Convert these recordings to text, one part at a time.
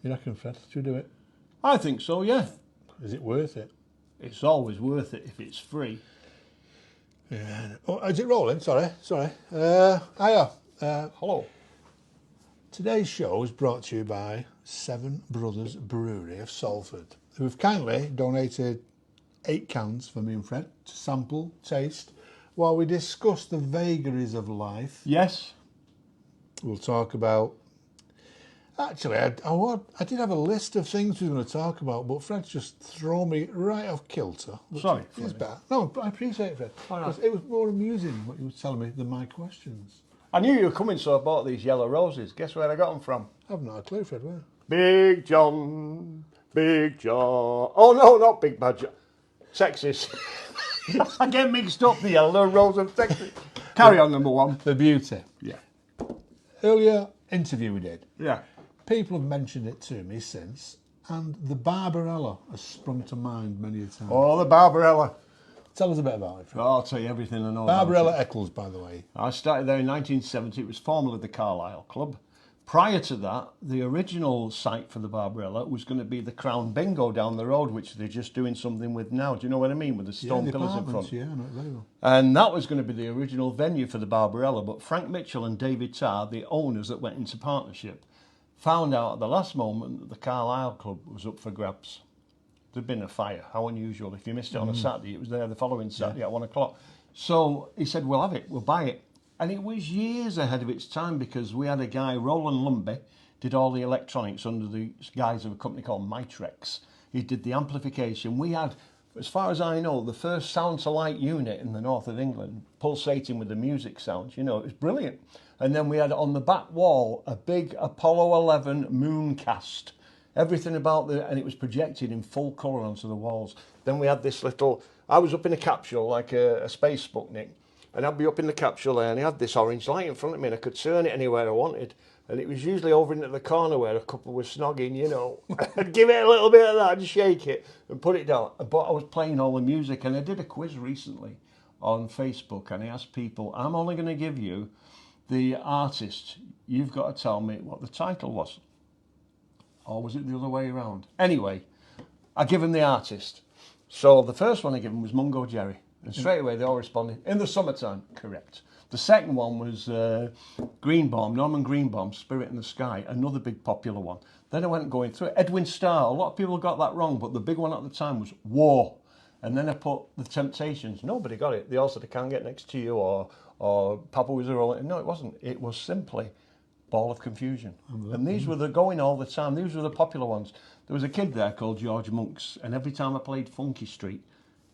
You reckon, Fred? Should we do it? I think so, yeah. Is it worth it? It's always worth it if it's free. Yeah. Oh, is it rolling? Sorry. Hiya. Hello. Today's show is brought to you by Seven Brothers Brewery of Salford, who have kindly donated 8 cans for me and Fred to sample, taste, while we discuss the vagaries of life. Yes. We'll talk about... Actually, I did have a list of things we were going to talk about, but Fred's just thrown me right off kilter. Sorry. It's better. No, I appreciate it, Fred. Right. It was more amusing what you were telling me than my questions. I knew you were coming, so I bought these yellow roses. Guess where I got them from? I've not a clue, Fred, where? Big John. Oh, no, not Big Bad John. Texas. I get mixed up, the yellow rose of Texas. Carry on, number one. The beauty. Yeah. Earlier interview we did. Yeah. People have mentioned it to me since, and the Barbarella has sprung to mind many a time. Oh, the Barbarella. Tell us a bit about it, Fred. Oh, I'll tell you everything I know Barbarella about it. Eccles, by the way. I started there in 1970. It was formerly the Carlisle Club. Prior to that, the original site for the Barbarella was going to be the Crown Bingo down the road, which they're just doing something with now. Do you know what I mean? With the stone pillars in front. Yeah, I know it very well. And that was going to be the original venue for the Barbarella. But Frank Mitchell and David Tarr, the owners that went into partnership, found out at the last moment that the Carlisle Club was up for grabs. There'd been a fire. How unusual. If you missed it on a Saturday, it was there the following Saturday at 1 o'clock. So he said, we'll have it, we'll buy it. And it was years ahead of its time because we had a guy, Roland Lumby, did all the electronics under the guise of a company called Mitrex. He did the amplification. We had, as far as I know, the first sound-to-light unit in the north of England, pulsating with the music sound. You know, it was brilliant. And then we had on the back wall a big Apollo 11 mooncast. Everything about and it was projected in full colour onto the walls. Then we had this little, I was up in a capsule like a space Sputnik, and I'd be up in the capsule there, and I had this orange light in front of me, and I could turn it anywhere I wanted. And it was usually over into the corner where a couple were snogging, you know. I'd give it a little bit of that and shake it and put it down. But I was playing all the music, and I did a quiz recently on Facebook, and I asked people, I'm only going to give you the artist. You've got to tell me what the title was. Or was it the other way around? Anyway, I give him the artist. So the first one I gave him was Mungo Jerry. And straight away they all responded, in the summertime, correct. The second one was Greenbaum, Norman Greenbaum, Spirit in the Sky, another big popular one. Then I went going through it. Edwin Starr, a lot of people got that wrong, but the big one at the time was War. And then I put The Temptations. Nobody got it. They all said, I Can't Get Next to You, or Papa Was a Rolling. No, it wasn't. It was simply Ball of Confusion. And these were the going all the time. These were the popular ones. There was a kid there called George Monks, and every time I played Funky Street,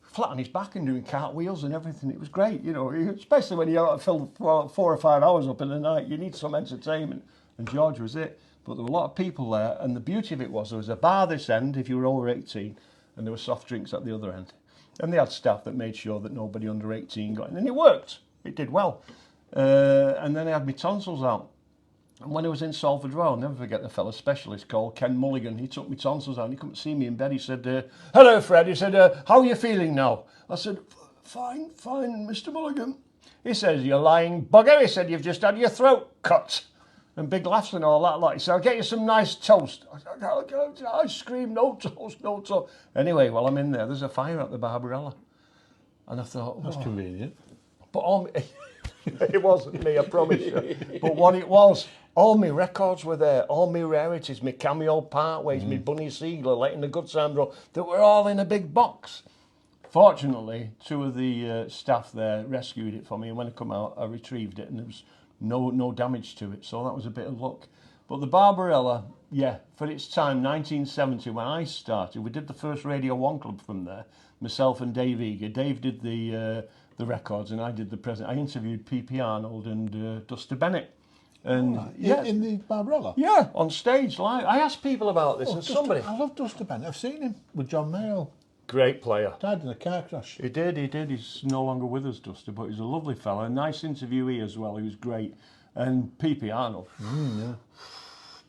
flat on his back and doing cartwheels and everything. It was great, you know, especially when you fill 4 or 5 hours up in the night. You need some entertainment, and George was it. But there were a lot of people there, and the beauty of it was there was a bar this end if you were over 18, and there were soft drinks at the other end. And they had staff that made sure that nobody under 18 got in, and it worked. It did well. And then I had my tonsils out. And when I was in Salford Row, I'll never forget the fella specialist called Ken Mulligan. He took my tonsils out and he couldn't see me in bed. He said, hello, Fred. He said, how are you feeling now? I said, fine, Mr. Mulligan. He says, you lying bugger. He said, you've just had your throat cut. And big laughs and all that. He said, I'll get you some nice toast. I screamed, no toast, no toast. Anyway, while I'm in there, there's a fire at the Barbarella. And I thought, that's convenient. But it wasn't me, I promise you. But what it was, all my records were there, all my rarities, my Cameo Partways, my Bunny Siegler, Letting the Good Times Roll, they were all in a big box. Fortunately, 2 of the staff there rescued it for me, and when I come out, I retrieved it, and there was no damage to it, so that was a bit of luck. But the Barbarella, yeah, for its time, 1970, when I started, we did the first Radio 1 club from there, myself and Dave Eager. Dave did the records, and I did the present. I interviewed P.P. Arnold and Duster Bennett. And in the Barbarella? Yeah, on stage live. I asked people about this, and somebody... I love Duster Bennett. I've seen him with John Mayall. Great player. Died in a car crash. He did. He's no longer with us, Duster, but he's a lovely fella. A nice interviewee as well. He was great. And P.P. Arnold. Yeah.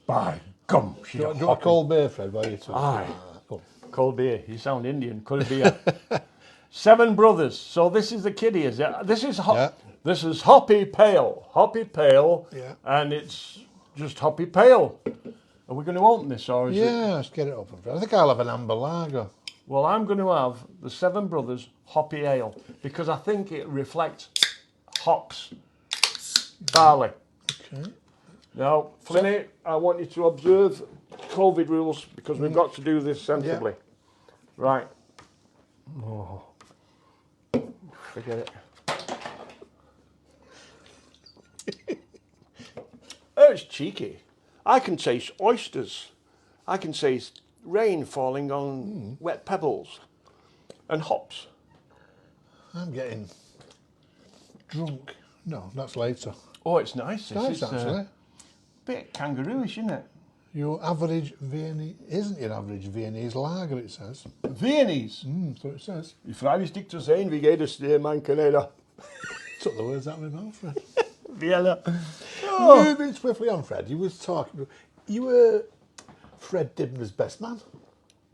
By gum. Do you want a cold beer, Fred, while you're talking? Aye. Cold beer. You sound Indian. Could it be 7 brothers. So this is the kiddie, is it? This is Hoppy Pale. Hoppy Pale. Yeah. And it's just Hoppy Pale. Are we going to open this, or is it? Yeah, let's get it open. I think I'll have an amber lager. Well, I'm going to have the Seven Brothers Hoppy Ale because I think it reflects hops, barley. Okay. Now, Flynny, I want you to observe COVID rules because we've got to do this sensibly. Yeah. Right. Oh, forget it. Oh, it's cheeky. I can taste oysters. I can taste rain falling on wet pebbles and hops. I'm getting drunk. No, that's later. Oh, it's nice. Nice, actually. Bit kangarooish, isn't it? Your average Viennese isn't your average Viennese lager, it says. Viennese? That's what it says. Die Frage ist nicht zu sehen, wie geht es dir, mein Kanada? Took the words out of my mouth, Fred. Vienna. Oh. Moving swiftly on, Fred, you were Fred Dibner's best man.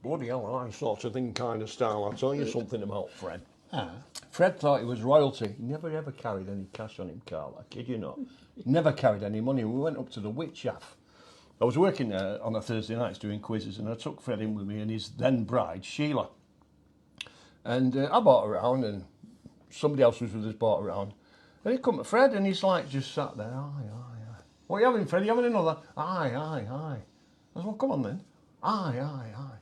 Bloody hell, I'm sort of thing kind of style. I'll tell you something about Fred. Ah. Fred thought he was royalty. He never ever carried any cash on him, Carl. I kid you not. Never carried any money. We went up to the Witch Shaft. I was working there on a Thursday nights doing quizzes, and I took Fred in with me and his then bride, Sheila. And I bought around, and somebody else was with us, bought around. And he come to Fred, and he's like just sat there. Aye, aye, aye. What are you having, Fred? Are you having another? Aye, aye, aye. I said, well, come on then. Aye, aye, aye.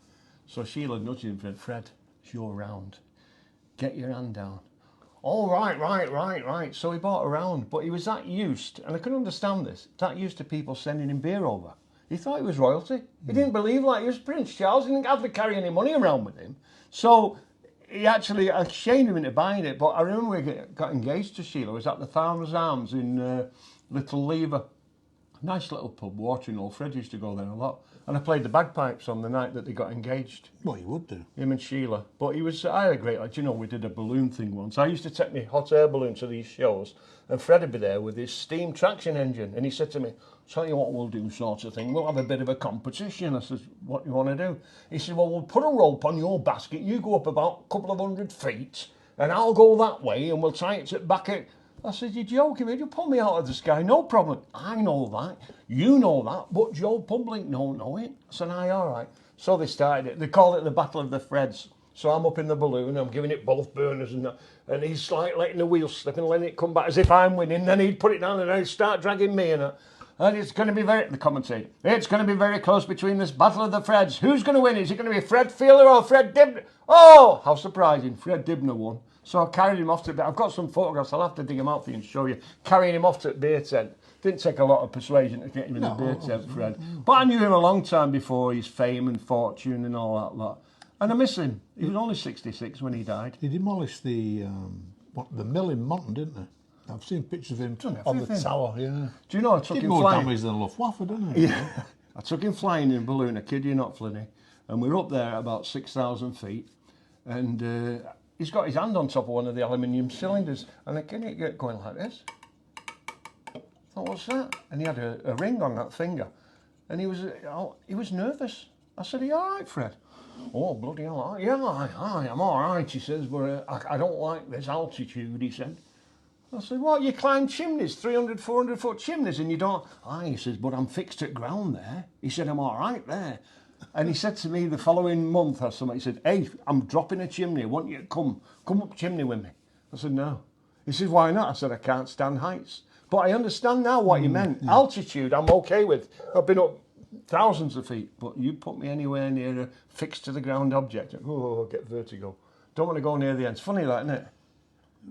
So Sheila nudged him, Fred, it's your round. Get your hand down. Oh, right. So he bought a round, but he was that used, and I couldn't understand this, that used to people sending him beer over. He thought he was royalty. He didn't believe like he was Prince Charles. He didn't have to carry any money around with him. So he actually, I shamed him into buying it, but I remember we got engaged to Sheila. It was at the Farmer's Arms in Little Lever. Nice little pub, watering hole. Fred used to go there a lot. And I played the bagpipes on the night that they got engaged. Well, you would do. Him and Sheila. But I had a great, we did a balloon thing once. I used to take my hot air balloon to these shows, and Fred would be there with his steam traction engine. And he said to me, tell you what we'll do, sort of thing. We'll have a bit of a competition. I said, what do you want to do? He said, well, we'll put a rope on your basket. You go up about a couple of 100 feet, and I'll go that way, and we'll tie it to the back of... I said, you're joking, man. You pull me out of the sky, no problem. I know that. You know that. But Joe Public don't know it. I said, aye, all right. So they started it. They call it the Battle of the Freds. So I'm up in the balloon. I'm giving it both burners. And he's like letting the wheel slip and letting it come back as if I'm winning. Then he'd put it down and then he'd start dragging me in it. And it's going to be the commentator, it's going to be very close between this Battle of the Freds. Who's going to win? Is it going to be Fred Fielder or Fred Dibner? Oh, how surprising. Fred Dibner won. So I carried him off to... I've got some photographs. I'll have to dig them out for you and show you. Carrying him off to the beer tent. Didn't take a lot of persuasion to get him in the beer tent, Fred. But I knew him a long time before his fame and fortune and all that lot. And I miss him. He was only 66 when he died. He demolished the mill in Monton, didn't he? I've seen pictures of him on the tower, yeah. Do you know I took him more flying? damage than Luftwaffe, didn't he? Yeah. I took him flying in a balloon, I kid you not, Flynny. And we were up there at about 6,000 feet. And... he's got his hand on top of one of the aluminium cylinders, and I can get going like this. I thought, what's that? And he had a ring on that finger, and he was nervous. I said, are you all right, Fred? Oh, bloody hell, yeah, aye, I'm all right, he says, but I don't like this altitude, he said. I said, what, you climb chimneys, 300, 400 foot chimneys, and you don't... Aye, he says, but I'm fixed at ground there. He said, I'm all right there. And he said to me the following month or something, he said, hey, I'm dropping a chimney, I want you to come up chimney with me. I said, no. He said, why not? I said, I can't stand heights. But I understand now what you meant. Yeah. Altitude, I'm okay with. I've been up thousands of feet, but you put me anywhere near a fixed to the ground object, oh, I get vertigo. Don't want to go near the ends. Funny that, isn't it?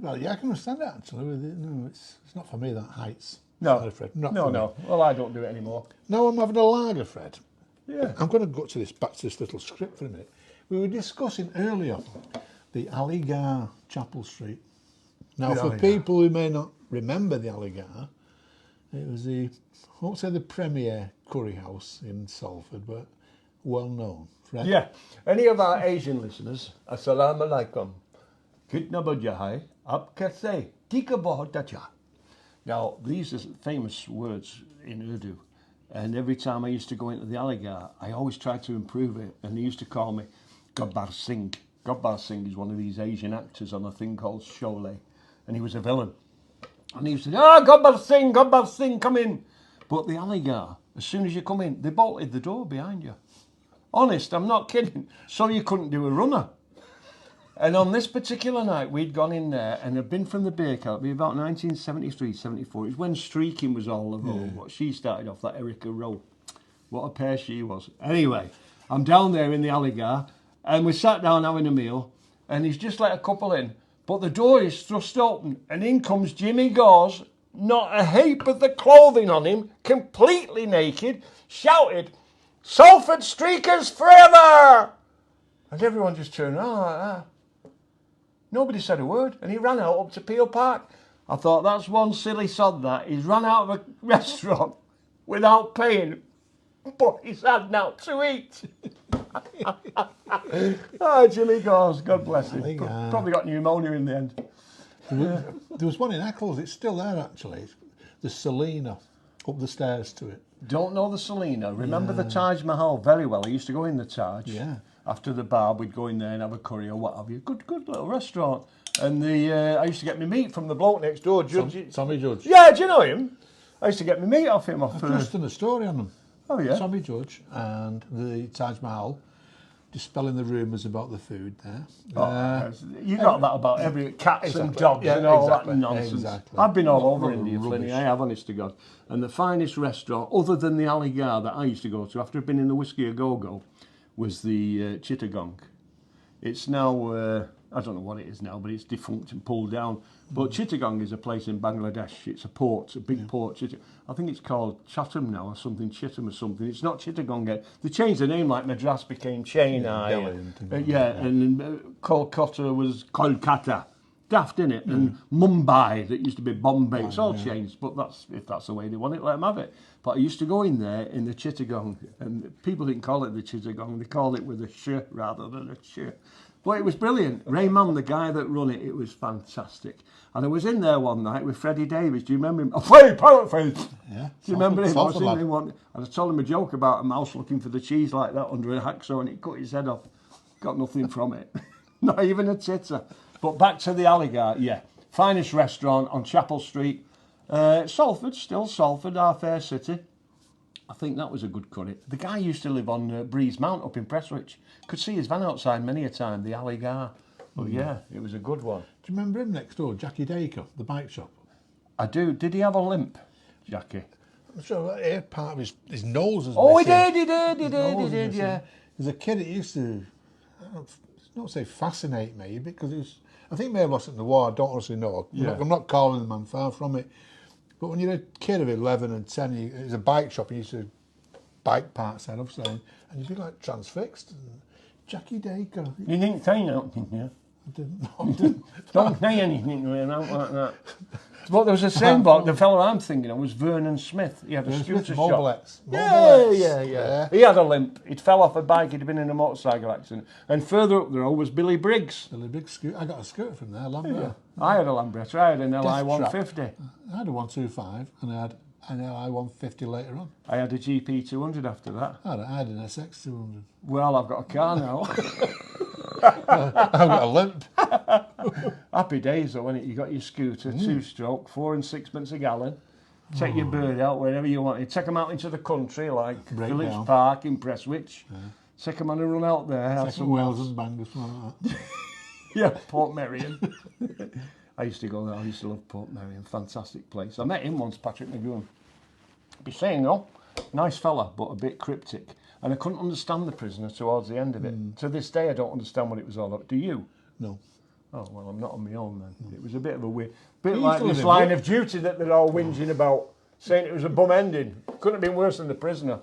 Well, yeah, I can understand that, actually. No, it's not for me, that heights. No. Sorry, Fred. Not No. Well, I don't do it anymore. Now I'm having a lager, Fred. Yeah. I'm going to go back to this little script for a minute. We were discussing earlier the Gar Chapel Street. Now, for people who may not remember the Gar, it was I won't say the premier curry house in Salford, but well known. Fred? Yeah. Any of our Asian listeners, Assalamu alaikum. Kitna bajahai, aap kaise, tika bahut acha. Now, these are famous words in Urdu. And every time I used to go into the Aligar, I always tried to improve it. And they used to call me Gabbar Singh. Gabbar Singh is one of these Asian actors on a thing called Sholay. And he was a villain. And he used to say, Gabbar Singh, come in. But the Aligar As soon as you come in, they bolted the door behind you. Honest, I'm not kidding. So you couldn't do a runner. And on this particular night, we'd gone in there and had been from the baker. It'd be about 1973, 74. It was when streaking was all the vogue. What she started off, that Erica Rowe. What a pair she was. Anyway, I'm down there in the Alligar, and we sat down having a meal, and he's just let a couple in. But the door is thrust open, and in comes Jimmy Gauze, not a heap of the clothing on him, completely naked, shouted, "Salford Streakers forever!" And everyone just turned around like that. Nobody said a word, and he ran out up to Peel Park. I thought, that's one silly sod that. He's run out of a restaurant without paying, but he's had now to eat. Oh, Jimmy Gauze, God bless him. Probably got pneumonia in the end. There was one in Eccles, it's still there actually. The Selena, up the stairs to it. Don't know the Selena. Remember the Taj Mahal very well. I used to go in the Taj. Yeah. After the bar, we'd go in there and have a curry or what have you. Good little restaurant. And I used to get my meat from the bloke next door, Judge. Tommy Judge. Yeah, do you know him? I used to get my meat off him. I've just done a story on them. Oh, yeah? Tommy Judge and the Taj Mahal, dispelling the rumours about the food there. You got that about every cats and dogs and all that nonsense. Exactly. I've been all over India, rubbish. Flynny. I have, honest to God. And the finest restaurant, other than the Alligar that I used to go to after I'd been in the Whiskey A Go-Go, was the Chittagong. It's now, I don't know what it is now, but it's defunct and pulled down. But Chittagong is a place in Bangladesh. It's a port, a big port. I think it's called Chatham now or something, Chittam or something. It's not Chittagong yet. They changed the name like Madras became Chennai. And Kolkata was Kolkata. Daft, innit? And Mumbai, that used to be Bombay. It's all changed, but if that's the way they want it, let them have it. But I used to go in there in the Chittagong, and people didn't call it the Chittagong, they called it with a sh rather than a ch. But it was brilliant. Raymond, the guy that run it, it was fantastic. And I was in there one night with Freddie Davis. Do you remember him? Oh, Freddie, Parrot Face! Yeah. Do you remember him? And I told him a joke about a mouse looking for the cheese like that under a hacksaw, and it cut his head off. Got nothing from it. Not even a titter. But back to the Alligar, yeah. Finest restaurant on Chapel Street. Salford, still Salford, our fair city. I think that was a good curry. The guy used to live on Breeze Mount up in Prestwich. Could see his van outside many a time, the Alligar. But yeah, it was a good one. Do you remember him next door, Jackie Dacre, the bike shop? I do. Did he have a limp, Jackie? So part of his nose was Oh, missing. he did, yeah. As a kid, it used to, not say fascinate me, because it was, I think he may have lost it in the war, I don't honestly know. I'm not calling the man, far from it. But when you're a kid of 11 and 10, it was a bike shop, and you used to bike parts set up, and you'd be like transfixed. And Jackie Dacre. You didn't say nothing, yeah? I didn't know. Don't say anything really out like that. But there was a same bloke, the fellow I'm thinking of was Vernon Smith. He had a scooter shop. Yeah. He had a limp. He'd fell off a bike, he'd been in a motorcycle accident. And further up the road was Billy Briggs. Billy Briggs scooter. I got a scooter from there, Lambretta. I had a Lambretta, I had an LI 150. I had a 125 and I had an LI 150 later on. I had a GP 200 after that. I had an SX 200. Well, I've got a car now. I've got a limp. Happy days though, wasn't it? You got your scooter, 2-stroke, 4 and 6pence a gallon. Take your bird out wherever you want. You take them out into the country, like Village Park in Prestwich. Take them on a run out there. Take some Wales and Bangor, something like that. Yeah, Port Merion. I used to go there. I used to love Port Merion. Fantastic place. I met him once, Patrick McGowan. Be saying though, nice fella, but a bit cryptic. And I couldn't understand the prisoner towards the end of it. To this day, I don't understand what it was all about. Do you? No. Oh, well, I'm not on my own then. It was a bit of a weird... Bit like this Line of Duty that they're all whinging about, saying it was a bum ending. Couldn't have been worse than The Prisoner.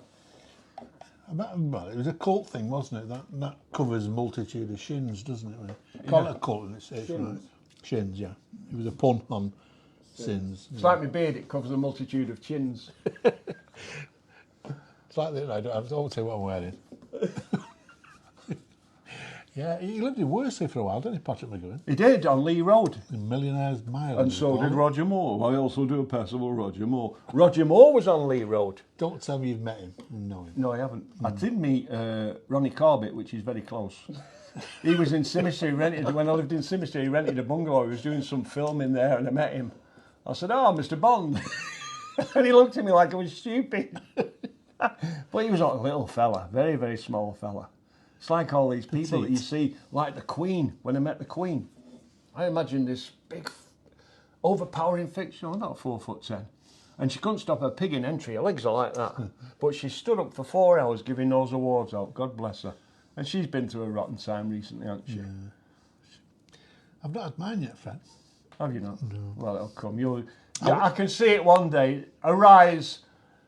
Well, it was a cult thing, wasn't it? That covers a multitude of shins, doesn't it? Call it a cult and it's right. Shins, yeah. It was a pun on sins. It's like my beard, it covers a multitude of chins. It's like that. I don't say what I'm wearing. Yeah, he lived in Worsley for a while, didn't he, Patrick McGowan? He did, on Lee Road. In Millionaire's Mile. And so did Roger Moore. I also do a Percival Roger Moore. Roger Moore was on Lee Road. Don't tell me you've met him and know him. No, I haven't. I did meet Ronnie Corbett, which is very close. He was in Symmetry, when I lived in Symmetry, he rented a bungalow. He was doing some filming there and I met him. I said, "Oh, Mr. Bond." And he looked at me like I was stupid. But he was not a little fella, very, very small fella. It's like all these people that you see, like the Queen, when I met the Queen. I imagined this big, overpowering figure, about 4'10". And she couldn't stop her pig in entry, her legs are like that. But she stood up for 4 hours giving those awards out, God bless her. And she's been through a rotten time recently, hasn't she? Yeah. I've not had mine yet, Fred. Have you not? No. Well, it'll come. I can see it one day. Arise,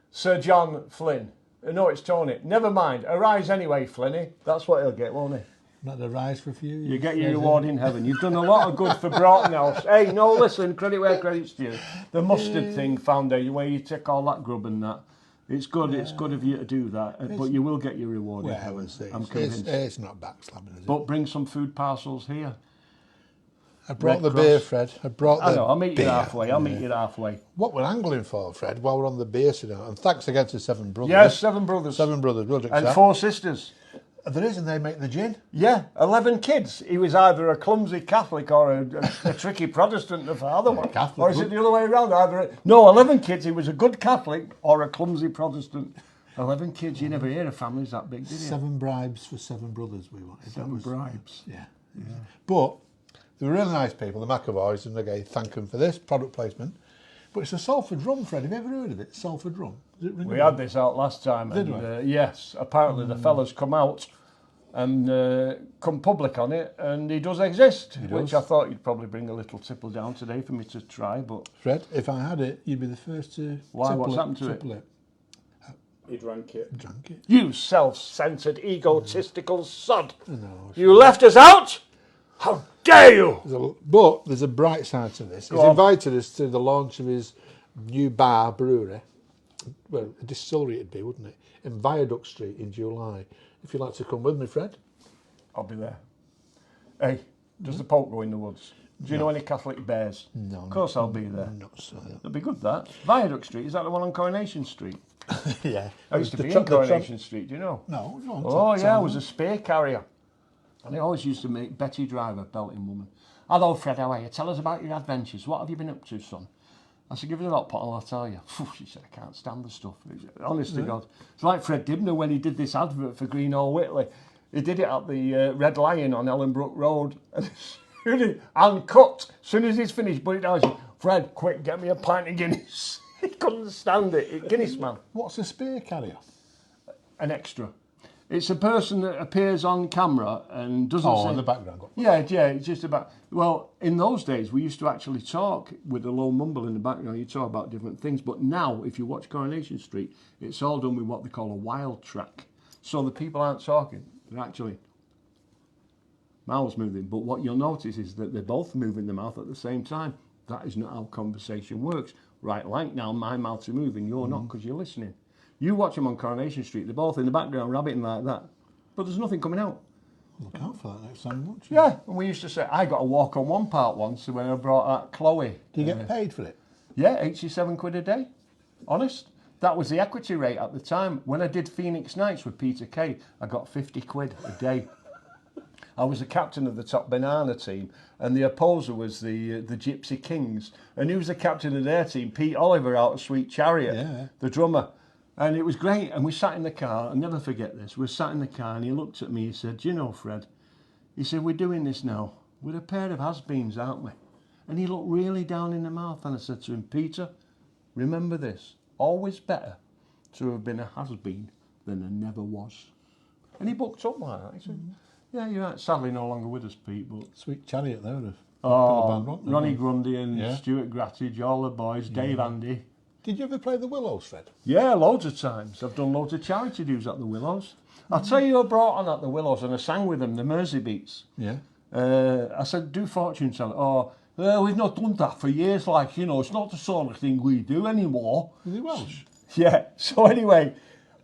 Sir John Flynn. No, it's Tony. Never mind. Arise anyway, Flynny. That's what he'll get, won't he? Not the rise for a few years. You get your reward in heaven. You've done a lot of good for Broughton House. Hey, no, listen, credit where credit's due. The mustard thing foundation, where you take all that grub and that. It's good. It's good of you to do that, but you will get your reward in heaven. I'm convinced. It's not backslapping, is it? But bring some food parcels here. I brought the beer, Fred. I know. I'll meet you halfway. I'll meet you halfway. What we're angling for, Fred, while we're on the beer tonight, and thanks again to 7 brothers. Yes, 7 brothers. 7 brothers. We'll and 4 sisters. There is, and they make the gin. Yeah, 11 kids. He was either a clumsy Catholic or a tricky Protestant, the father one. Catholic. Or is it the other way around? No, 11 kids. He was a good Catholic or a clumsy Protestant. 11 kids. You never hear of families that big, did you? 7 bribes for 7 brothers we wanted. 7 bribes. Yeah. But they were really nice people, the McAvoys, and again, thank them for this product placement. But it's a Salford rum, Fred. Have you ever heard of it? Salford rum. We had this out last time. Did we? Yes. Apparently the fella's come out and come public on it, and he does exist, which I thought you'd probably bring a little tipple down today for me to try. But Fred, if I had it, you'd be the first to. Why? What's happened to it? He drank it. Drank it. You self-centred, egotistical sod! No, you left us out. How dare you! But there's a bright side to this. He's invited us to the launch of his new bar brewery. Well, a distillery it'd be, wouldn't it? In Viaduct Street in July. If you'd like to come with me, Fred. I'll be there. Hey, does the Pope go in the woods? Do you know any Catholic bears? No. Of course I'll be there. Not so. It'll be good, that. Viaduct Street, is that the one on Coronation Street? Yeah. I used to be in Coronation Street, do you know? No. Oh, yeah, I was a spear carrier. And I always used to make Betty Driver, belting woman. Hello, Fred, how are you? Tell us about your adventures. What have you been up to, son? I said, give us a hot pot and I'll tell you. She said, I can't stand the stuff. Honest to God. It's like Fred Dibner when he did this advert for Greenall Whitley. He did it at the Red Lion on Ellenbrook Road. And cut. As soon as he's finished, put it down. He said, Fred, quick, get me a pint of Guinness. He couldn't stand it. Guinness man. What's a spear carrier? An extra. It's a person that appears on camera and doesn't say... in the background. Yeah, it's just about... Well, in those days, we used to actually talk with a low mumble in the background. You talk about different things. But now, if you watch Coronation Street, it's all done with what they call a wild track. So the people aren't talking. They're actually mouths moving. But what you'll notice is that they're both moving the mouth at the same time. That is not how conversation works. Right, like now, my mouth's moving, you're not, because you're listening. You watch them on Coronation Street, they're both in the background rabbiting like that. But there's nothing coming out. Look out for that next time, won't you? Yeah, and we used to say, I got a walk on one part once when I brought out Chloe. Do you get paid for it? Yeah, 87 quid a day. Honest. That was the equity rate at the time. When I did Phoenix Nights with Peter Kay, I got 50 quid a day. I was the captain of the Top Banana team, and the opposer was the Gypsy Kings. And he was the captain of their team, Pete Oliver out of Sweet Chariot, the drummer. And it was great. And we sat in the car, I'll never forget this. We sat in the car and he looked at me, he said, do you know, Fred? He said, we're doing this now. We're a pair of has-beens, aren't we? And he looked really down in the mouth, and I said to him, Peter, remember this, always better to have been a has-been than a never was. And he bucked up like that. He said, yeah, you're right. Sadly no longer with us, Pete, but... Sweet Chariot, they would have. Ronnie Grundy and Stuart Grattage, all the boys, Dave Andy. Did you ever play the Willows, Fred? Yeah, loads of times. I've done loads of charity dues at the Willows. I'll tell you who I brought on at the Willows, and I sang with them, the Mersey Beats. Yeah. I said, do fortune telling. We've not done that for years, like, you know, it's not the sort of thing we do anymore. Is he Welsh? Yeah, so anyway,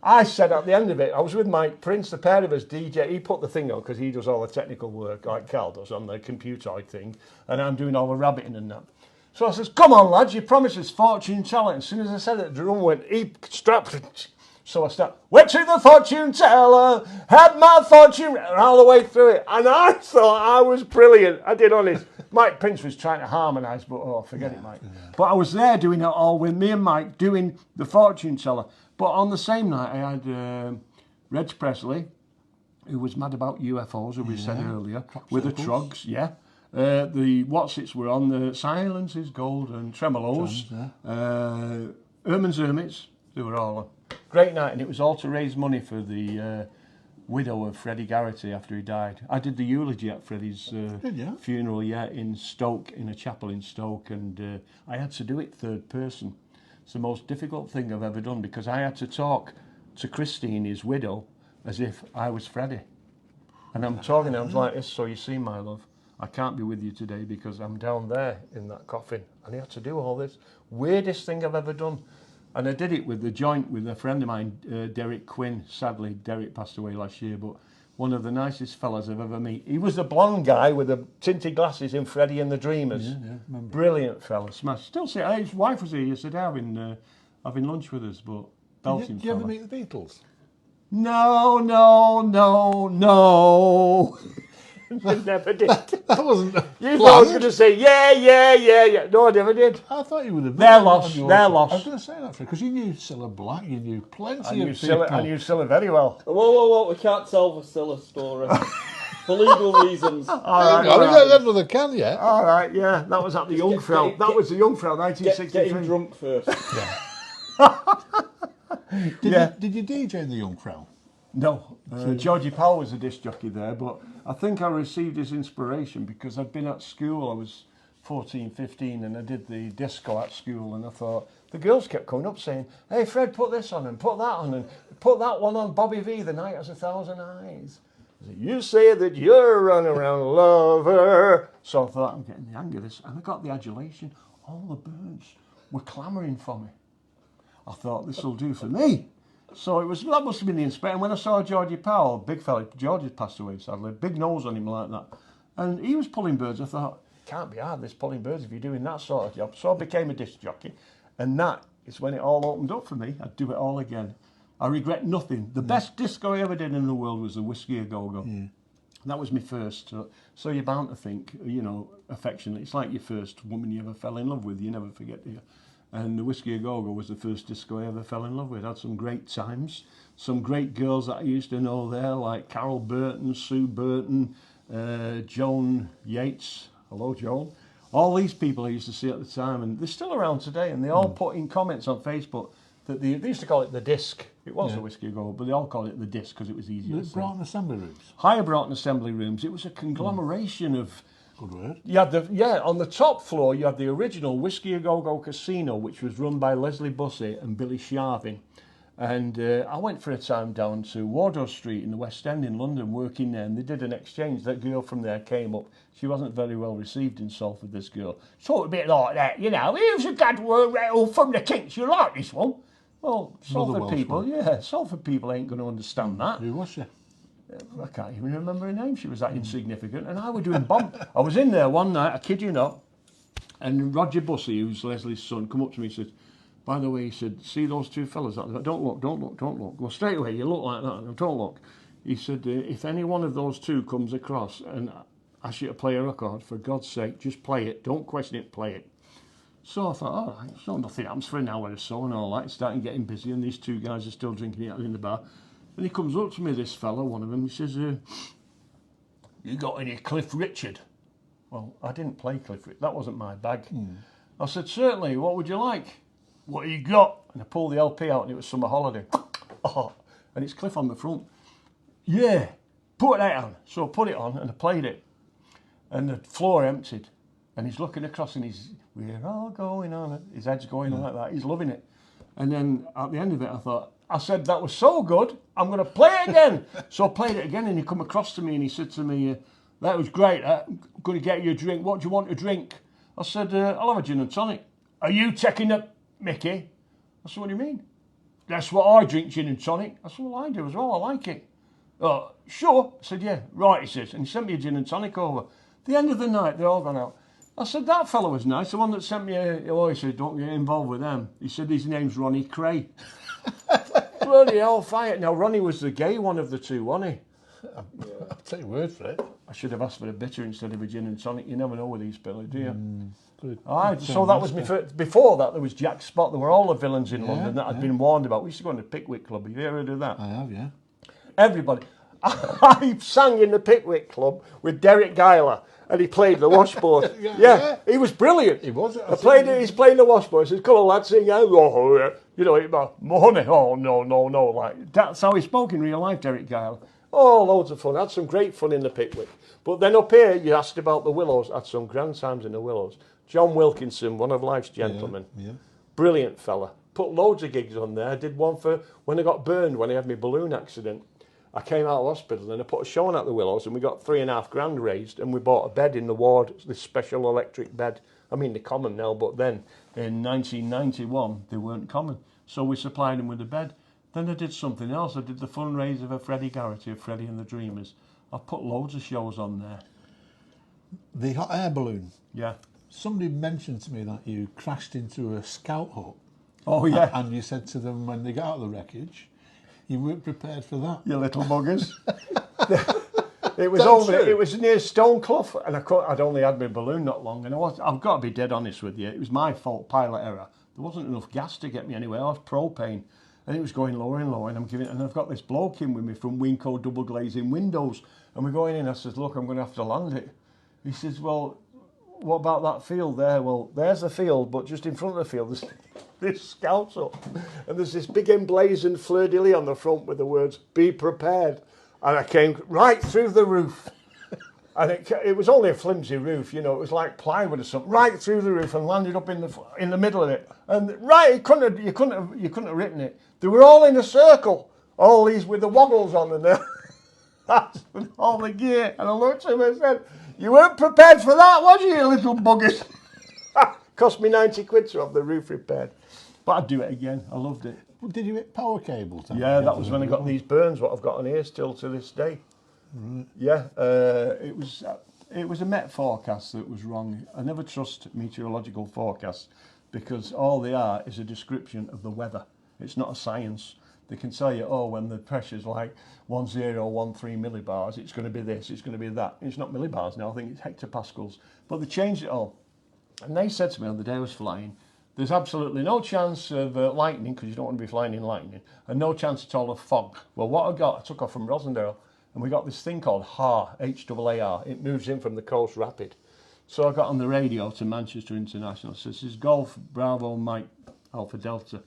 I said at the end of it, I was with Mike Prince, the pair of us, DJ, he put the thing on because he does all the technical work, like Cal does on the computer thing, and I'm doing all the rabbiting and that. So I says, come on lads, you promised us fortune telling. As soon as I said it, the drum went, he strapped. So I started, went to the fortune teller, had my fortune, and all the way through it. And I thought I was brilliant. I did honest. Mike Prince was trying to harmonise, but forget it, Mike. Yeah. But I was there doing it all with me and Mike doing the fortune teller. But on the same night, I had Reg Presley, who was mad about UFOs, as we said earlier, with the Trogs, the Whatsits were on, the Silences, Gold and Tremolos, Herman's Hermits, they were all on. Great night, and it was all to raise money for the widow of Freddie Garrity after he died. I did the eulogy at Freddie's funeral, in Stoke, in a chapel in Stoke, and I had to do it third person. It's the most difficult thing I've ever done because I had to talk to Christine, his widow, as if I was Freddie. And I'm talking, I'm like this, so you see, my love, I can't be with you today because I'm down there in that coffin. And he had to do all this. Weirdest thing I've ever done. And I did it with the joint with a friend of mine, Derek Quinn. Sadly, Derek passed away last year, but one of the nicest fellas I've ever met. He was the blonde guy with the tinted glasses in Freddie and the Dreamers. Brilliant fella, smash. Still see, his wife was here yesterday having lunch with us, but belting Did you ever meet the Beatles? No. I never did. That wasn't. You thought I was going to say, yeah. No, I never did. I thought you would have. They're lost. I was going to say that, because you knew Cilla Black, you knew plenty of people. I knew Cilla very well. Whoa, we can't tell the Cilla story. For legal reasons. All right. Another can yet. All right, yeah. That was at the Jungfrau. That was the Jungfrau, 1963. Getting drunk first. Did you DJ in the Jungfrau? No, Georgie Powell was a disc jockey there, but I think I received his inspiration because I'd been at school, I was 14, 15, and I did the disco at school, and I thought, the girls kept coming up saying, hey Fred, put this on and put that on and put that one on, Bobby V, The Night Has a Thousand Eyes. I said, you say that you're running around lover. So I thought, I'm getting the hang of this, and I got the adulation. All the birds were clamouring for me. I thought, this will do for me. So that must have been the inspiration. And when I saw Georgie Powell, big fella, George had passed away sadly, big nose on him like that, and he was pulling birds, I thought, can't be hard this pulling birds if you're doing that sort of job. So I became a disc jockey, and that is when it all opened up for me. I'd do it all again. I regret nothing. The best disco I ever did in the world was the Whiskey A Go-Go. That was my first. So you're bound to think, affectionately. It's like your first woman you ever fell in love with. You never forget, do you? And the Whiskey A Go-Go was the first disco I ever fell in love with. Had some great times. Some great girls that I used to know there, like Carol Burton, Sue Burton, Joan Yates. Hello, Joan. All these people I used to see at the time, and they're still around today, and they all put in comments on Facebook that they used to call it the disc. It was the Whiskey A Go-Go, but they all called it the disc because it was easier to say. Broughton Assembly Rooms. Higher Broughton Assembly Rooms. It was a conglomeration of... Good word. You had on the top floor, you had the original Whiskey A Go-Go Casino, which was run by Leslie Bussey and Billy Sharvin. And I went for a time down to Wardour Street in the West End in London, working there, and they did an exchange. That girl from there came up. She wasn't very well received in Salford, this girl. Sort of a bit like that, Here's a good word from the Kinks. You like this one? Well, Salford people, Salford people ain't going to understand that. Who was she? I can't even remember her name. She was that insignificant. And I was doing bomb. I was in there one night, I kid you not, and Roger Bussey, who's Leslie's son, come up to me and said, by the way, he said, see those two fellas? Don't look. Well, straight away, you look like that. Don't look. He said, if any one of those two comes across and asks you to play a record, for God's sake, just play it. Don't question it, play it. So I thought, all right, so nothing happens for an hour or so and all that. It's starting getting busy, and these two guys are still drinking it in the bar. And he comes up to me, this fella, one of them, he says, you got any Cliff Richard? Well, I didn't play Cliff Richard. That wasn't my bag. I said, certainly, what would you like? What you got? And I pulled the LP out, and it was Summer Holiday. And it's Cliff on the front. Yeah, put that on. So I put it on, and I played it. And the floor emptied. And he's looking across, and we're all going on it. His head's going like that. He's loving it. And then at the end of it, I said, that was so good, I'm going to play it again. So I played it again, and he come across to me, and he said to me, that was great, I'm going to get you a drink. What do you want to drink? I said, I'll have a gin and tonic. Are you taking it, Mickey? I said, what do you mean? That's what I drink, gin and tonic. I said, well, I do as well, I like it. Sure. I said, yeah, right, he says. And he sent me a gin and tonic over. At the end of the night, they're all gone out. I said, that fellow was nice, the one that sent me he said, don't get involved with them. He said, his name's Ronnie Cray. Bloody hell, fire. Now, Ronnie was the gay one of the two, wasn't he? I'll take your word for it. I should have asked for a bitter instead of a gin and tonic. You never know with these, Billy, do you? Good. So that was me. Before that, there was Jack Spot. There were all the villains in Yeah, London that I'd been warned about. We used to go to the Pickwick Club. Have you ever heard of that? I have, yeah. Everybody. I sang in the Pickwick Club with Derek Geiler, and he played the washboard. Yeah. He was brilliant. He was. He's playing the washboard. He says, "Come on, lad, sing out." You know, money. Oh, no. Like, that's how he spoke in real life, Derek Geiler. Oh, loads of fun. Had some great fun in the Pickwick. But then up here, you asked about the Willows. Had some grand times in the Willows. John Wilkinson, one of life's gentlemen. Yeah. Brilliant fella. Put loads of gigs on there. I did one for when I got burned when I had my balloon accident. I came out of hospital and I put a show on at the Willows and we got $3,500 raised and we bought a bed in the ward, this special electric bed. I mean, they're common now, but then in 1991, they weren't common. So we supplied them with a bed. Then I did something else. I did the fundraiser for Freddie Garrity of Freddie and the Dreamers. I put loads of shows on there. The hot air balloon. Yeah. Somebody mentioned to me that you crashed into a scout hut. Oh, yeah. And you said to them when they got out of the wreckage, you weren't prepared for that. You little buggers. It was near Stoneclough, and I'd only had my balloon not long, and I've got to be dead honest with you, it was my fault, pilot error. There wasn't enough gas to get me anywhere. I was propane, and it was going lower and lower, and I've got this bloke in with me from Winco double glazing windows, and we're going in. I says, "Look, I'm going to have to land it." He says, "Well, what about that field there?" "Well, there's the field, but just in front of the field, there's this scout up, and there's this big emblazoned fleur-de-lis on the front with the words, 'Be prepared.'" And I came right through the roof. And it was only a flimsy roof, you know, it was like plywood or something, right through the roof and landed up in the middle of it. And you couldn't have written it. They were all in a circle, all these with the woggles on and that's with all the gear. And I looked at him and said, "You weren't prepared for that, was you little buggers?" Cost me 90 quid to have the roof repaired. But I'd do it again. I loved it. Did you hit power cables? Yeah, that was when I got these burns, what I've got on here still to this day. Right. Yeah, it was a Met forecast that was wrong. I never trust meteorological forecasts because all they are is a description of the weather. It's not a science. They can tell you, oh, when the pressure's like 1013 millibars, it's going to be this, it's going to be that. It's not millibars now, I think it's hectopascals. But they changed it all. And they said to me on the day I was flying, there's absolutely no chance of lightning, because you don't want to be flying in lightning, and no chance at all of fog. Well, what I took off from Rosendale, and we got this thing called HAR, H-A-A-R. It moves in from the coast rapid. So I got on the radio to Manchester International. It says, "This is Golf Bravo Mike Alpha Delta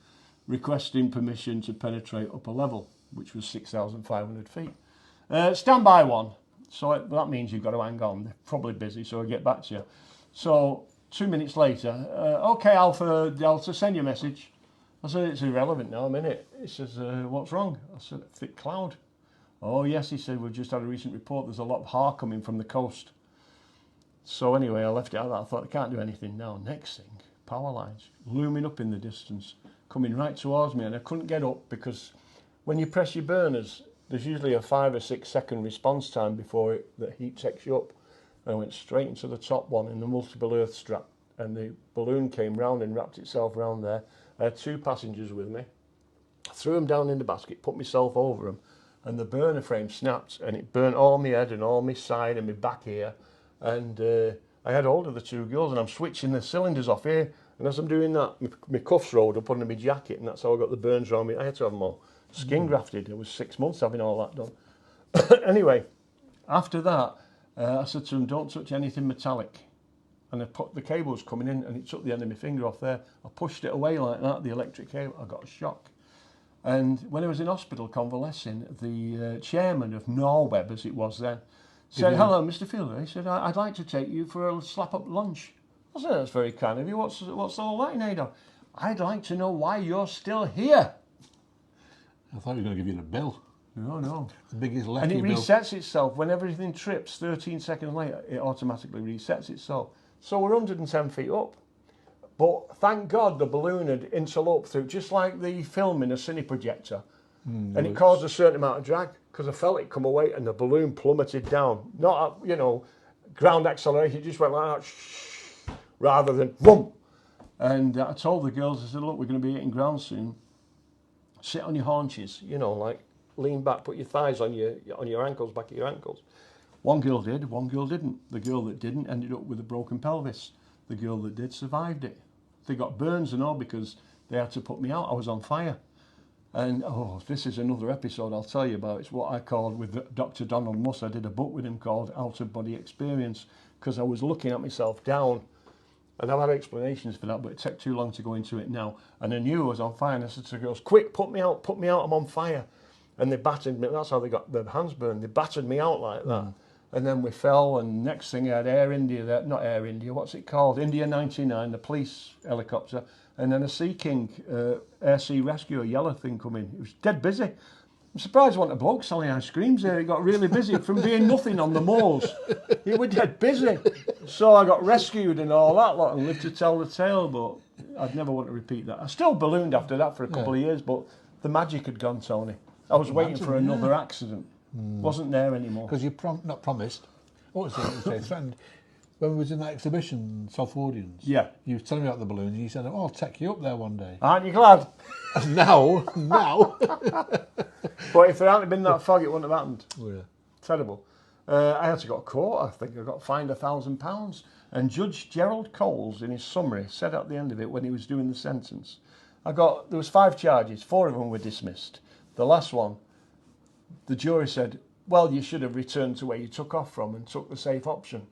requesting permission to penetrate upper level," which was 6,500 feet. Stand by one. So that means you've got to hang on. They're probably busy, so I'll get back to you. So 2 minutes later, "Okay, Alpha Delta, send your message." I said, "It's irrelevant now, I'm in it." He says, "What's wrong?" I said, "Thick cloud." "Oh, yes," he said, "we've just had a recent report. There's a lot of HAR coming from the coast." So anyway, I left it out. I thought, I can't do anything now. Next thing, power lines looming up in the distance, coming right towards me, and I couldn't get up because when you press your burners, there's usually a 5 or 6 second response time before the heat takes you up. And I went straight into the top one in the multiple earth strap, and the balloon came round and wrapped itself round there. I had 2 passengers with me. I threw them down in the basket, put myself over them, and the burner frame snapped, and it burnt all my head and all my side and my back here. And I had hold of the 2 girls, and I'm switching the cylinders off here. And as I'm doing that, my cuffs rolled up under my jacket, and that's how I got the burns around me. I had to have them all skin grafted. It was 6 months having all that done. Anyway, after that, I said to them, "Don't touch anything metallic." And I put the cable was coming in, and it took the end of my finger off there. I pushed it away like that, the electric cable. I got a shock. And when I was in hospital convalescing, the chairman of Norweb, as it was then, said, "Hello, Mr. Fielder." He said, "I'd like to take you for a slap-up lunch." I said, "That's very kind of you. What's all that in aid of?" "I'd like to know why you're still here." I thought you were going to give you the bill. No. The biggest And lefty it bill. resets itself. When everything trips, 13 seconds later, it automatically resets itself. So we're 110 feet up. But thank God the balloon had interloped through, just like the film in a cine projector. And it caused a certain amount of drag, because I felt it come away and the balloon plummeted down. Not, ground acceleration, it just went like that, rather than boom. And I told the girls, I said, "Look, we're going to be hitting ground soon. Sit on your haunches, like lean back, put your thighs on your ankles, back of your ankles." One girl did, one girl didn't. The girl that didn't ended up with a broken pelvis. The girl that did survived it. They got burns and all because they had to put me out. I was on fire. And, this is another episode I'll tell you about. It's what I called, with Dr. Donald Muss, I did a book with him called Out of Body Experience, because I was looking at myself down. And I've had explanations for that, but it took too long to go into it now. And I knew I was on fire, and I said to the girls, quick, put me out, I'm on fire. And they battered me, that's how they got their hands burned. They battered me out like that. And then we fell, and next thing I had Air India there, not Air India, what's it called? India 99, the police helicopter, and then a Sea King Air Sea Rescue, a yellow thing coming. It was dead busy. I'm surprised there wasn't a bloke selling ice creams there. It got really busy from being nothing on the moors. It was dead busy. So I got rescued and all that lot and lived to tell the tale, but I'd never want to repeat that. I still ballooned after that for a couple of years, but the magic had gone, Tony. I was waiting for another accident. Wasn't there anymore. Because you not promised. What was it you say? Threatened. When we was in that exhibition, Salfordians. Yeah. You were telling me about the balloons, and you said, I'll take you up there one day. Aren't you glad? And now. But if there hadn't been that fog, it wouldn't have happened. Oh, yeah. Terrible. I had to go to court. I think I got fined £1,000. And Judge Gerald Coles, in his summary, said at the end of it when he was doing the sentence, there was 5 charges, 4 of them were dismissed. The last one, the jury said, well, you should have returned to where you took off from and took the safe option.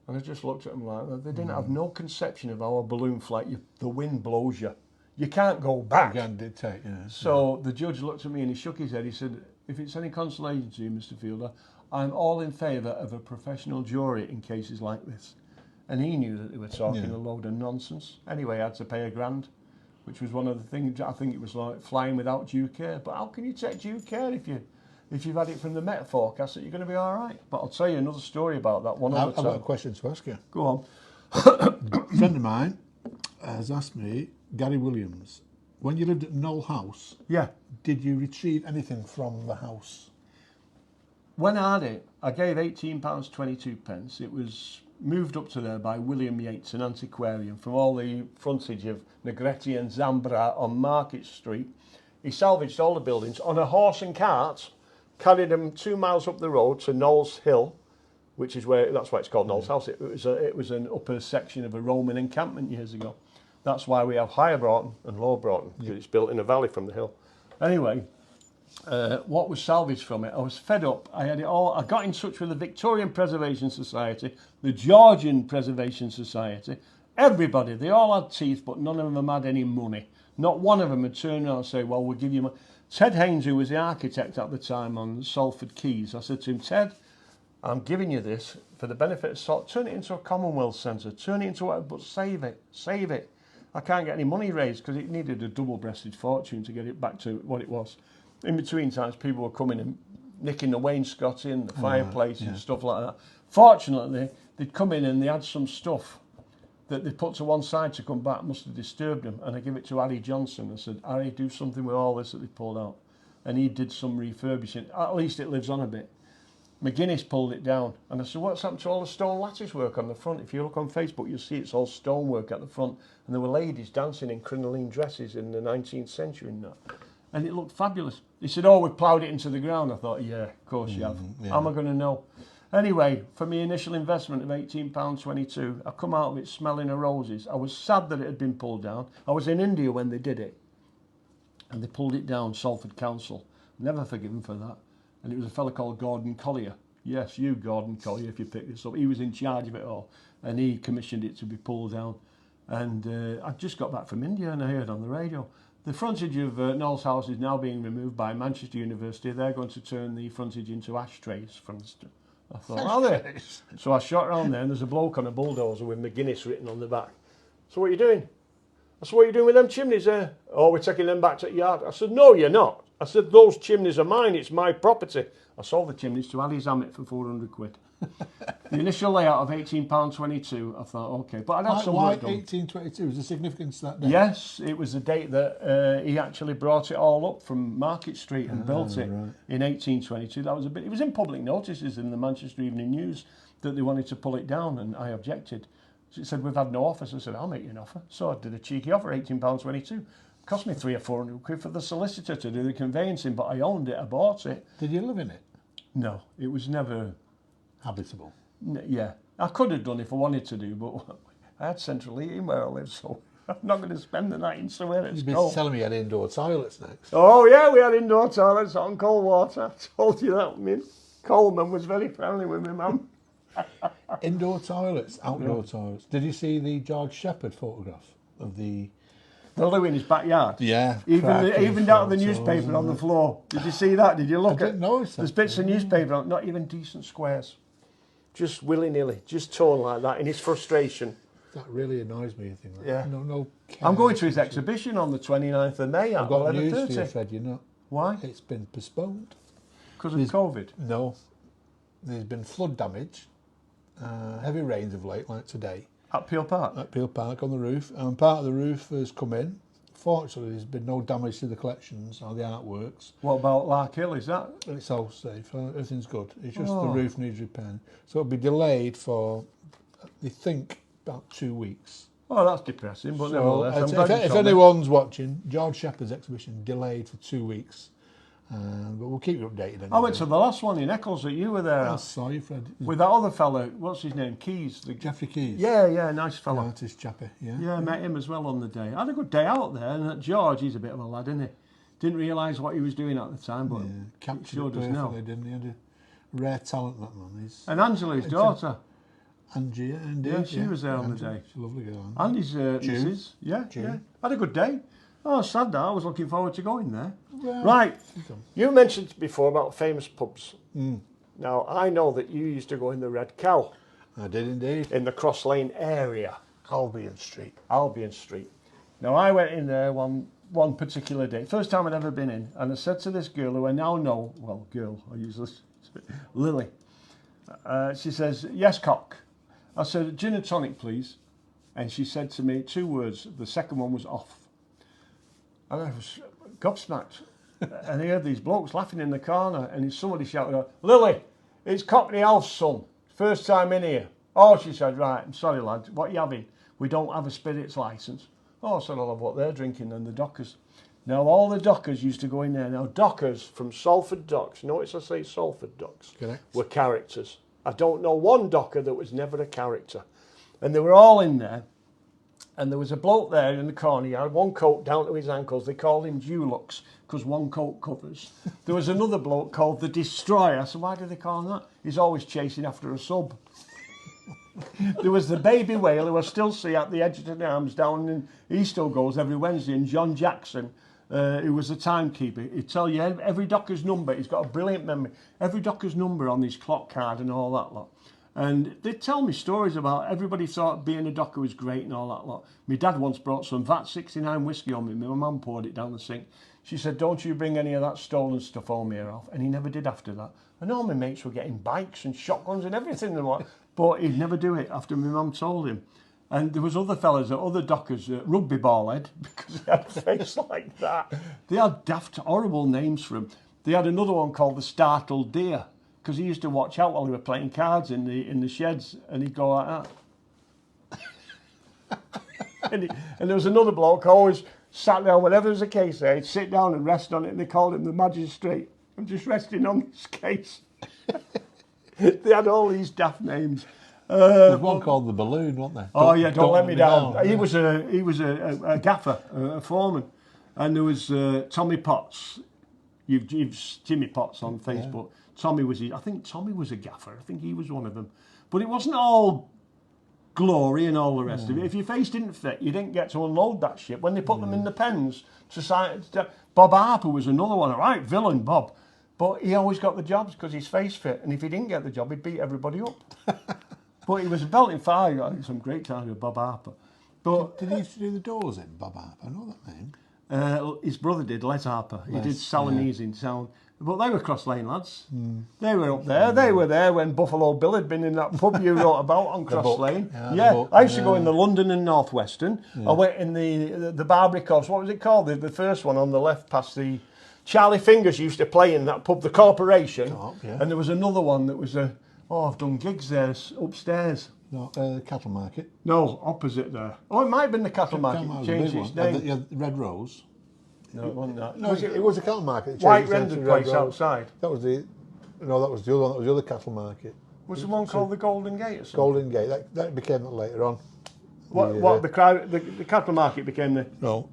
And I just looked at them like that. They didn't have no conception of how a balloon flight, the wind blows you. You can't go back. You can't dictate, yeah. So the judge looked at me and he shook his head. He said, if it's any consolation to you, Mr. Fielder, I'm all in favour of a professional jury in cases like this. And he knew that they were talking a load of nonsense. Anyway, I had to pay £1,000, which was one of the things. I think it was like flying without due care. But how can you take due care if you've had it from the Met forecast that you're going to be all right? But I'll tell you another story about that one other I've time. got a question to ask you. Go on. A friend of mine has asked me, Gary Williams, when you lived at Knoll House, did you retrieve anything from the house? When I had it, I gave £18.22. It was moved up to there by William Yates, an antiquarian, from all the frontage of Negretti and Zambra on Market Street. He salvaged all the buildings on a horse and cart, carried them 2 miles up the road to Knowles Hill, which is that's why it's called Knowles House. It was an upper section of a Roman encampment years ago. That's why we have Higher Broughton and Lower Broughton, because it's built in a valley from the hill. Anyway, what was salvaged from it, I was fed up. I had it all. I got in touch with the Victorian Preservation Society, the Georgian Preservation Society, everybody. They all had teeth, but none of them had any money. Not one of them had turned around and say, well, we'll give you money. Ted Haynes, who was the architect at the time on Salford Quays, I said to him, Ted, I'm giving you this for the benefit of Salt. Turn it into a Commonwealth Centre. Turn it into whatever, but save it. I can't get any money raised because it needed a double-breasted fortune to get it back to what it was. In between times, people were coming and nicking the wainscoting, the fireplace and stuff like that. Fortunately, they'd come in and they had some stuff that they put to one side to come back, must have disturbed them. And I give it to Harry Johnson and said, Harry, do something with all this that they pulled out. And he did some refurbishing. At least it lives on a bit. McGuinness pulled it down. And I said, what's happened to all the stone lattice work on the front? If you look on Facebook, you'll see it's all stonework at the front. And there were ladies dancing in crinoline dresses in the 19th century and that. And it looked fabulous. He said, we've ploughed it into the ground. I thought, yeah, of course you have. Yeah. How am I going to know? Anyway, for my initial investment of £18.22, I come out of it smelling of roses. I was sad that it had been pulled down. I was in India when they did it. And they pulled it down, Salford Council. Never forgiven for that. And it was a fellow called Gordon Collier. Yes, you, Gordon Collier, if you pick this up. He was in charge of it all. And he commissioned it to be pulled down. And I just got back from India and I heard on the radio, the frontage of Knowles House is now being removed by Manchester University. They're going to turn the frontage into ashtrays. I thought, are they? So I shot around there and there's a bloke on a bulldozer with McGuinness written on the back. So what are you doing? I said, what are you doing with them chimneys there? Oh, we're taking them back to the yard. I said, no, you're not. I said, those chimneys are mine. It's my property. I sold the chimneys to Ali Zamet for 400 quid. The initial layout of £18.22, I thought, okay. But I'd have some why work done. 1822? Was the significance that day? Yes, it was the date that he actually brought it all up from Market Street and built it in 1822. That was a bit. It was in public notices in the Manchester Evening News that they wanted to pull it down, and I objected. So it said, we've had no offers. I said, I'll make you an offer. So I did a cheeky offer, £18.22. Cost me 300 or 400 quid for the solicitor to do the conveyancing, but I owned it, I bought it. Did you live in it? No, it was never habitable. Yeah, I could have done if I wanted to do, but I had central heating where I live, so I'm not going to spend the night in somewhere that's You've been cold. telling me you had indoor toilets next. Oh yeah, we had indoor toilets on cold water. I told you that. Me, Coleman was very friendly with me, mum. Indoor toilets, outdoor toilets. Did you see the George Shepherd photograph of the... The loo in his backyard. Yeah. Even down the newspaper on the floor. Did you see that? Did you look I didn't notice that. There's bits of newspaper on, not even decent squares. Just willy-nilly, just torn like that in his frustration. That really annoys me, I think. Yeah. No I'm going to his exhibition on the 29th of May. I've got news for you, Fred, you know. Why? It's been postponed. Because of COVID? No. There's been flood damage, heavy rains of late, like today. At Peel Park? At Peel Park on the roof. And part of the roof has come in. Fortunately, there's been no damage to the collections or the artworks. What about Lark Hill? Is that? It's all safe. Everything's good. It's just the roof needs repairing. So it'll be delayed for, they think, about 2 weeks. Oh, that's depressing, but nevertheless, I'm glad if anyone's watching, George Shepherd's exhibition delayed for 2 weeks. But we'll keep you updated. Anyway. I went to the last one in Eccles that you were there I at. saw you, Fred. With that other fella, what's his name? Keys. Jeffrey Keys. Yeah, nice fella. The artist chappy, yeah. Yeah, I met him as well on the day. I had a good day out there, and George, he's a bit of a lad, isn't he? Didn't realise what he was doing at the time, but captured sure it does now. perfectly, didn't he? He had a rare talent, that man. And Angela's daughter. Angie, indeed. Yeah, she was there on the day. She's a lovely girl. Andy's missus. Yeah. Had a good day. Oh, sad that. I was looking forward to going there. Well, right. You mentioned before about famous pubs. Now, I know that you used to go in the Red Cow. I did indeed. In the Cross Lane area. Albion Street. Now, I went in there one particular day. First time I'd ever been in. And I said to this girl who I now know, well, girl, I use this, Lily. She says, yes, cock. I said, gin and tonic, please. And she said to me 2 words. The second one was off. And I was gobsmacked. And I heard these blokes laughing in the corner, and somebody shouted out, Lily, it's Cockney Alf's son. First time in here. Oh, she said, right, I'm sorry, lad. What are you having? We don't have a spirits licence. Oh, I said, I'll have what they're drinking and the dockers. Now, all the dockers used to go in there. Now, dockers from Salford Docks, notice I say Salford Docks, were characters. I don't know one docker that was never a character. And they were all in there. And there was a bloke there in the corner. He had one coat down to his ankles. They called him Dulux because one coat covers. There was another bloke called the Destroyer. So why do they call him that? He's always chasing after a sub. There was the baby whale who I still see at the Edgerton Arms down in, he still goes every Wednesday, and John Jackson, who was the timekeeper. He'd tell you every docker's number. He's got a brilliant memory. Every docker's number on his clock card and all that lot. And they'd tell me stories about everybody thought being a docker was great and all that lot. My dad once brought some VAT 69 whiskey on me. My mum poured it down the sink. She said, don't you bring any of that stolen stuff home here, Alf. And he never did after that. And all my mates were getting bikes and shotguns and everything. But he'd never do it after my mum told him. And there was other fellas, other dockers, rugby ball head, because he had a face like that. They had daft, horrible names for him. They had another one called the Startled Deer, because he used to watch out while they were playing cards in the sheds, and he'd go like that. and there was another bloke who always sat down, whenever there was a case there, he'd sit down and rest on it, and they called him the magistrate. I'm just resting on this case. They had all these daft names. There's one called the Balloon, wasn't there? Don't let me down. He was a gaffer, a foreman, and there was Tommy Potts. You've Jimmy Potts on Facebook. Yeah. I think Tommy was a gaffer. I think he was one of them. But it wasn't all glory and all the rest of it. If your face didn't fit, you didn't get to unload that shit. When they put them in the pens, Bob Harper was another one. Right, villain Bob. But he always got the jobs because his face fit. And if he didn't get the job, he'd beat everybody up. But he was a belting fire. I had some great times with Bob Harper. But did he used to do the doors in, Bob Harper? I know that name. His brother did, Les Harper. He did Salamese in town. But they were Cross Lane lads. They were up there. They were there when Buffalo Bill had been in that pub you wrote about on Cross Lane. I used to go in the London and North Western. I went in the Barbary Coast. What was it called? The first one on the left past the... Charlie Fingers used to play in that pub, the Corporation. And there was another one that was I've done gigs there upstairs. No, Cattle Market. No, opposite there. Oh, it might have been the Cattle Market. Changed its name. Red Rose. No, it wasn't that. No, it was the Cattle Market. White rendered place outside. That was the other one. That was the other Cattle Market. Was the one called the Golden Gate or something? Golden Gate. That became that later on. The cattle market became the... No.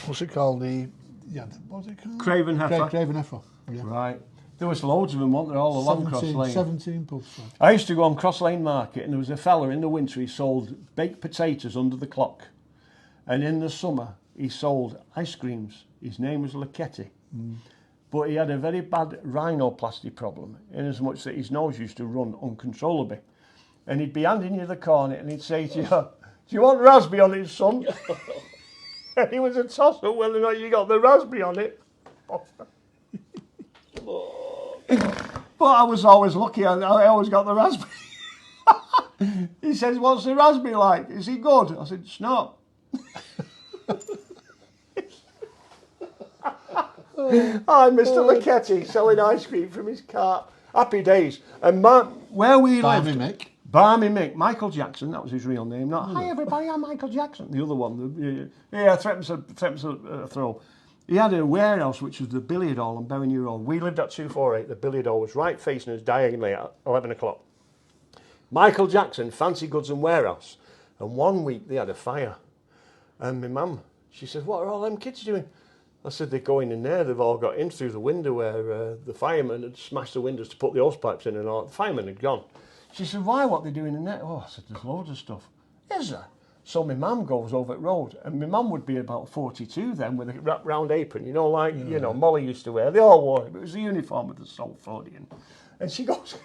What's it called? What's it called? Craven Heifer. Craven Heifer. Yeah. Right. There was loads of them, weren't there, all along Cross Lane? 17 pubs. I used to go on Cross Lane Market, and there was a fella in the winter, he sold baked potatoes under the clock. And in the summer, he sold ice creams. His name was Lecchetti. But he had a very bad rhinoplasty problem, in as much that his nose used to run uncontrollably. And he'd be handing you the cornet, and he'd say to you, "Do you want raspberry on it, son?" And he was a toss-up whether or not you got the raspberry on it. But I was always lucky, I always got the raspberry. He says, "What's the raspberry like? Is it good?" I said, "It's not." Hi, Mr. Lecchetti, selling ice cream from his cart. Happy days. And where we Barmy lived... Mick. Barmy Mick. Michael Jackson, that was his real name. Not, "Hi everybody, I'm Michael Jackson." The other one, threatens a throw. He had a warehouse which was the billiard hall on Berrinew Road. We lived at 248. The billiard hall was right facing us diagonally at 11 o'clock. Michael Jackson, Fancy Goods and Warehouse. And one week they had a fire. And my mum, she said, "What are all them kids doing?" I said, "They're going in there. They've all got in through the window where the firemen had smashed the windows to put the hose pipes in, and all. The firemen had gone." She said, "Why? What are they doing in there?" Oh, I said, "There's loads of stuff." "Is there?" So my mum goes over at road, and my mum would be about 42 then, with a wrapped round apron, Molly used to wear. They all wore it, but it was the uniform of the Salfordian. And she goes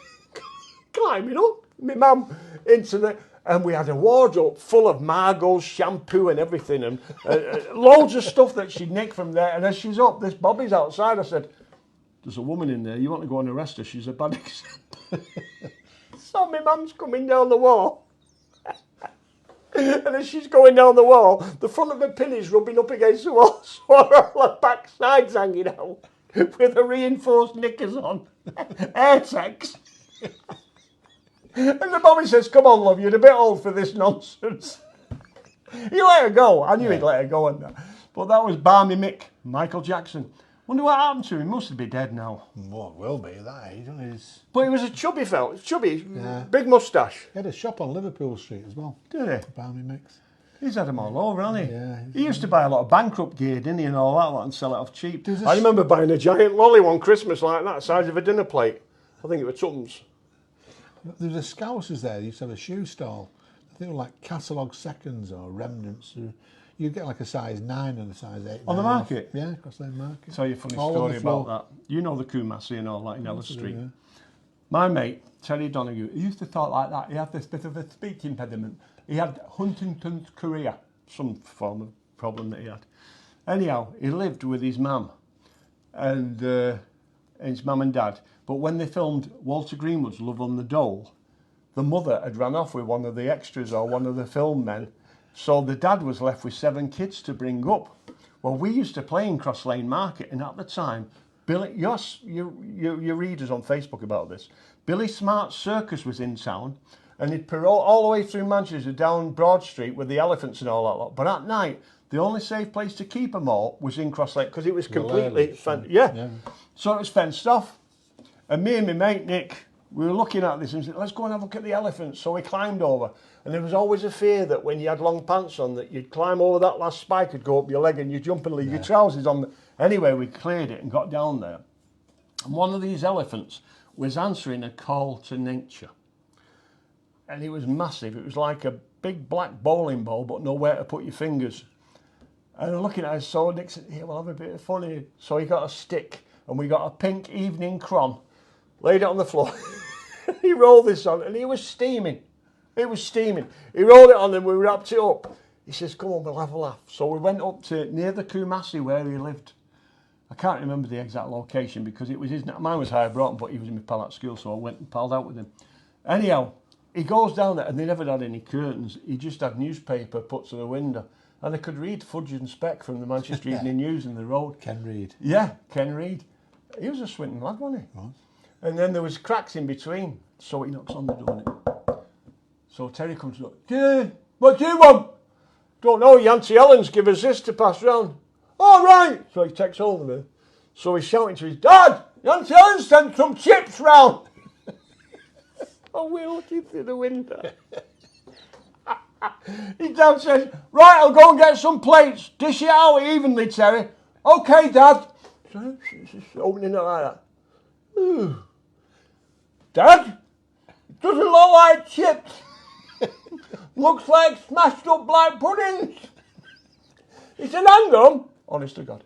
climbing up, my mum, into the... And we had a wardrobe full of Margot's shampoo and everything, and loads of stuff that she'd nicked from there. And as she's up, this Bobby's outside. I said, "There's a woman in there. You want to go and arrest her? She's a bad example." So my mum's coming down the wall. And as she's going down the wall, the front of her pin is rubbing up against the wall, so all her backside's hanging out, with her reinforced knickers on. Airtex. And the Bobby says, "Come on, love, you're a bit old for this nonsense." He let her go. I knew he'd let her go on that. But that was Barmy Mick, Michael Jackson. Wonder what happened to him. He must be dead now. Well, it will be at that age, isn't he? But he was a chubby fella. Chubby, big moustache. He had a shop on Liverpool Street as well. Did he? Barmy Mix. He's had them all over, hasn't he? Yeah. He used to buy a lot of bankrupt gear, didn't he, and all that lot, and sell it off cheap. There's a I remember buying a giant lolly one Christmas like that, the size of a dinner plate. I think it was Tuppence. There was a Scousers there. They used to have a shoe stall. I think it was like catalogue seconds or remnants. You'd get like a size 9 and a size 8. On the market? Yeah, Cross Lane Market. Tell you a funny All on story the about floor. that. You know the Kumasi and all that in Ellis Street. Yeah. My mate, Terry Donoghue, he used to talk like that. He had this bit of a speech impediment. He had Huntington's chorea, some form of problem that he had. Anyhow, he lived with his mum and his mum and dad. But when they filmed Walter Greenwood's Love on the Dole, the mother had run off with one of the extras or one of the film men. So the dad was left with 7 kids to bring up. Well, we used to play in Cross Lane Market, and at the time, Billy, your readers on Facebook about this, Billy Smart's circus was in town, and he'd parole all the way through Manchester down Broad Street with the elephants and all that lot. But at night, the only safe place to keep them all was in Cross Lane, because it was completely fenced. Yeah. So it was fenced off. And me and my mate Nick, we were looking at this and said, "Let's go and have a look at the elephants." So we climbed over. And there was always a fear that when you had long pants on, that you'd climb over that last spike, would go up your leg, and you'd jump and leave your trousers on. Anyway, we cleared it and got down there. And one of these elephants was answering a call to nature. And it was massive. It was like a big black bowling ball, but nowhere to put your fingers. And looking at it, so Nick said, "Here, we'll have a bit of fun here." So he got a stick, and we got a pink evening cron, laid it on the floor. He rolled this on, and he was steaming. It was steaming. He rolled it on and we wrapped it up. He says, "Come on, we'll have a laugh." So we went up to near the Kumasi where he lived. I can't remember the exact location because it was mine was High Broughton, but he was in my pal at school, so I went and palled out with him. Anyhow, he goes down there, and they never had any curtains. He just had newspaper put to the window. And I could read Fudge and Speck from the Manchester Evening News in the road. Ken Reid. Yeah, Ken Reid. He was a Swinton lad, wasn't he? Right. And then there was cracks in between, so he knocks on the door. So Terry comes up. "What do you want?" "Don't know, Yancey Ellen's give us this to pass round." "All right." So he takes hold of me. So he's shouting to his dad, "Yancey Ellen sent some chips round." So we're looking through the window. His dad says, right, I'll go and get some plates. Dish it out evenly, Terry. Okay, Dad. So she's opening it like that. Ooh. Dad, it doesn't look like chips. Looks like smashed up black puddings. He said, hang on. Honest to God.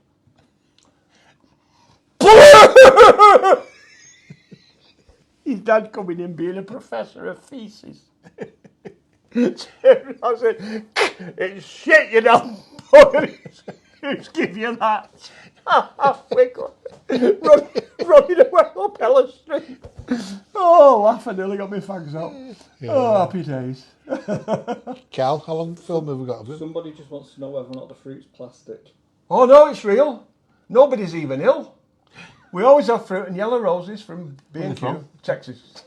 His dad coming in being a professor of thesis. I said, it's shit, you know. Who's give you that? Quick, running away up Ella Street. Oh, laughing, nearly got my fags up. Yeah. Oh, happy days. Cal, how long film have we got? Somebody just wants to know whether or not the fruit's plastic. Oh no, it's real. Nobody's even ill. We always have fruit and yellow roses from B&Q, Texas.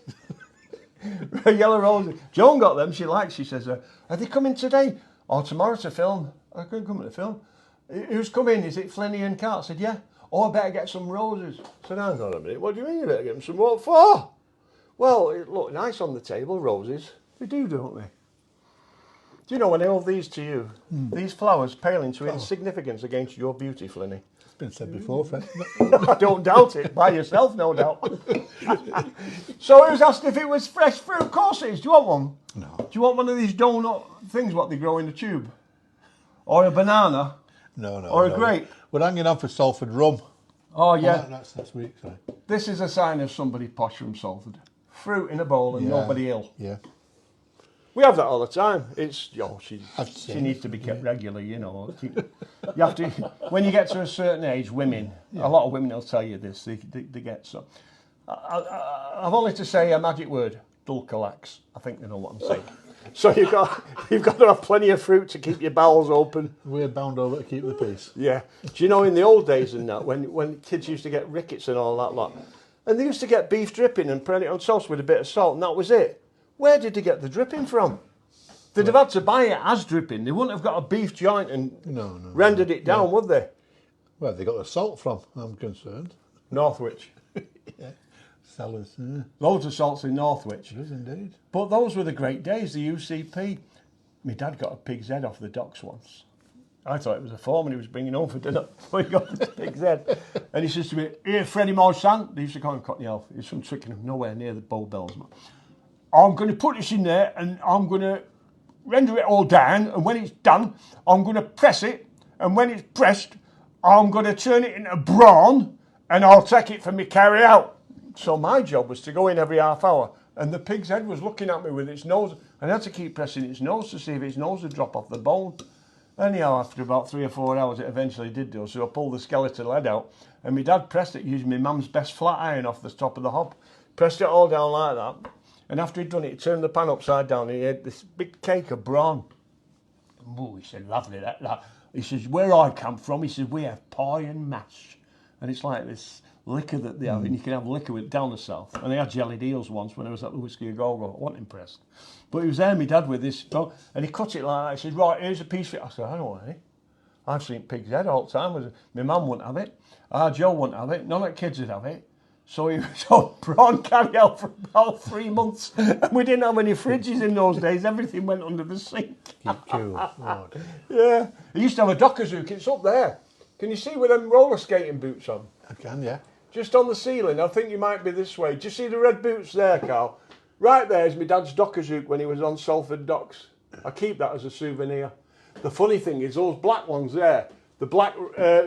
Yellow roses. Joan got them. She says, are they coming today or tomorrow to film? I couldn't come to the film. Who's coming? Is it Flynny and Cat? I said, yeah. Oh, I better get some roses. I said, hang on a minute. What do you mean you better get them some? What for? Well, it looked nice on the table, roses. They do, don't they? Do you know, when I hold these to you, these flowers pale into insignificance against your beauty, Flynny. It's been said before, Fred. I don't doubt it. By yourself, no doubt. So he was asked if it was fresh fruit. Of course it is. Do you want one? No. Do you want one of these donut things, what they grow in the tube? Or a banana? No. Or a grape? We're hanging on for Salford rum. Oh, yeah. Oh, that's next week, sorry. This is a sign of somebody posh from Salford. Fruit in a bowl and nobody ill. Yeah. We have that all the time. It's, she seen needs to be kept regular, you know. You have to, when you get to a certain age, women, a lot of women will tell you this, they get so. I've only to say a magic word, dulcolax. I think they know what I'm saying. So you've got to have plenty of fruit to keep your bowels open. We're bound over to keep the peace. Yeah. Do you know, in the old days and that, when kids used to get rickets and all that lot, and they used to get beef dripping and put it on toast with a bit of salt, and that was it. Where did they get the dripping from? They'd have had to buy it as dripping. They wouldn't have got a beef joint and rendered it down, would they? Where they got the salt from, I'm concerned. Northwich. Yeah. Cellars. Loads of salts in Northwich. It is indeed. But those were the great days, the UCP. My dad got a pig's head off the docks once. I thought it was a foreman he was bringing home for dinner. So he got this pig's head. And he says to me, here, Freddie Morsan. They used to call him Cockney Elf. He's from Twickenham, nowhere near the Bow Bells. I'm going to put this in there and I'm going to render it all down. And when it's done, I'm going to press it. And when it's pressed, I'm going to turn it into brawn and I'll take it for me carry out. So my job was to go in every half hour. And the pig's head was looking at me with its nose. And I had to keep pressing its nose to see if its nose would drop off the bone. Anyhow, after about 3 or 4 hours, it eventually did do. So I pulled the skeletal head out. And my dad pressed it using my mum's best flat iron off the top of the hob. Pressed it all down like that. And after he'd done it, he turned the pan upside down and he had this big cake of brawn. Oh, he said, lovely that. He says, where I come from, he says, we have pie and mash. And it's like this liquor that they have, and you can have liquor with down the south. And they had jellied eels once when I was at the Whiskey a Go-Go. I wasn't impressed. But he was there, my dad, with this, and he cut it like that. He said, right, here's a piece of it. I said, I don't want any. I've seen pig's head all the time. My mum wouldn't have it. Joe wouldn't have it. None of the kids would have it. So he was on prawn carry out for about 3 months. And we didn't have any fridges in those days. Everything went under the sink. Keep cool. Lord. Yeah. He used to have a Dockers hook. It's up there. Can you see with them roller skating boots on? I can, yeah. Just on the ceiling. I think you might be this way. Do you see the red boots there, Carl? Right there is my dad's Dockers hook when he was on Salford docks. I keep that as a souvenir. The funny thing is those black ones there, the black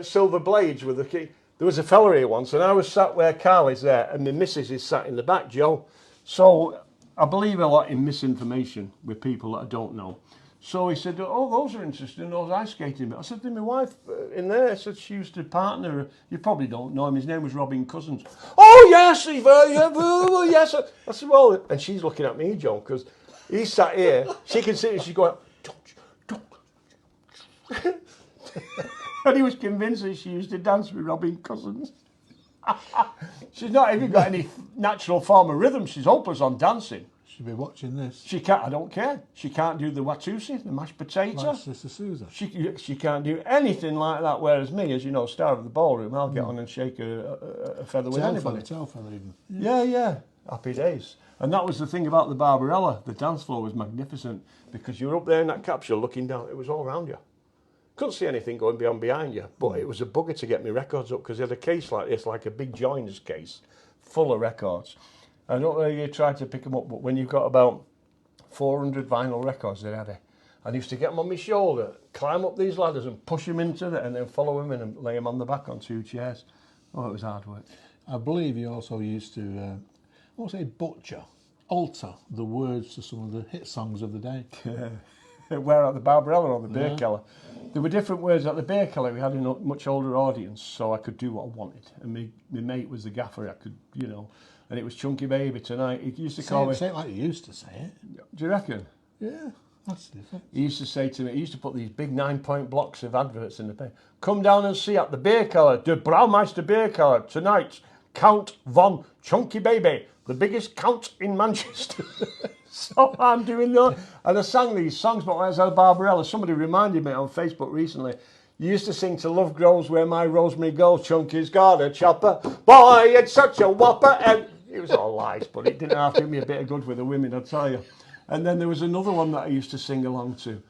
silver blades with the key. There was a fella here once, and I was sat where Carl is there, and my missus is sat in the back, Joe. So I believe a lot in misinformation with people that I don't know. So he said, oh, those are interesting, those ice skating. I said to my wife in there, I said she used to partner, you probably don't know him, his name was Robin Cousins. Oh, yes, yes. I said, well, and she's looking at me, Joe, because he sat here, she can see it, she's going, don't. And he was convinced that she used to dance with Robin Cousins. She's not even got any natural form of rhythm. She's hopeless on dancing. She'll be watching this. She can't, I don't care. She can't do the watusi, the mashed potato. Like Sister Susan. She can't do anything like that. Whereas me, as you know, star of the ballroom, I'll get on and shake a feather with anybody. Tail feather even. Yeah. Happy days. And that was the thing about the Barbarella. The dance floor was magnificent because you were up there in that capsule looking down. It was all around you. Couldn't see anything going beyond behind you, but it was a bugger to get my records up because they had a case like this, like a big joiner's case, full of records. I don't know if you tried to pick them up, but when you've got about 400 vinyl records, they're heavy. I used to get them on my shoulder, climb up these ladders and push them into it, and then follow them in and lay them on the back on 2 chairs. Oh, it was hard work. I believe you also used to, I won't say butcher, alter the words to some of the hit songs of the day. Where at the Barbarella or the beer cellar. There were different words at the beer cellar. We had a much older audience, so I could do what I wanted. And my mate was the gaffer. I could, and it was Chunky Baby tonight. He used to call me. Say it like you used to say it. Do you reckon? Yeah, that's different. He used to say to me, he used to put these big 9-point blocks of adverts in the paper. Come down and see at the beer cellar, the Braumeister beer cellar tonight. Count von Chunky Baby, the biggest count in Manchester. So I'm doing that. And I sang these songs, but when I was at Barbarella, somebody reminded me on Facebook recently, you used to sing to Love Grows Where My Rosemary Goes, Chunky's got a chopper. Boy, it's such a whopper. And it was all lies, but it didn't have to do me a bit of good with the women, I'll tell you. And then there was another one that I used to sing along to.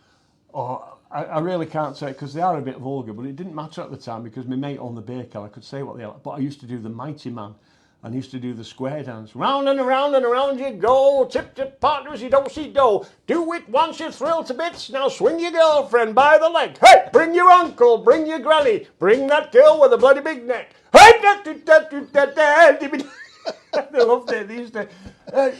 Oh, I really can't say it because they are a bit vulgar, but it didn't matter at the time because my mate owned the beer cellar. I could say what they are. But I used to do the Mighty Man. And used to do the square dance. Round and around you go. Tip, tip, partners, you don't see dough. Do it once, you're thrilled to bits. Now swing your girlfriend by the leg. Hey, bring your uncle, bring your granny. Bring that girl with a bloody big neck. Hey, they loved it. They used to,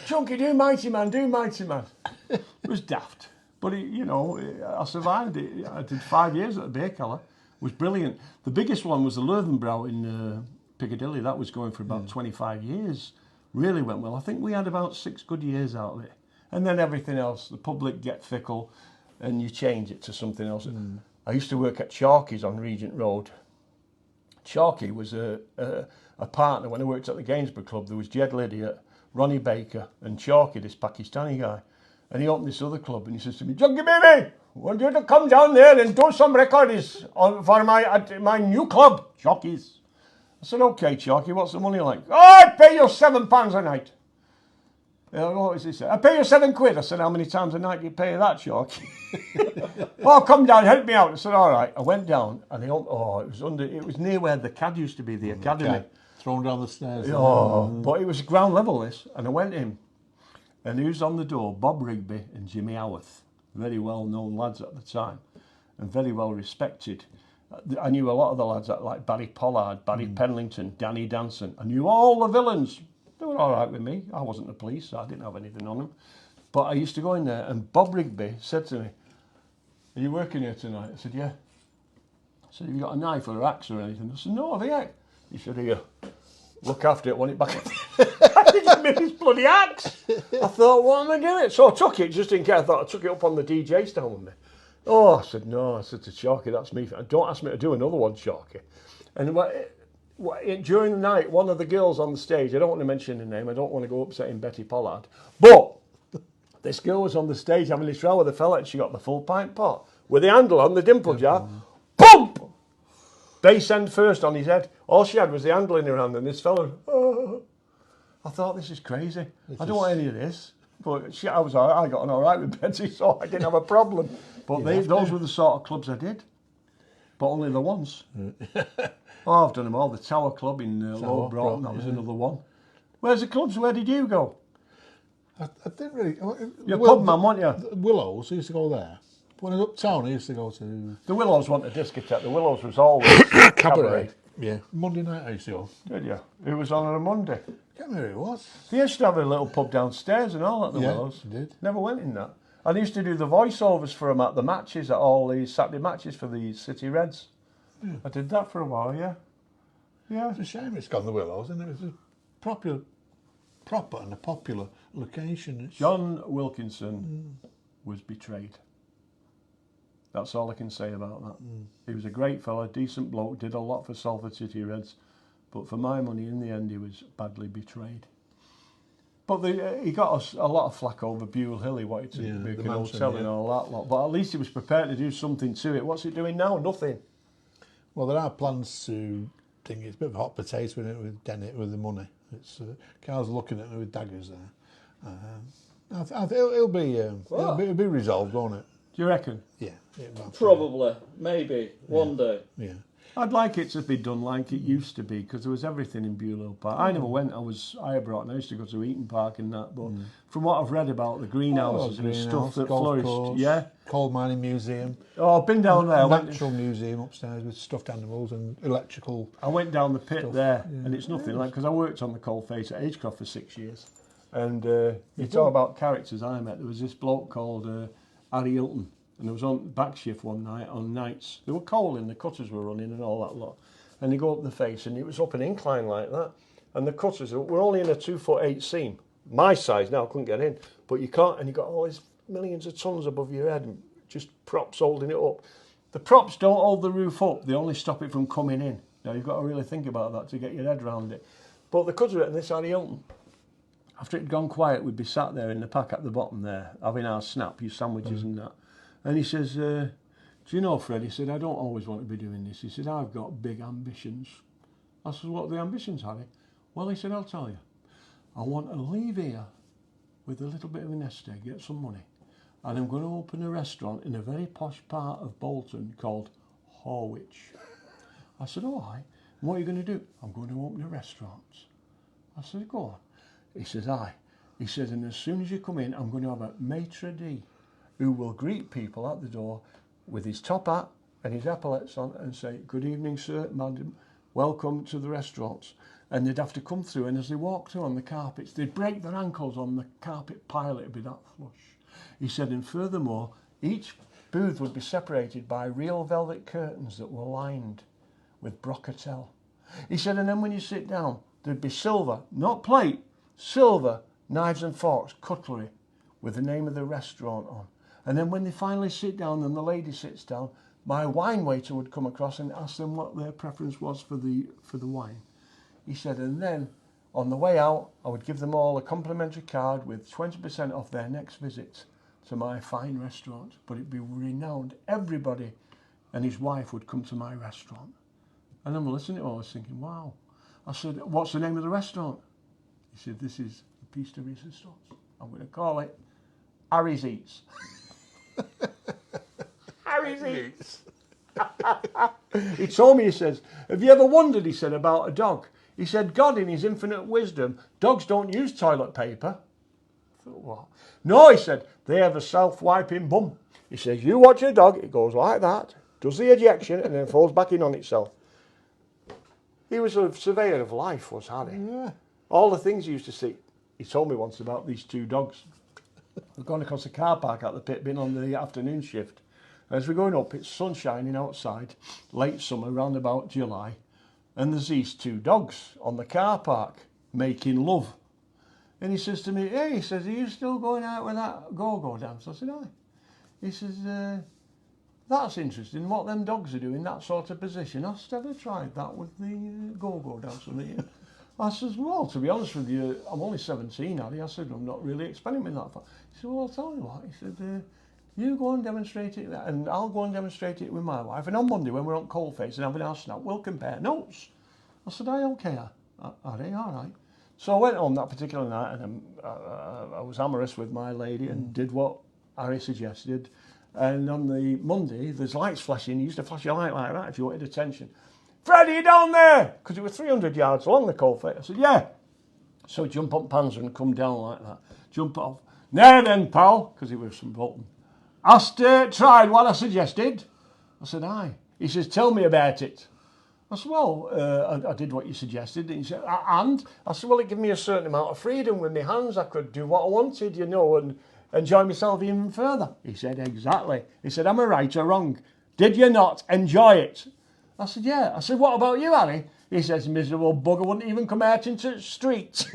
Chunky, do Mighty Man, do Mighty Man. It was daft. But, I survived it. I did 5 years at the beer cellar. It was brilliant. The biggest one was the Löwenbräu in Piccadilly. That was going for about 25 years. Really went well. I think we had about 6 good years out of it. And then everything else, the public get fickle and you change it to something else. I used to work at Chalky's on Regent Road. Chalky was a partner when I worked at the Gainsborough Club. There was Jed Lydiot, Ronnie Baker and Chalky, this Pakistani guy. And he opened this other club and he says to me, Chunky Baby, I want you to come down there and do some records for my new club, Chalky's. I said, okay, Chalky, what's the money like? Oh, I pay you £7 a night. What was he say? I pay you £7. I said, how many times a night do you pay that, Chalky? Oh, come down, help me out. I said, all right. I went down and it was near where the CAD used to be, the academy. Thrown down the stairs. But it was ground level, this. And I went in. And who's on the door? Bob Rigby and Jimmy Howarth. Very well-known lads at the time. And very well respected. I knew a lot of the lads like Barry Pollard, Barry Penlington, Danny Danson. I knew all the villains. They were all right with me. I wasn't the police, so I didn't have anything on them. But I used to go in there, and Bob Rigby said to me, are you working here tonight? I said, yeah. I said, have you got a knife or an axe or anything? I said, no, have you? He said, here, look after it, want it back. I didn't miss his bloody axe. I thought, what am I doing? So I took it, just in case. I thought I took it up on the DJ stand with me. Oh, I said, no. I said to Chalky, that's me. Don't ask me to do another one, Chalky. And during the night, one of the girls on the stage, I don't want to mention her name, I don't want to go upsetting Betty Pollard, but this girl was on the stage having this row with a fella and she got the full pint pot with the handle on the dimple jar. Boom! Bass end first on his head. All she had was the handle in her hand and this fella, I thought, this is crazy. I don't want any of this. But I got on all right with Betty, so I didn't have a problem. But those were the sort of clubs I did. But only the ones. I've done them all. The Tower Club in Lower Broughton, that was another one. Where's the clubs? Where did you go? I didn't really. You're a pub man, weren't you? Willows, I used to go there. When I was uptown, I used to go to... The Willows wasn't a discotheque. The Willows was always cabaret. Yeah. Monday night I used to go. Did you? It was on a Monday. I can't remember who it was. They used to have a little pub downstairs and all at the Willows. Yeah, did. Never went in that. I used to do the voiceovers for them at the matches, at all the Saturday matches for the City Reds. Yeah. I did that for a while, yeah. Yeah. It's a shame it's gone the Willows, and it was a proper and a popular location. John Wilkinson was betrayed. That's all I can say about that. He was a great fella, decent bloke, did a lot for Salford City Reds, but for my money, in the end, he was badly betrayed. But he got us a lot of flack over Buell Hill. He wanted to make an hotel and all that lot, but at least he was prepared to do something to it. What's it doing now? Nothing. Well, there are plans to think it's a bit of a hot potato with Dennett with the money. It's Carl's looking at me with daggers there. It'll be resolved, won't it? Do you reckon? Yeah. Probably, maybe, one day. Yeah. I'd like it to be done like it used to be, because there was everything in Beulah Park. I never went. I was Brought, and I used to go to Eaton Park and that. But from what I've read about the greenhouses and stuff that flourished, course, coal mining museum. Oh, I've been down there. Natural museum upstairs with stuffed animals and electrical. I went down the pit stuff. there, and it's nothing like, because I worked on the coalface at Agecroft for 6 years, and it's all about characters I met. There was this bloke called Harry Hilton. And I was on back shift one night, on nights. There were coal in, the cutters were running and all that lot. And you go up the face and it was up an incline like that. And the cutters were only in a 2'8" seam. My size now, I couldn't get in. But you can't, and you got all these millions of tons above your head and just props holding it up. The props don't hold the roof up, they only stop it from coming in. Now you've got to really think about that to get your head around it. But the cutter and this Harry Hilton, after it had gone quiet, we'd be sat there in the pack at the bottom there, having our snap, your sandwiches and that. And he says, do you know, Fred, he said, I don't always want to be doing this. He said, I've got big ambitions. I said, what are the ambitions, Harry? Well, he said, I'll tell you. I want to leave here with a little bit of a nest egg, get some money. And I'm going to open a restaurant in a very posh part of Bolton called Horwich. I said, all right. And what are you going to do? I'm going to open a restaurant. I said, go on. He says, aye. He said, and as soon as you come in, I'm going to have a maitre d' who will greet people at the door with his top hat and his epaulets on and say, good evening, sir, madam, welcome to the restaurants. And they'd have to come through, and as they walked through on the carpets, they'd break their ankles on the carpet pile, it'd be that flush. He said, and furthermore, each booth would be separated by real velvet curtains that were lined with brocatelle. He said, and then when you sit down, there'd be silver, not plate, silver, knives and forks, cutlery, with the name of the restaurant on. And then when they finally sit down and the lady sits down, my wine waiter would come across and ask them what their preference was for the wine. He said, and then on the way out, I would give them all a complimentary card with 20% off their next visit to my fine restaurant. But it'd be renowned. Everybody and his wife would come to my restaurant. And I'm listening to it, I was thinking, wow. I said, what's the name of the restaurant? He said, this is the Piece de Resistance. I'm going to call it Harry's Eats. Harry's Eats. He told me, he says, have you ever wondered, he said, about a dog? He said, God in his infinite wisdom, dogs don't use toilet paper. I thought, what? No, he said, they have a self-wiping bum. He says, you watch a dog, it goes like that, does the ejection, and then falls back in on itself. He was a surveyor of life, was Harry. Yeah. All the things he used to see. He told me once about these two dogs. We've gone across the car park at the pit, been on the afternoon shift. As we're going up, it's sun shining outside, late summer, round about July, and there's these two dogs on the car park making love. And he says to me, hey, he says, are you still going out with that go-go dance? I said, aye. He says, that's interesting, what them dogs are doing, that sort of position. I've never tried that with the go-go dance with me. I says, well, to be honest with you, I'm only 17, Harry. I said, I'm not really experimenting that far. He said, well, I'll tell you what. He said, you go and demonstrate it, and I'll go and demonstrate it with my wife. And on Monday, when we're on Coalface and having our snap, we'll compare notes. I said, I don't care, Harry, all right. So I went home that particular night, and I was amorous with my lady and did what Harry suggested. And on the Monday, there's lights flashing. He used to flash a light like that if you wanted attention. Fred, are you down there? Because it was 300 yards along the coalface. I said, yeah. So jump up Panzer and come down like that. Jump off. Now then, pal, because he was from Bolton. Hast tried what I suggested? I said, aye. He says, tell me about it. I said, well, I did what you suggested. And he said, and? I said, well, it gave me a certain amount of freedom with my hands. I could do what I wanted, you know, and enjoy myself even further. He said, exactly. He said, am I right or wrong? Did you not enjoy it? I said, yeah. I said, what about you, Harry? He says, miserable bugger wouldn't even come out into the street.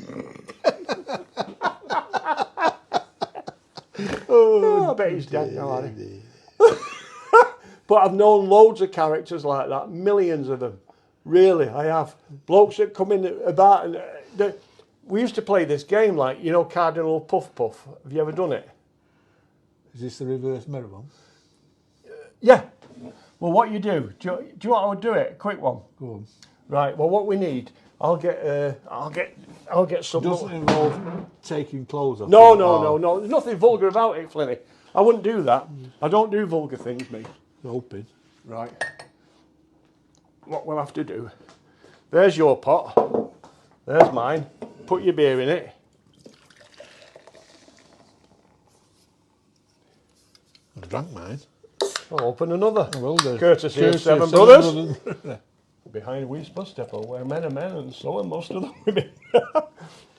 I bet he's dead now, Harry. But I've known loads of characters like that, millions of them. Really, I have. Blokes that come in about, and we used to play this game like, you know, Cardinal Puff Puff. Have you ever done it? Is this the reverse mirror one? Yeah. Well, what you do you want to do it? A quick one. Go on. Right, well, what we need, I'll get some. Doesn't involve taking clothes off. No. There's nothing vulgar about it, Flynny. I wouldn't do that. I don't do vulgar things, me. Hoping. Right. What we'll have to do. There's your pot. There's mine. Put your beer in it. I've drank mine. I'll open another. I will do. Courtesy of Seven Brothers. Behind we must step where men are men, and so are most of the women.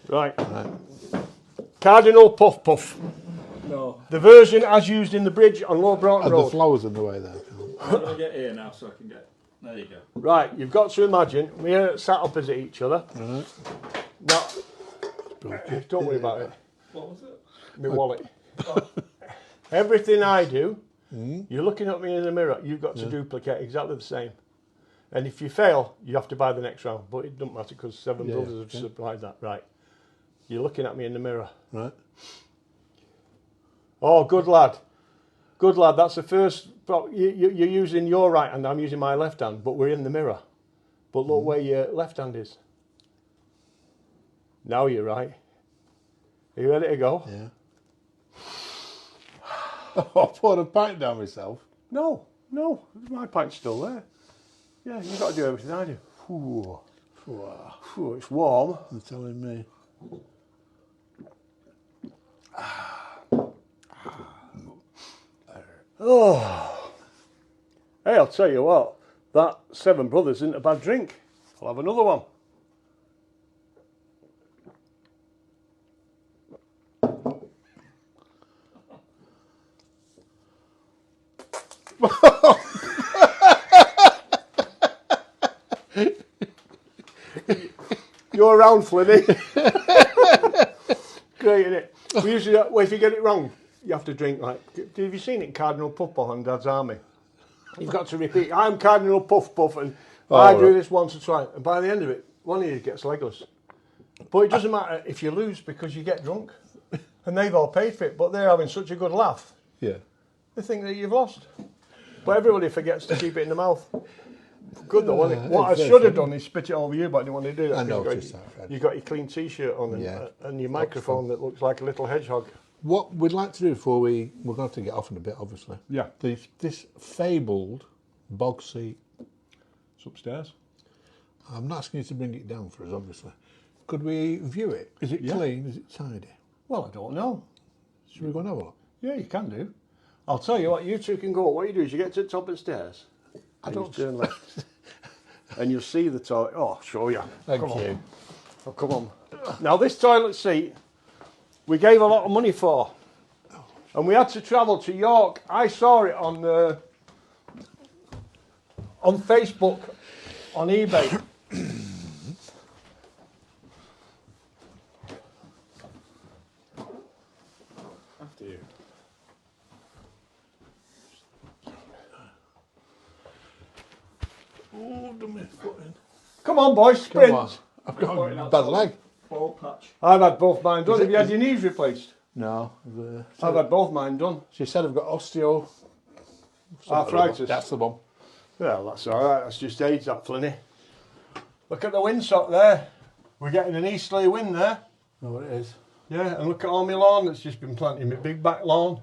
Right. Cardinal Puff Puff. No. The version as used in the bridge on Low Broughton Are the Road. flowers in the way there? I'm going to get here now so I can get... There you go. Right, you've got to imagine we're sat opposite each other. Right. Now, don't worry about it. What was it? My wallet. Everything I do, you're looking at me in the mirror. You've got to duplicate exactly the same. And if you fail, you have to buy the next round. But it doesn't matter because Seven Brothers have supplied that. Right. You're looking at me in the mirror. Right. Oh, good lad. Good lad. That's the first. You're using your right hand. I'm using my left hand. But we're in the mirror. But look where your left hand is. Now you're right. Are you ready to go? Yeah. Oh, I poured a pint down myself. No. My pint's still there. Yeah, you've got to do everything I do. Ooh. Ooh, it's warm. You're telling me. Oh. Hey, I'll tell you what. That Seven Brothers isn't a bad drink. I'll have another one. You're around, Flynny. Great, isn't it? We usually, well, if you get it wrong, you have to drink like. Have you seen it, Cardinal Puff Puff on Dad's Army? You've got to repeat. I'm Cardinal Puff Puff, and I do this once or twice, and by the end of it, one of you gets legless. But it doesn't matter if you lose because you get drunk, and they've all paid for it. But they're having such a good laugh. Yeah. They think that you've lost. But everybody forgets to keep it in the mouth. Good though, wasn't it? What I should have done is spit it over you, but I didn't want to do that. I noticed that, Fred. You got your clean T-shirt on and your microphone that looks like a little hedgehog. What we'd like to do before we're going to have to get off in a bit, obviously. Yeah. This fabled bog seat. It's upstairs. I'm not asking you to bring it down for us, obviously. Could we view it? Is it clean? Is it tidy? Well, I don't know. Should we go and have a look? Yeah, you can do. I'll tell you what, you two can go. What you do is you get to the top of the stairs. I don't turn left. And you'll see the toilet. Oh, I'll show you. Thank you. Oh, come on. Now, this toilet seat, we gave a lot of money for. And we had to travel to York. I saw it on Facebook, on eBay. After you. Oh, do my foot in. Come on, boys, sprint. Come on. I've got a bad leg. Ball patch. I've had both mine done. Have you had your knees replaced? No. I've had both mine done. She said I've got osteo... Arthritis. That's the one. Well, that's all right. That's just age, that, Flynny. Look at the windsock there. We're getting an easterly wind there. Oh, it is. Yeah, and look at all my lawn that's just been planted, my big back lawn.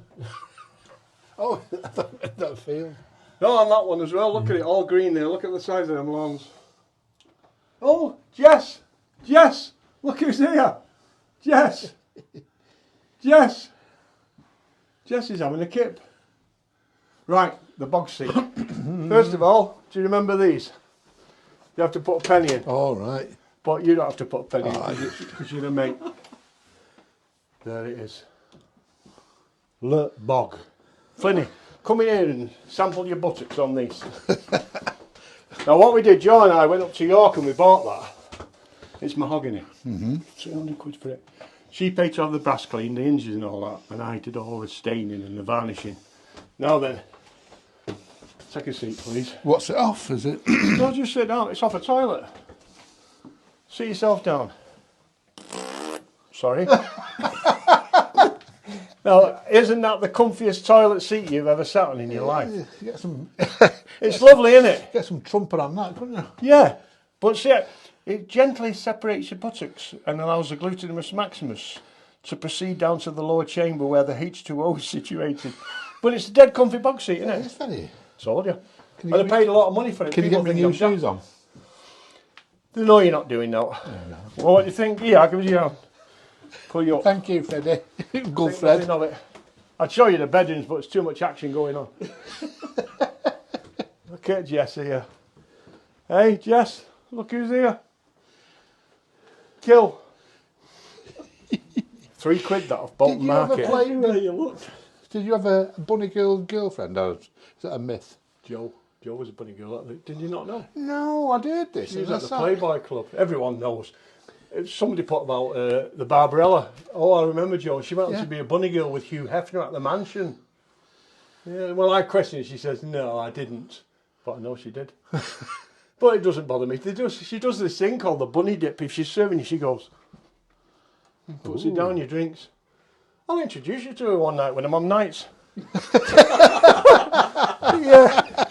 Oh, that field. No, on that one as well. Look at it, all green there. Look at the size of them lawns. Oh, Jess! Jess! Look who's here! Jess! Jess! Jess is having a kip. Right, the bog seat. First of all, do you remember these? You have to put a penny in. All right. But you don't have to put a penny in because you're a mate. There it is. Le Bog. Flynny, come in here and sample your buttocks on these. Now what we did, Joe and I went up to York and we bought that. It's mahogany. 300 quid for it. She paid to have the brass cleaned, the hinges and all that, and I did all the staining and the varnishing. Now then, take a seat please. What's it off, is it? No, just sit down, it's off a toilet. Sit yourself down. Sorry. Now, isn't that the comfiest toilet seat you've ever sat on in your life? You get some... It's lovely, isn't it? Get some trumpet on that, couldn't you? Yeah. But see, It gently separates your buttocks and allows the gluteus maximus to proceed down to the lower chamber where the H2O is situated. But it's a dead comfy box seat, isn't it? It's very. Told you. And I paid a lot of money for it. Can you People get me think new I'm shoes daft. on? No, you're not doing that. No. Well, what do you think? Yeah, I'll give you a... Pull you up. Thank you, Freddie. Good Think Fred. nothing of it. I'd show you the bedrooms, but it's too much action going on. Look at Jess here. Hey, Jess, look who's here. Kill. £3 that off Bolton Did you ever Market. play- Where you look. Did you have a bunny girlfriend, or is that a myth? Joe was a bunny girl. Did you not know? No, I did this. She was at the Playboy Club. Everyone knows. Somebody put about the Barbarella. Oh, I remember Joe. She went on to be a bunny girl with Hugh Hefner at the mansion. Yeah. Well, I questioned. She says, "No, I didn't," but I know she did. But it doesn't bother me. She does this thing called the bunny dip. If she's serving you, she goes, puts it down your drinks. I'll introduce you to her one night when I'm on nights. Yeah.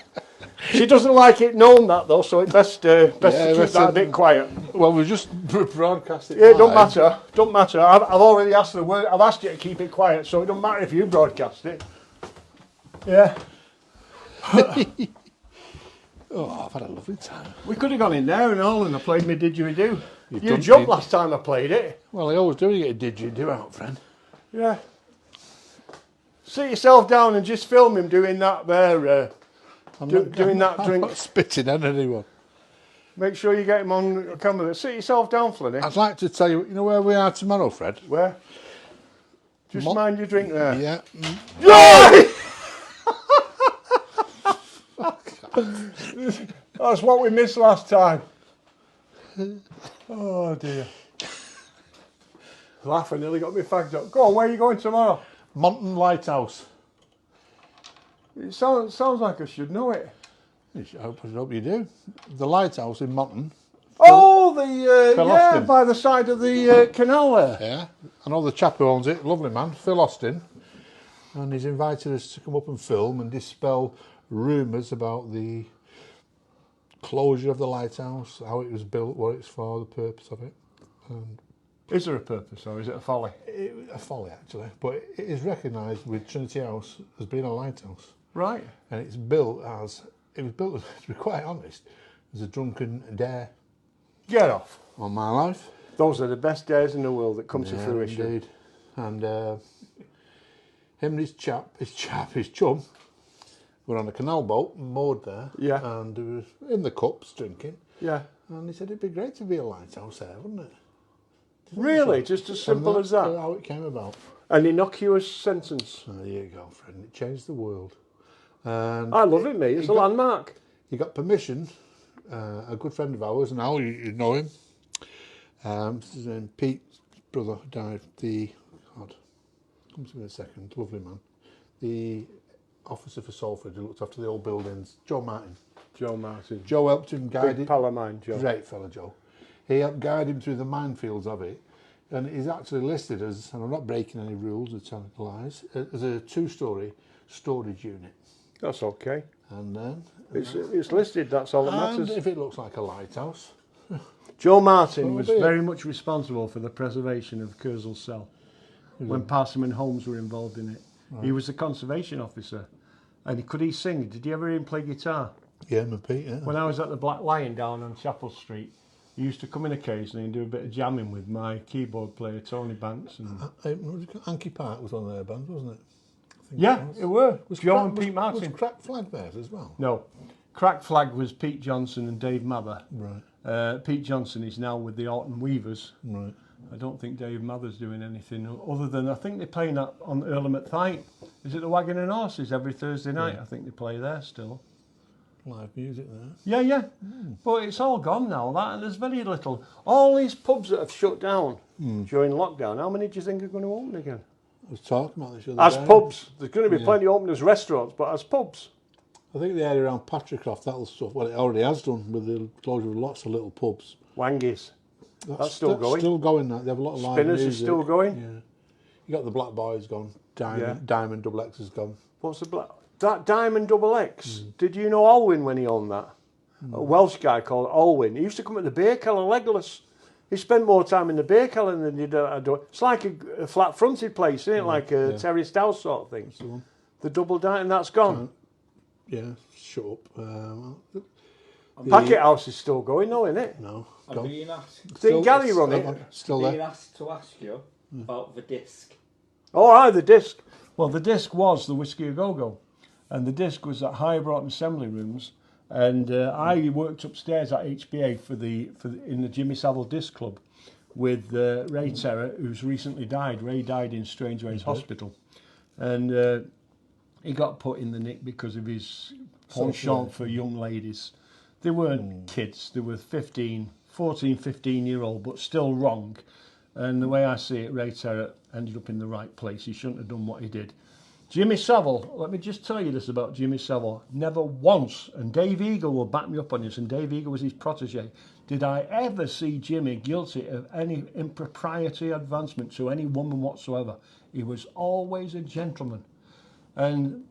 She doesn't like it known that though, so it's best to keep that a bit quiet. Well, we just broadcast it. Yeah, it don't matter. Don't matter. I've already asked the word. I've asked you to keep it quiet, so it don't matter if you broadcast it. Yeah. Oh, I've had a lovely time. We could have gone in there and all, and I played me didgeridoo. You done- jumped you- last time I played it. Well, I always do get a didgeridoo out, friend. Yeah. Sit yourself down and just film him doing that there. Doing that I'm drink. not spitting at anyone. Make sure you get him on camera. Sit yourself down, Flynny. I'd like to tell you, you know where we are tomorrow, Fred? Where? Just mind your drink there. Yeah. That's what we missed last time. Oh dear. Laughing nearly got me fagged up. Go on, where are you going tomorrow? Monton Lighthouse. It sounds like I should know it. I hope you do. The Lighthouse in Monton. Oh, the Phil yeah, Austin. by the side of the canal there. Yeah. I know the chap who owns it, lovely man, Phil Austin. And he's invited us to come up and film and dispel rumours about the closure of the lighthouse, how it was built, what it's for, the purpose of it. And Is there a purpose or is it a folly? a folly, actually. But it is recognised with Trinity House as being a lighthouse. Right. And it was built, to be quite honest, as a drunken dare Get off. on my life. Those are the best days in the world that come to Yeah, fruition. indeed. And him and his chum, were on a canal boat, moored there. Yeah. And they were in the cups drinking. Yeah. And he said it'd be great to be a lighthouse there, wouldn't it? Really? Just as simple And as that's that? how it came about. An innocuous sentence. So there you go, friend. It changed the world. And I love it, mate. It's a landmark. he got permission. A good friend of ours, now you know him. His name Pete's brother died. Come to me in a second. Lovely man. The officer for Salford who looked after the old buildings. Joe Martin. Joe Martin. Joe helped him guide Big it. pal of mine, Joe. Great fella, Joe. He helped guide him through the minefields of it. And he's actually listed as, and I'm not breaking any rules or telling lies, as a 2-storey storage unit. That's okay. And then, It's listed, that's all that and matters. if it looks like a lighthouse, Joe Martin was be it. very much responsible for the preservation of Kersal Cell when Parsimon Holmes were involved in it. Right. He was the conservation officer. And could he sing? Did you ever hear him play guitar? yeah, my Pete, yeah. When I was at the Black Lion down on Chapel Street, he used to come in occasionally and do a bit of jamming with my keyboard player, Tony Banks. And Anky Park was one of their bands, wasn't it? I think yeah, it were. Was Joe Crack- and Pete Martin. Was Crack Flag theirs as well? No. Crack Flag was Pete Johnson and Dave Mather. Right, Pete Johnson is now with the Alton Weavers. right. I don't think Dave Mather's doing anything other than I think they're playing that on Earlham at Thite. Is it the Wagon and Horses every Thursday night? Yeah. I think they play there still. Live music there. Yeah, yeah. But it's all gone now, that, and there's very little. All these pubs that have shut down during lockdown, how many do you think are going to open again? I was talking about this the other As day. pubs. There's going to be plenty open as restaurants, but as pubs. I think the area around Patricroft, that'll stuff. Well, it already has done with the closure of lots of little pubs. Wangies. That's still going. Still going. That they have a lot of live Spinners music. is still going. Yeah. You got the Black Boys gone. Diamond Double X has gone. What's the black? That Diamond Double X. Did you know Alwyn when he owned that? a Welsh guy called Olwyn. He used to come at the beer cellar legless. He spent more time in the beer cellar than he did at a door. It's like a flat-fronted place, isn't it? Like a terraced house sort of thing. The double dining, that's gone. Yeah, shut up. Packet House is still going, though, isn't it? No, I'm being asked. Didn't Gary run it? Still being there. asked to ask you about the disc. Oh, aye, the disc. Well, the disc was the Whiskey A Go-Go. And the disc was at High Broughton Assembly Rooms. And I worked upstairs at HBA in the Jimmy Savile Disc Club with Ray Terror, who's recently died. Ray died in Strangeways Hospital. And he got put in the nick because of his penchant for young ladies. They weren't kids, they were 14, 15-year-old, but still wrong. And the way I see it, Ray Terror ended up in the right place. He shouldn't have done what he did. Jimmy Savile, let me just tell you this about Jimmy Savile. Never once, and Dave Eagle will back me up on this, and Dave Eagle was his protege, did I ever see Jimmy guilty of any impropriety advancement to any woman whatsoever. He was always a gentleman. And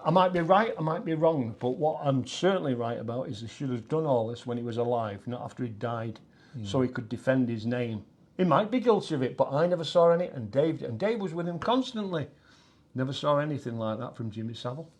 I might be right, I might be wrong, but what I'm certainly right about is he should have done all this when he was alive, not after he died, so he could defend his name. He might be guilty of it, but I never saw any, and Dave was with him constantly. Never saw anything like that from Jimmy Savile.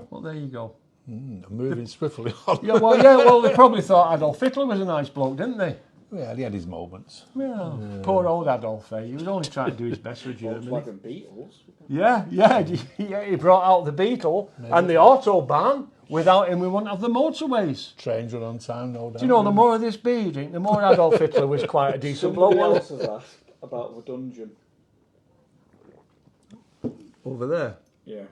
Well, there you go. Moving swiftly on. Well, they probably thought Adolf Hitler was a nice bloke, didn't they? Yeah, he had his moments. Yeah, poor old Adolf, eh? He was only trying to do his best for Germany. Volkswagen Beetles. Yeah, he brought out the Beetle and the Autobahn. Without him, we wouldn't have the motorways. Trains run on time, no doubt. Do you know, the more of this beer you drink, the more Adolf Hitler was quite a decent bloke. Somebody else has asked about the dungeon. Over there. Yeah.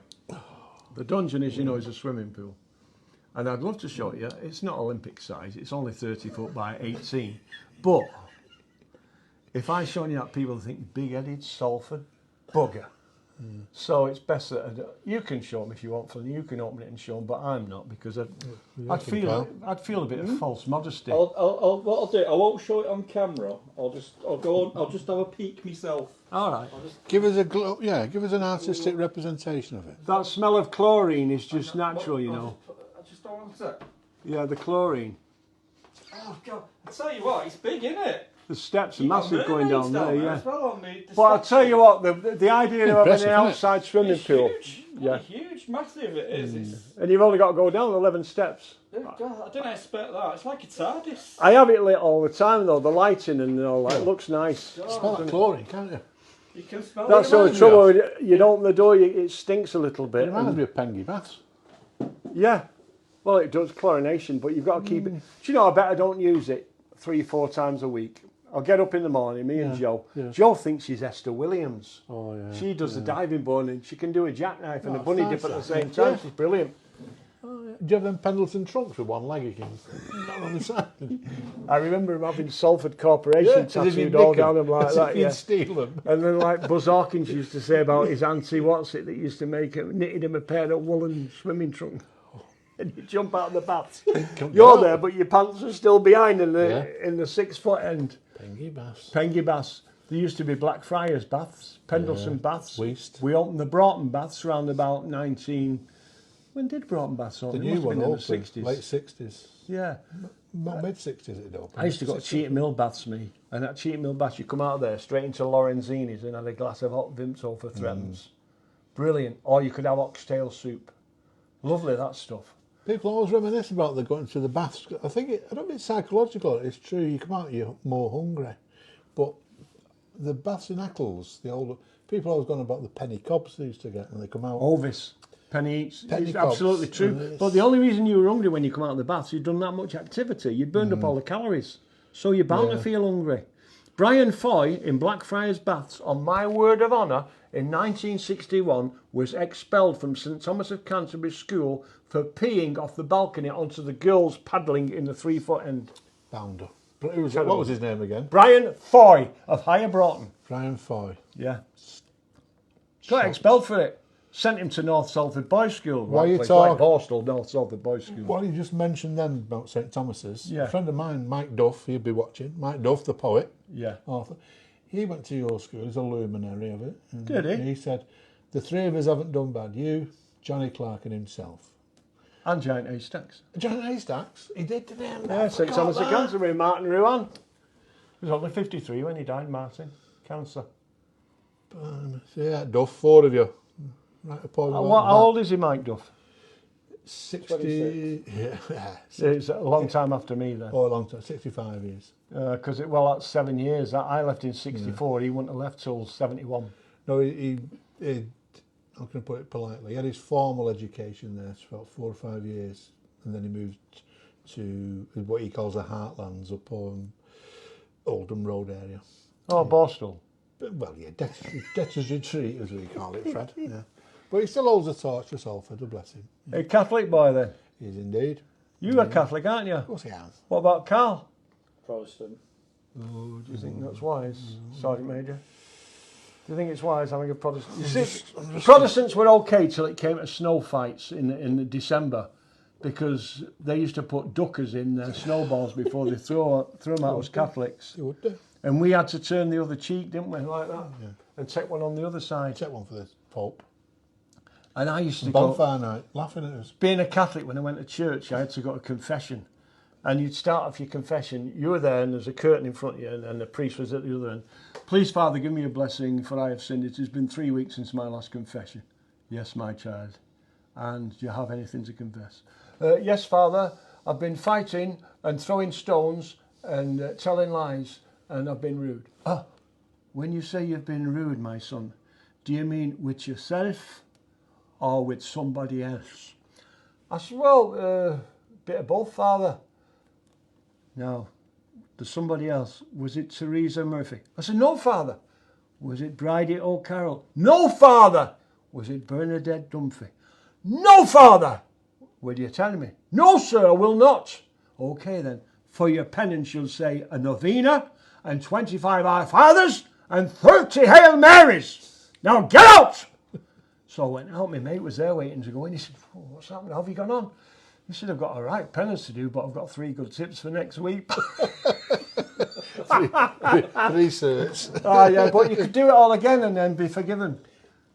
The dungeon, as you know, is a swimming pool. And I'd love to show you. It's not Olympic size. It's only 30 foot by 18. But if I show you that, people think big-headed Salford bugger. So it's best that you can show them if you want, Flynny. You can open it and show them, but I'm not because I'd feel a bit of false modesty. What I'll do, I won't show it on camera. I'll just have a peek myself. All right. Give us give us an artistic representation of it. That smell of chlorine is just natural, you know. I just don't want it. Yeah, the chlorine. Oh God! I tell you what, it's big, isn't it? The steps are massive going down there, yeah. As well on But I'll tell you what, the idea of having an outside swimming it's pool. Huge, huge, massive it is. And you've only got to go down 11 steps. God, I didn't expect that. It's like a TARDIS. I have it lit all the time though, the lighting and all that. It looks nice. Smell like chlorine, can't you? You can smell That's it. the only trouble. You'd open the door, it stinks a little It bit. reminds me of Pengy Baths. Yeah, well it does, chlorination, but you've got to keep it. Do you know, I bet I don't use it 3-4 times a week. I'll get up in the morning, me and Joe. Yeah. Joe thinks she's Esther Williams. Oh, yeah. She does the diving board and she can do a jackknife and a bunny dip at the same time. Yeah. She's brilliant. Oh, yeah. Do you have them Pendleton trunks with one leg you can not on the side? I remember him having Salford Corporation tattooed all down him like that. You'd steal them. And then like Buzz Hawkins used to say about his auntie, what's it, that used to make it, knitted him a pair of woolen swimming trunks. And you jump out of the bath. You're there, but your pants are still behind in the 6 foot end. Pengy Baths. There used to be Blackfriars baths, Pendleton baths. Waste. We opened the Broughton baths around about 19... When did Broughton baths open? The new one in the opened, 60s. late 60s. Yeah. Mid-60s it opened. I used to go to Cheetham Mill baths, me. And at Cheetham Mill baths, you come out there straight into Lorenzini's and had a glass of hot Vimto for threms. Brilliant. Or you could have oxtail soup. Lovely, that stuff. People always reminisce about the going to the baths. I don't think it's psychological. It's true. You come out, you're more hungry. But the baths in Eccles, the older people always gone about the penny cobs they used to get when they come out. Ovis. Penny eats. Penny It's cobs. absolutely true. But the only reason you were hungry when you come out of the baths, you'd done that much activity. You'd burned up all the calories. So you're bound to feel hungry. Brian Foy in Blackfriars Baths, on my word of honour, in 1961 was expelled from St Thomas of Canterbury School for peeing off the balcony onto the girls paddling in the 3 foot end. Bounder. What was his name again? Brian Foy of Higher Broughton. Brian Foy. Yeah. Got expelled for it. Sent him to North Salford Boys School. Why you like talk? Borstal, North Salford Boys School. What you just mentioned then about St Thomas's, Yeah. a friend of mine, Mike Duff, he'll be watching, Mike Duff, the poet, Yeah. author, he went to your school, he's a luminary of it. And Did he? He said, the three of us haven't done bad, you, Johnny Clark and himself. And giant haystacks. Giant haystacks. He did, didn't he? Yeah, St Thomas of Canterbury, Martin Ruan. He was only 53 when he died, Martin. Cancer. Yeah, Duff, 4 of you. Right upon How old is he, Mike Duff? 60. Yeah. It's a long time after me then. Oh, a long time. 65 years. Because, that's 7 years. I left in 64. He wouldn't have left till 71. No, he how can I put it politely? He had his formal education there for about 4 or 5 years, and then he moved to what he calls the Heartlands up on Oldham Road area. Oh, Borstal. Well, yeah, debtor's retreat, as we call it, Fred. Yeah. But he still holds a torch for Salford, bless him. A Catholic boy then? He is indeed. You are Catholic, aren't you? Of course he has. What about Carl? Protestant. Oh, do you think that's wise, Sergeant Major? Do you think it's wise having a Protestant? You see, Protestants were okay till it came to snow fights in December, because they used to put duckers in their snowballs before they threw them out as Catholics. He would do. And we had to turn the other cheek, didn't we, like that? Yeah. And take one on the other side. Take one for the Pope. And I used to Bonfire night, laughing at us. Being a Catholic, when I went to church, I had to go to confession. And you'd start off your confession, you were there and there's a curtain in front of you and the priest was at the other end. Please, Father, give me a blessing, for I have sinned. It has been 3 weeks since my last confession. Yes, my child. And do you have anything to confess? Yes, Father, I've been fighting and throwing stones and telling lies, and I've been rude. Ah, when you say you've been rude, my son, do you mean with yourself or with somebody else? I said, well, bit of both, Father. Now, the somebody else, was it Theresa Murphy? I said, no, Father. Was it Bridie O'Carroll? No, Father. Was it Bernadette Dunphy? No, Father. Will you tell me? No, sir, I will not. Okay, then. For your penance, you'll say a novena and 25 Our Fathers and 30 Hail Marys. Now, get out! So I went out. My mate was there waiting to go in. He said, oh, what's happening? How have you gone on? He said, I've got a right penance to do, but I've got 3 good tips for next week. Research. Yeah, but you could do it all again and then be forgiven.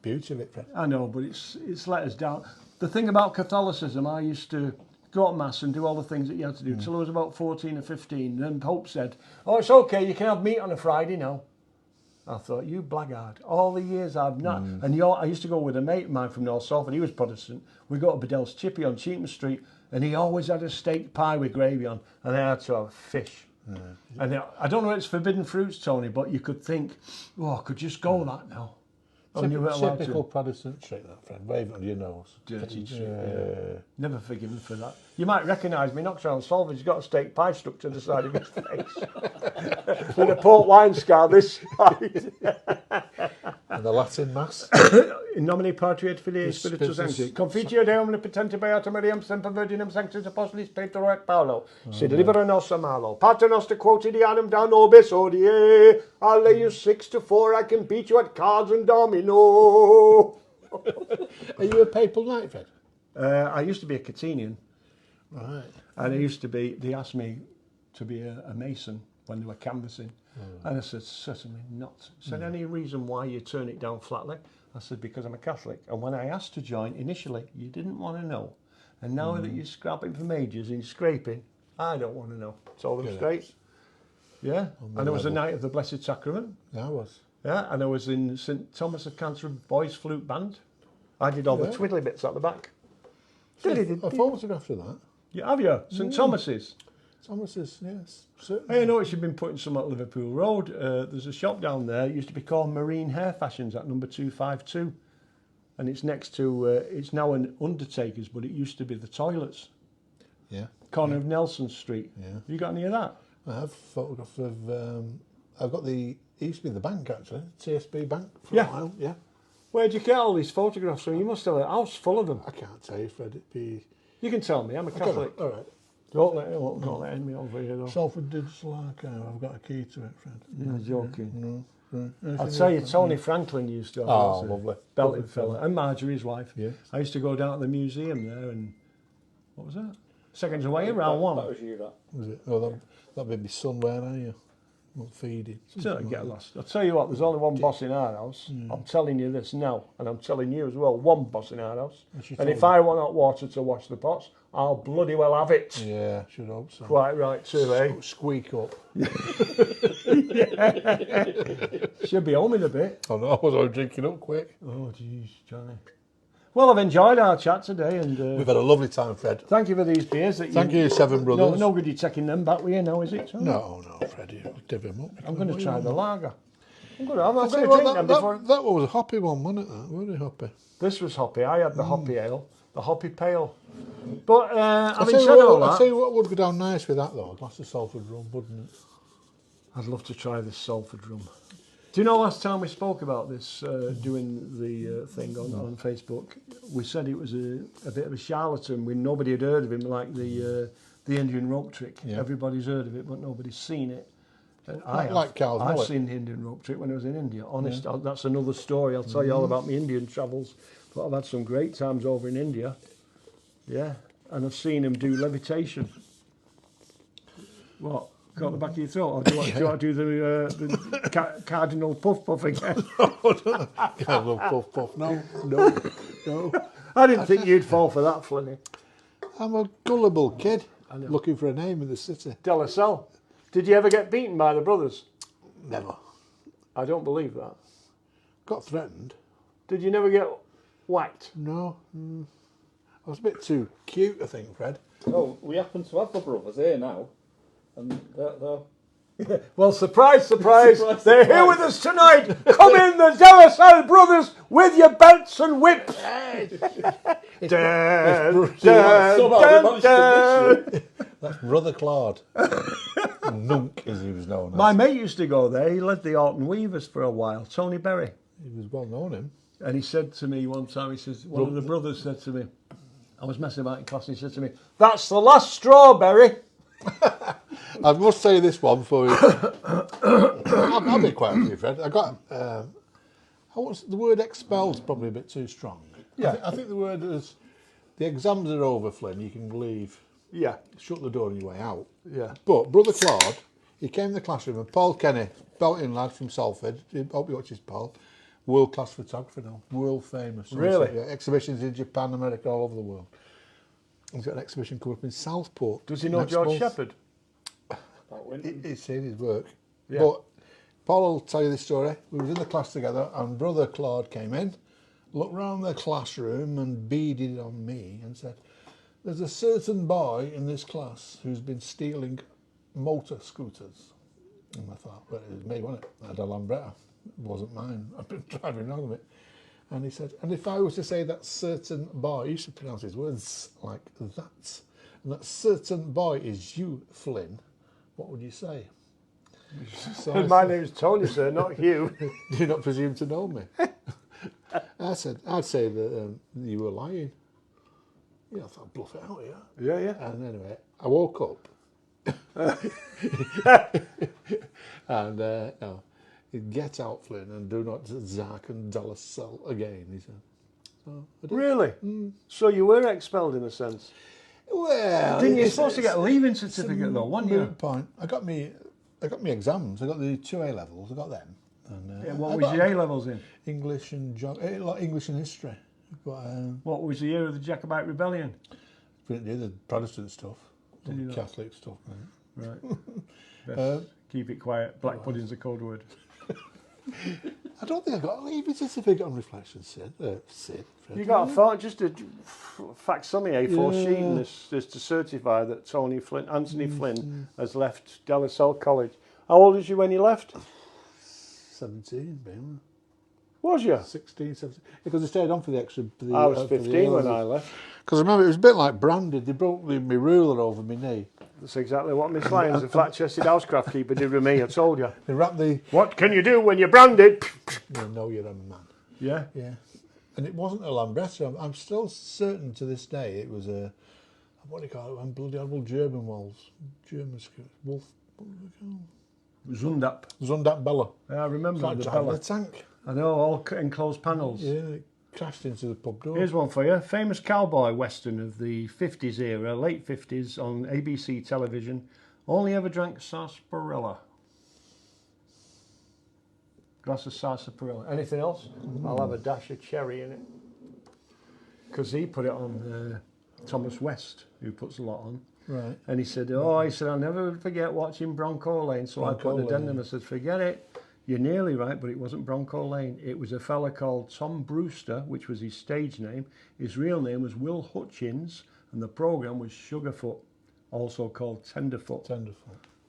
Beauty of it, Fred. I know, but it's let us down. The thing about Catholicism, I used to go to Mass and do all the things that you had to do till I was about 14 or 15. Then Pope said, oh, it's okay, you can have meat on a Friday now. I thought, you blackguard. All the years I've not. And I used to go with a mate of mine from North Salford. He was Protestant. We got to Bedell's Chippy on Cheetham Street, and he always had a steak pie with gravy on, and I had to have fish. And I don't know if it's forbidden fruits, Tony, but you could think, oh, I could just go that now. Typical Protestant trick, that, Fred. Wave it on your nose. Dirty trick. Yeah. Never forgiven for that. You might recognise me. Knocks around Salford. He's got a steak pie stuck to the side of his face, with a port wine scar this side. And the Latin Mass. In nomine Patri et Filii Spiritus Sancti. Confitio Deum omnipotente beata Mariam semper virginum sanctus apostolis Petro et Paulo. Si delibera nos a malo. Pater noster quotidianum da nobis hodie. I'll lay you 6-4. I can beat you at cards and domino. Are you a papal knight, Fred? I used to be a Catenian. Right. And they asked me to be a mason when they were canvassing. And I said, certainly not. I said, any reason why you turn it down flatly? I said, because I'm a Catholic. And when I asked to join, initially, you didn't want to know. And now that you're scrapping for majors and scraping, I don't want to know. Told them straight. Yeah. And I was a Knight of the Blessed Sacrament. Yeah, I was. Yeah, and I was in St Thomas of Canterbury Boys Flute Band. I did all the twiddly bits at the back. I photographed of that. Yeah, have you? St Thomas's? Thomas's, yes. Certainly. I noticed you've been putting some at Liverpool Road. There's a shop down there. It used to be called Marine Hair Fashions at number 252. And it's next to, it's now an Undertaker's, but it used to be the toilets. Yeah. Corner of Nelson Street. Yeah. Have you got any of that? I have photographs of, I've got it used to be the bank actually, TSB Bank for a while, yeah. Where'd you get all these photographs from? You must have a house full of them. I can't tell you, Fred, it'd be... You can tell me, I'm a Catholic. All right. Don't let me over here though. Salford Digital Archive, I've got a key to it, Fred. You're joking. No. I'll tell you, Tony Franklin used to have lovely. Belting fella. And Marjorie, his wife. Yes. I used to go down to the museum there and... What was that? Seconds away, round one. That was you, that. Was it? Oh, that'd be my son, where are you? not feeding. Certainly get lost. I'll tell you what, there's only one boss in our house. I'm telling you this now, and I'm telling you as well, one boss in our house. And if I want hot water to wash the pots, I'll bloody well have it. Yeah, should hope so. Quite right too, eh? Squeak up. Should be home in a bit. Oh no, I was drinking up quick. Oh jeez, Johnny. Well, I've enjoyed our chat today, and we've had a lovely time, Fred. thank you for these beers. Thank you, Seven Brothers. Nobody taking them back with you now, is it? Tony? No, Fred, you div them up. I'm going to try the lager. I'm going to Tell you drink what, them before. that was a hoppy one, wasn't it? That very hoppy. This was hoppy. I had the hoppy ale, the hoppy pale. But having I'll said all tell you that, what would go down nice with that though, a glass of Salford rum, wouldn't it? I'd love to try this Salford rum. Do you know last time we spoke about this, doing the thing on Facebook, we said it was a bit of a charlatan when nobody had heard of him, like the Indian rope trick. Yeah. Everybody's heard of it, but nobody's seen it. Like Carl's I've mullet. seen the Indian rope trick when I was in India. Honest, that's another story. I'll tell you all about my Indian travels. But I've had some great times over in India. Yeah, and I've seen him do levitation. What? Got the back of your throat? Or do you want to do the Cardinal Puff Puff again? Cardinal Puff Puff. No. I didn't think you'd fall for that, Flynny. I'm a gullible kid looking for a name in the city. De Salle. Did you ever get beaten by the brothers? Never. I don't believe that. Got threatened. Did you never get whacked? No. I was a bit too cute, I think, Fred. Oh, we happen to have the brothers here now. And they're Well, surprise, surprise, Surprise, they're here surprise. with us tonight. Come in, the De Salle brothers, with your belts and whips. That's Brother Claude. Nunk, as he was known as. My mate used to go there. He led the Alton Weavers for a while, Tony Berry. He was well known, him. And he said to me one time, he says, one of the brothers said to me, I was messing about in class, and he said to me, "That's the last straw, Berry." I must say this one for you. I'll be quiet with you, Fred. I got. The word expelled's probably a bit too strong. Yeah. I think the word is. The exams are over, Flynn. You can leave. Yeah, Shut the door on your way out. yeah. But Brother Claude, he came in the classroom, and Paul Kenny, belting lad from Salford. I hope you watch his Paul. World class photographer now, world famous. Really? Yeah, exhibitions in Japan, America, all over the world. He's got an exhibition coming up in Southport. Does he know next George month. Shepherd? He's seen his work. Yeah. But Paul will tell you this story. We was in the class together, and Brother Claude came in, looked round the classroom and beaded on me and said, "There's a certain boy in this class who's been stealing motor scooters." And I thought, well, it was me, wasn't it? I had a Lambretta. It wasn't mine. I've been driving around with it. And he said, and if I was to say that certain boy, he used to pronounce his words like that, and that certain boy is you, Flynn, what would you say? So My name's Tony, sir, not Hugh. do you not presume to know me? I said, I'd say that you were lying. Yeah, I thought, I'd bluff it out, yeah. Yeah, yeah. And anyway, I woke up. And no, he'd get out, Flynn, and do not Zark and Dallas Cell again, he said. So I did. Really? So you were expelled in a sense? Well, Didn't you it's- supposed to get a it's- leaving it's a certificate though, weren't moot you? point. I got me exams. I got the 2 A levels. I got them. And, Yeah, I what was got your A levels in? English and English and history. But What was the year of the Jacobite Rebellion? didn't do the Protestant stuff, Did you the not? Catholic stuff. Mate. Right. Best keep it quiet. Black pudding's a code word. I don't think I got a leaving certificate on reflection, Sid. Fred. You got a phone, just a facsimile A4 Yeah. sheet, and this is to certify that Anthony Flynn has left De La Salle College. How old was you when you left? 17, maybe. Was you? 16, 17. Because I stayed on for the extra. I was 15 when I left. Because I remember it was a bit like branded. They broke my ruler over my knee. That's exactly what Miss Lyons, the flat-chested housecraft keeper, did with me. I told you. They wrapped the. What can you do when you're branded? You know you're a man. Yeah. Yeah. And it wasn't a Lambretta. I'm still certain to this day it was a. What do you call it? Bloody old German wolves. German wolf. What do they call Zundap. Zundap Bella. Yeah, I remember It's like the driving Bella. a tank. I know, all enclosed panels. Yeah, it crashed into the pub door. Here's one for you. Famous cowboy western of the 50s era, late 50s, on ABC television. Only ever drank sarsaparilla. glass of sarsaparilla. Anything else? I'll have a dash of cherry in it. Because he put it on Thomas West, who puts a lot on. Right. And he said, I'll never forget watching Bronco Lane. So I put an addendum. I said, forget it. You're nearly right, but it wasn't Bronco Lane. It was a fella called Tom Brewster, which was his stage name. His real name was Will Hutchins, and the programme was Sugarfoot, also called Tenderfoot.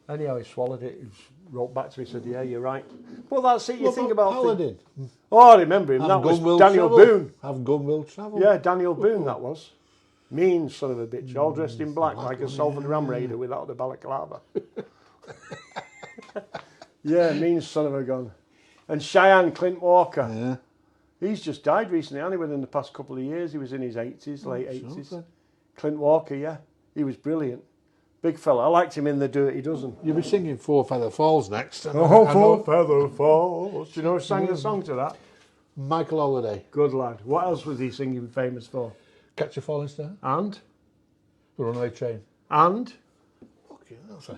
Anyhow, he swallowed it. He wrote back to me, he said, yeah, you're right. Well, that's it. You think about Paladin. Oh, I remember him. That was Daniel Boone. Have gun will travel. Yeah, Daniel Boone, that was. Mean son of a bitch, all dressed in black like a Salford Ram Raider without the balaclava. Yeah, mean son of a gun. And Cheyenne Clint Walker. Yeah. He's just died recently, only within the past couple of years. He was in his 80s, late 80s. Clint Walker, yeah. He was brilliant. Big fella. I liked him in The Dirty Dozen. You'll be singing Four Feather Falls next. Oh, Four Feather Falls. Do you know who sang the song to that? Michael Holiday. Good lad. What else was he singing famous for? Catch a Falling Star. And? The Runaway Train. And? Okay, that's it.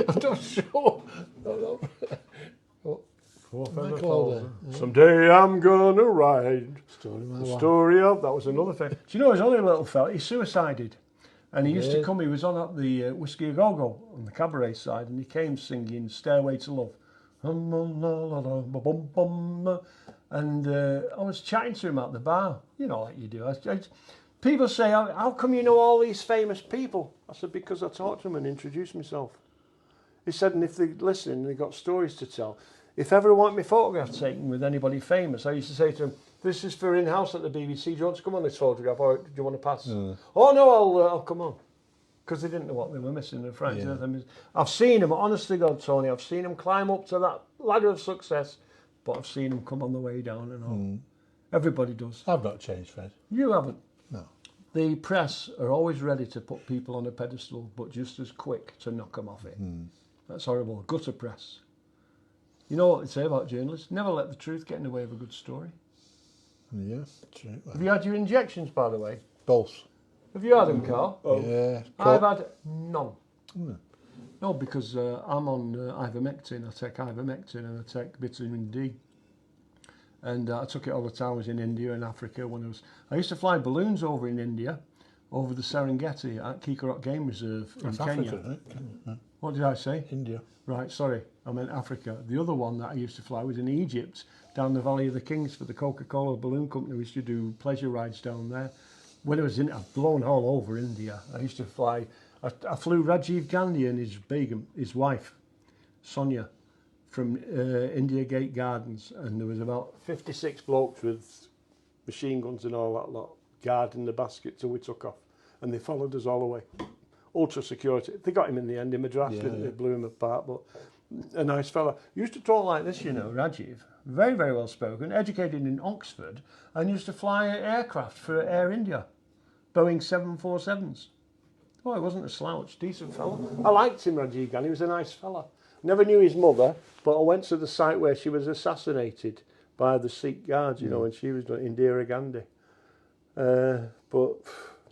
I'm not sure. No. Four Feather Michael Falls. Holiday. Yeah. Someday I'm gonna ride. The Story of. That was another thing. Do you know, he's only a little fella. He suicided. And he used to come, he was on at the Whiskey A Go-Go on the cabaret side, and he came singing Stairway to Love. And I was chatting to him at the bar, you know, like you do. People say, how come you know all these famous people? I said, because I talked to them and introduced myself. He said, and if they listen and they've got stories to tell, if ever I want my photograph taken with anybody famous, I used to say to him, this is for in-house at the BBC, do you want to come on this photograph or do you want to pass? Oh no, I'll come on. Because they didn't know what they were missing, their friends. Yeah. I've seen them, honest to God, Tony, I've seen them climb up to that ladder of success, but I've seen them come on the way down and all. Everybody does. I've not changed, Fred. You haven't? No. The press are always ready to put people on a pedestal, but just as quick to knock them off it. That's horrible. Gutter press. You know what they say about journalists? Never let the truth get in the way of a good story. Yeah, true. Have you had your injections, by the way? Both. Have you had them, Carl? Yeah. I've had none. No, because I'm on ivermectin. I take ivermectin and I take vitamin D. And I took it all the time. I was in India and Africa when I used to fly balloons over in India, over the Serengeti at Kikorok Game Reserve in Kenya. Africa, right? Kenya. What did I say? India. Right, sorry, I meant Africa. The other one that I used to fly was in Egypt, down the Valley of the Kings for the Coca-Cola Balloon Company. We used to do pleasure rides down there. When I was in, I've blown all over India. I used to fly, I flew Rajiv Gandhi and his begum, his wife, Sonia, from India Gate Gardens, and there was about 56 blokes with machine guns and all that lot guarding the basket till we took off, and they followed us all the way. Ultra security. They got him in the end in Madras, didn't they? Blew him apart, but a nice fella. Used to talk like this, you know, Rajiv. Very, very well spoken, educated in Oxford, and used to fly aircraft for Air India, Boeing 747s. Oh, he wasn't a slouch, decent fella. I liked him, Rajiv Gandhi. He was a nice fella. Never knew his mother, but I went to the site where she was assassinated by the Sikh guards, you know, when she was Indira Gandhi. But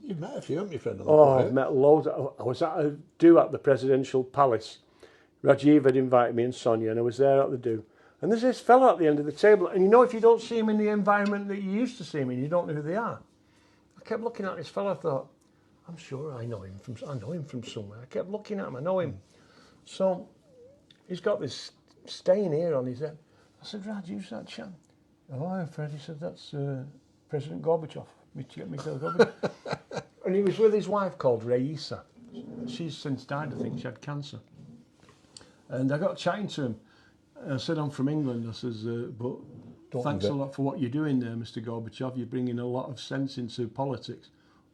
you've met a few, haven't you, Fred? I've met loads. I was at a do at the Presidential Palace. Rajiv had invited me and Sonia, and I was there at the do. And there's this fella at the end of the table, and you know, if you don't see him in the environment that you used to see him in, you don't know who they are. I kept looking at this fella. I thought, I'm sure I know him from somewhere. I kept looking at him. I know him. So he's got this stain here on his head. I said, Raj, who's that chap? Oh, hi, Fred. He said, that's President Gorbachev. Mikhail Gorbachev. And he was with his wife called Raisa. She's since died, I think. She had cancer. And I got chatting to him. I said, I'm from England. I says, but thanks a lot for what you're doing there, Mr. Gorbachev. You're bringing a lot of sense into politics.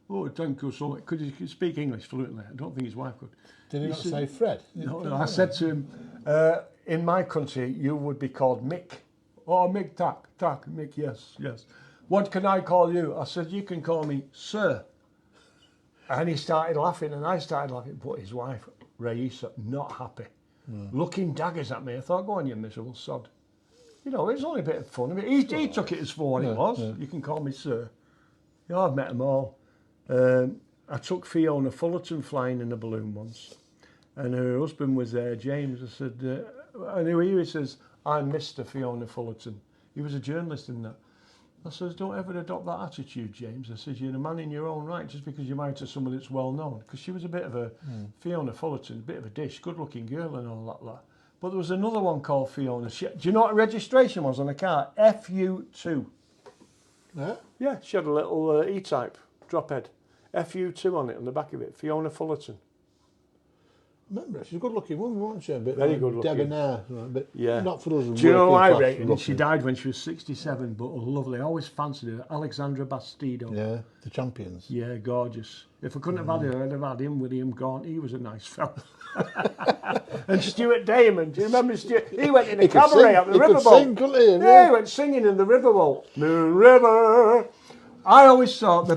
Oh, thank you so much. Could you speak English fluently? I don't think his wife could. Did he not say Fred? No, I said to him, in my country, you would be called Mick. Oh, Mick, tak, Mick, yes. What can I call you? I said, you can call me Sir. And he started laughing, and I started laughing. But his wife, Raisa, not happy. Looking daggers at me. I thought, go on, you miserable sod. You know, it was only a bit of fun. I mean, he took it as for what it was. You can call me Sir. You know, I've met them all. I took Fiona Fullerton flying in a balloon once, and her husband was there, James. I said, and who are you? He says, I'm Mr. Fiona Fullerton. He was a journalist in that. I says, don't ever adopt that attitude, James. I says, you're a man in your own right just because you're married to someone that's well known. Because she was a bit of a, Fiona Fullerton, a bit of a dish, good looking girl and all that. But there was another one called Fiona. Do you know what her registration was on the car? FU2. Yeah? Yeah, she had a little E-type drop head. FU2 on it, on the back of it. Fiona Fullerton. Remember, she's a good looking woman, wasn't she? A bit Very like good looking. debonair, right? But Yeah. not for us. Do you know who I working class rated? looking. She died when she was 67, but lovely. I always fancied her. Alexandra Bastido. Yeah, the champions. Yeah, gorgeous. If I couldn't have had her, I'd have had him, William Gaunt. He was a nice fella. And Stuart Damon. Do you remember Stuart? He went in a cabaret up the riverboat. Sing, couldn't he? Yeah, he went singing in the riverboat. Moon River. I always thought the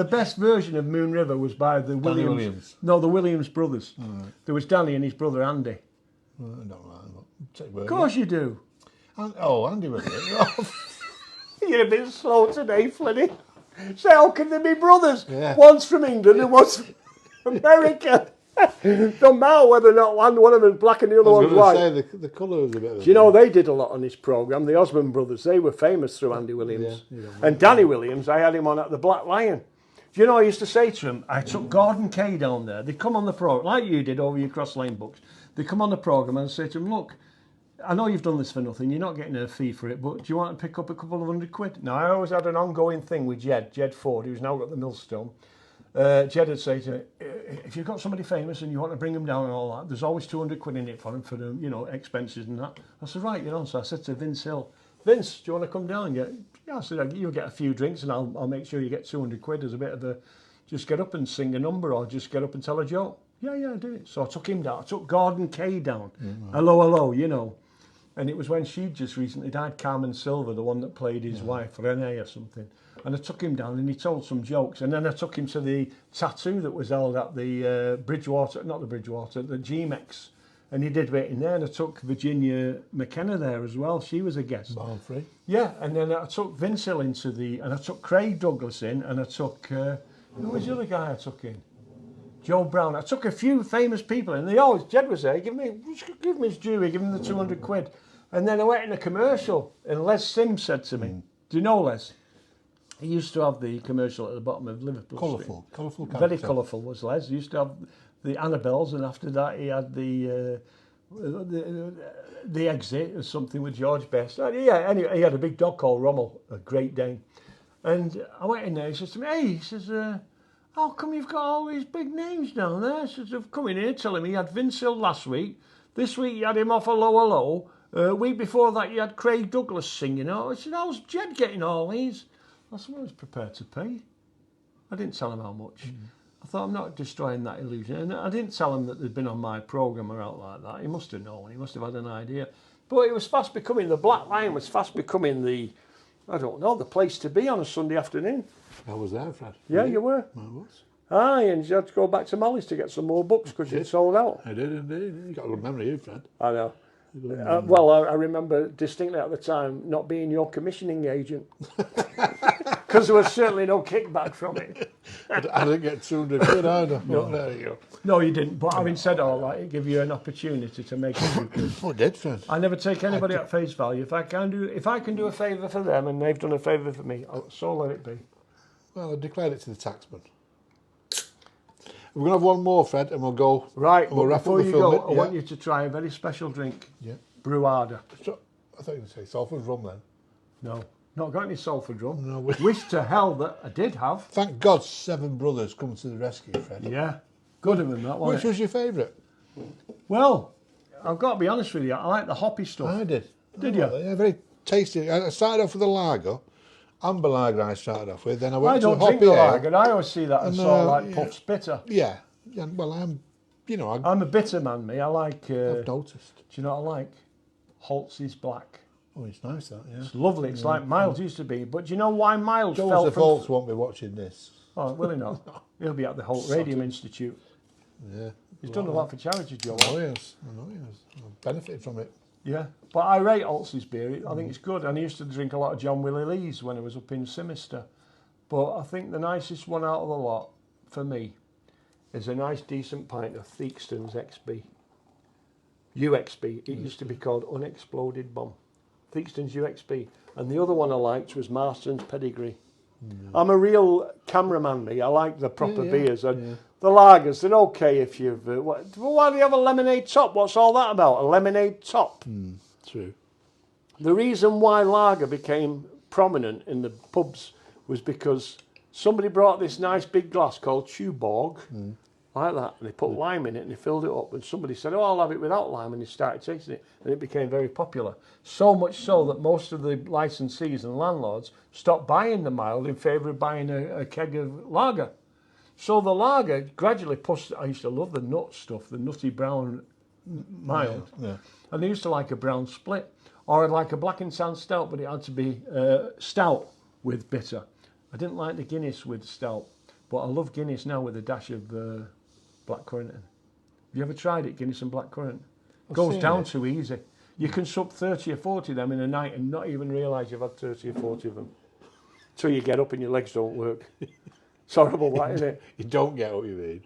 best version of Moon River was by the Williams. No, the Williams brothers. Right. There was Danny and his brother Andy. I don't know. Of course you do. Andy was it. You're a bit slow today, Flynny. So how can they be brothers? Yeah. One's from England and one's from America. Don't matter whether or not one of them's black and the other one's white. Say the colour was a bit of a... Do you know they did a lot on this programme? The Osmond brothers, they were famous through Andy Williams. And Danny Williams, I had him on at the Black Lion. Do you know I used to say to him, I took Gordon Kay down there. They'd come on the programme, like you did over your Cross Lane books. They'd come on the programme and I'd say to him, look, I know you've done this for nothing, you're not getting a fee for it, but do you want to pick up a couple of £100? Now, I always had an ongoing thing with Jed Ford, who's now got the Millstone. Jed would say to me, if you've got somebody famous and you want to bring them down and all that, there's always £200 in it for them, expenses and that. I said, right, so I said to Vince Hill, Vince, do you want to come down and get... Yeah, I said, you'll get a few drinks and I'll make sure you get £200 as a bit of a... Just get up and sing a number or just get up and tell a joke. Yeah, I do it. So I took him down. I took Gordon Kay down. Hello, And it was when she'd just recently died, Carmen Silver, the one that played his wife, Renee or something. And I took him down and he told some jokes. And then I took him to the tattoo that was held at the the G-Mex. And he did it in there. And I took Virginia McKenna there as well. She was a guest. Barn free. Yeah, and then I took Vince Hill and I took Craig Douglas in, and I took, who was the other guy I took in? Joe Brown. I took a few famous people in. Jed was there, give me his due, give him the £200. And then I went in a commercial, and Les Sims said to me, do you know Les? He used to have the commercial at the bottom of Liverpool Colourful Street. Very colourful was Les. He used to have the Annabelles, and after that he had the Exit or something with George Best. Yeah, anyway, he had a big dog called Rommel, a Great Dane. And I went in there, he says to me, hey, he says, how come you've got all these big names down there? He says, I've come in here telling me you had Vince Hill last week. This week you had him off a low. Week before that you had Craig Douglas singing. I said, how's Jed getting all these? I said, well, I was prepared to pay. I didn't tell him how much. I thought, I'm not destroying that illusion. And I didn't tell him that they'd been on my programme or out like that. He must have known. He must have had an idea. But it was fast becoming, the Black Lion was fast becoming the place to be on a Sunday afternoon. I was there, Fred. Yeah, you were. I was. Aye, and you had to go back to Molly's to get some more books because you'd sold out. I did indeed. You got a good memory, you, Fred. I know. I remember distinctly at the time not being your commissioning agent because there was certainly no kickback from it. I didn't get £200 either. No. There you go. No, you didn't. But having said all that, it gave you an opportunity to make it. Oh, it did, Fred. I never take anybody at face value. If I can do a favour for them and they've done a favour for me, so let it be. Well, I declared it to the taxman. We're going to have one more, Fred, and we'll go. Right, we'll wrap before up the you film go, I want you to try a very special drink. Yeah. Bruada. So, I thought you were going to say Salford rum then. No, not got any Salford rum. No. Wish to hell that I did have. Thank God 7 brothers come to the rescue, Fred. Yeah, good of them, that one. Which was your favourite? Well, I've got to be honest with you, I like the hoppy stuff. I did. Did you? Yeah, very tasty. I started off with a lager. Amber lager I started off with. Then I went to don't hoppy drink the ale. lager. I always see that as sort of like Puff's bitter. Yeah. Well, I'm a bitter man, me. I like... I've noticed. Do you know what I like? Holtz's Black. Oh, it's nice, that, yeah. It's lovely. It's like Miles used to be. But do you know why Miles fell Joseph from... Holtz won't be watching this. Oh, will he not? He'll be at the Holt Radium Institute. Yeah. He's done a lot for charity, Joe. I know he has. I've benefited from it. Yeah. But I rate Holtz's beer. I think it's good. And I used to drink a lot of John Willie Lee's when I was up in Simister. But I think the nicest one out of the lot, for me, is a nice decent pint of Theakston's XB. UXB. It used to be called Unexploded Bomb. Theakston's UXB. And the other one I liked was Marston's Pedigree. I'm a real cameraman, me. I like the proper beers. And the lagers, they're okay if you've... why do you have a lemonade top? What's all that about? A lemonade top? True. The reason why lager became prominent in the pubs was because somebody brought this nice big glass called Tuborg, like that, and they put lime in it and they filled it up, and somebody said, oh, I'll have it without lime, and they started tasting it, and it became very popular. So much so that most of the licensees and landlords stopped buying the mild in favour of buying a keg of lager. So the lager gradually pushed, I used to love the nut stuff, the nutty brown mild, and they used to like a brown split, or I'd like a black and tan stout, but it had to be stout with bitter. I didn't like the Guinness with stout, but I love Guinness now with a dash of blackcurrant in. Have you ever tried it, Guinness and blackcurrant? Goes down too easy. You can sup 30 or 40 of them in a night and not even realise you've had 30 or 40 of them. Till you get up and your legs don't work. It's horrible, that, isn't it? You don't get what you need.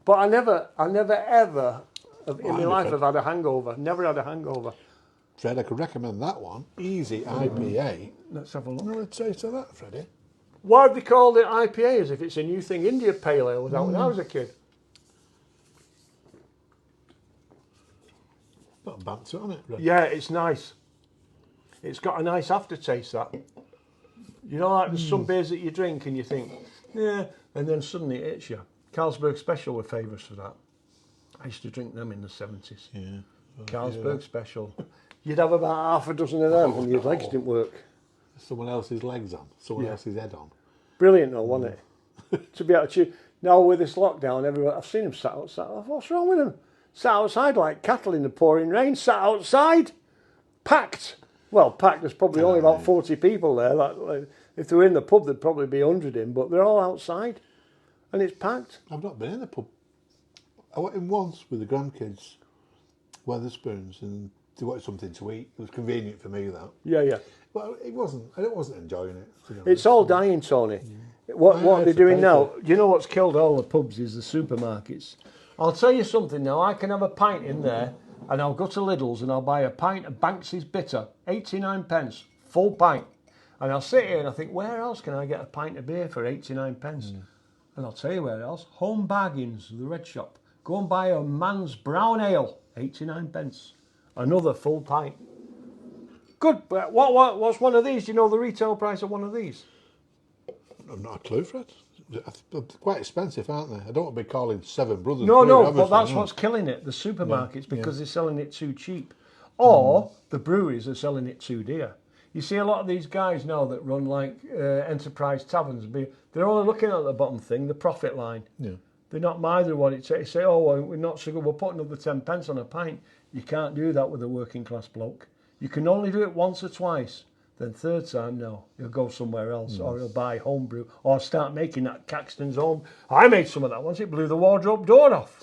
But I never ever in my life have had a hangover. Never had a hangover. Fred, I could recommend that one. Easy IPA. Let's have a look. You know a taste of that, Freddie? Why have they called it IPA as if it's a new thing? India Pale Ale was out when I was a kid. Got a banter on it, Fred. Yeah, it's nice. It's got a nice aftertaste, that. You know, like there's some beers that you drink and you think, yeah, and then suddenly it hits you. Carlsberg Special were favourites for that. I used to drink them in the 70s. Yeah. Carlsberg Special. You'd have about half a dozen of them and your legs didn't work. Someone else's legs on, someone else's head on. Brilliant though, wasn't it? To be able to now with this lockdown, everyone, I've seen them sat outside. What's wrong with them? Sat outside like cattle in the pouring rain. Sat outside, packed. Well, packed. There's probably only about 40 people there. Like, if they were in the pub, there'd probably be 100 in, but they're all outside, and it's packed. I've not been in the pub. I went in once with the grandkids, Weatherspoons, and they wanted something to eat. It was convenient for me, that. Yeah. Well, it wasn't. I wasn't enjoying it. It's all dying, Tony. What they're doing now, you know what's killed all the pubs is the supermarkets. I'll tell you something now, I can have a pint in there and I'll go to Lidl's and I'll buy a pint of Banks's Bitter, 89 pence, full pint. And I'll sit here and I think, where else can I get a pint of beer for 89 pence? And I'll tell you where else, Home Bargains, the Red Shop. Go and buy a man's brown ale, 89 pence. Another full pint. Good, but what's one of these? Do you know the retail price of one of these? I've not a clue, Fred. They're quite expensive, aren't they? I don't want to be calling Seven Brothers. No, but that's what's killing it. The supermarkets, because they're selling it too cheap. Or the breweries are selling it too dear. You see a lot of these guys now that run like enterprise taverns, they're only looking at the bottom thing, the profit line. Yeah. They're not minding what it takes. They say, oh, well, we're not so good, we'll put another 10 pence on a pint. You can't do that with a working class bloke. You can only do it once or twice. Then third time, no, he'll go somewhere else, or he'll buy homebrew, or start making that Caxton's home. I made some of that once, it blew the wardrobe door off.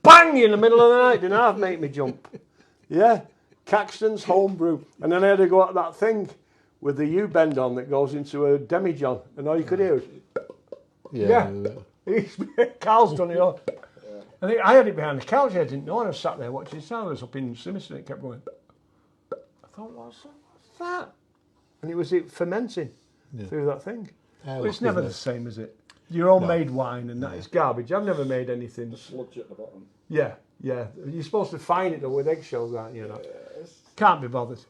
Bang, in the middle of the night, didn't half make me jump. Yeah, Caxton's homebrew. And then I had to go at that thing with the U-bend on that goes into a demijohn, and all you could hear was... Yeah. Carl's done it all. I think I had it behind the couch, I didn't know, and I was sat there watching it. I was up in Simiston, it kept going. I thought, what's that? And it was fermenting through that thing. But it's never the same, is it? Your own made wine and that is garbage. I've never made anything. The sludge at the bottom. Yeah. You're supposed to fine it though with eggshells, aren't you? Yes. Can't be bothered.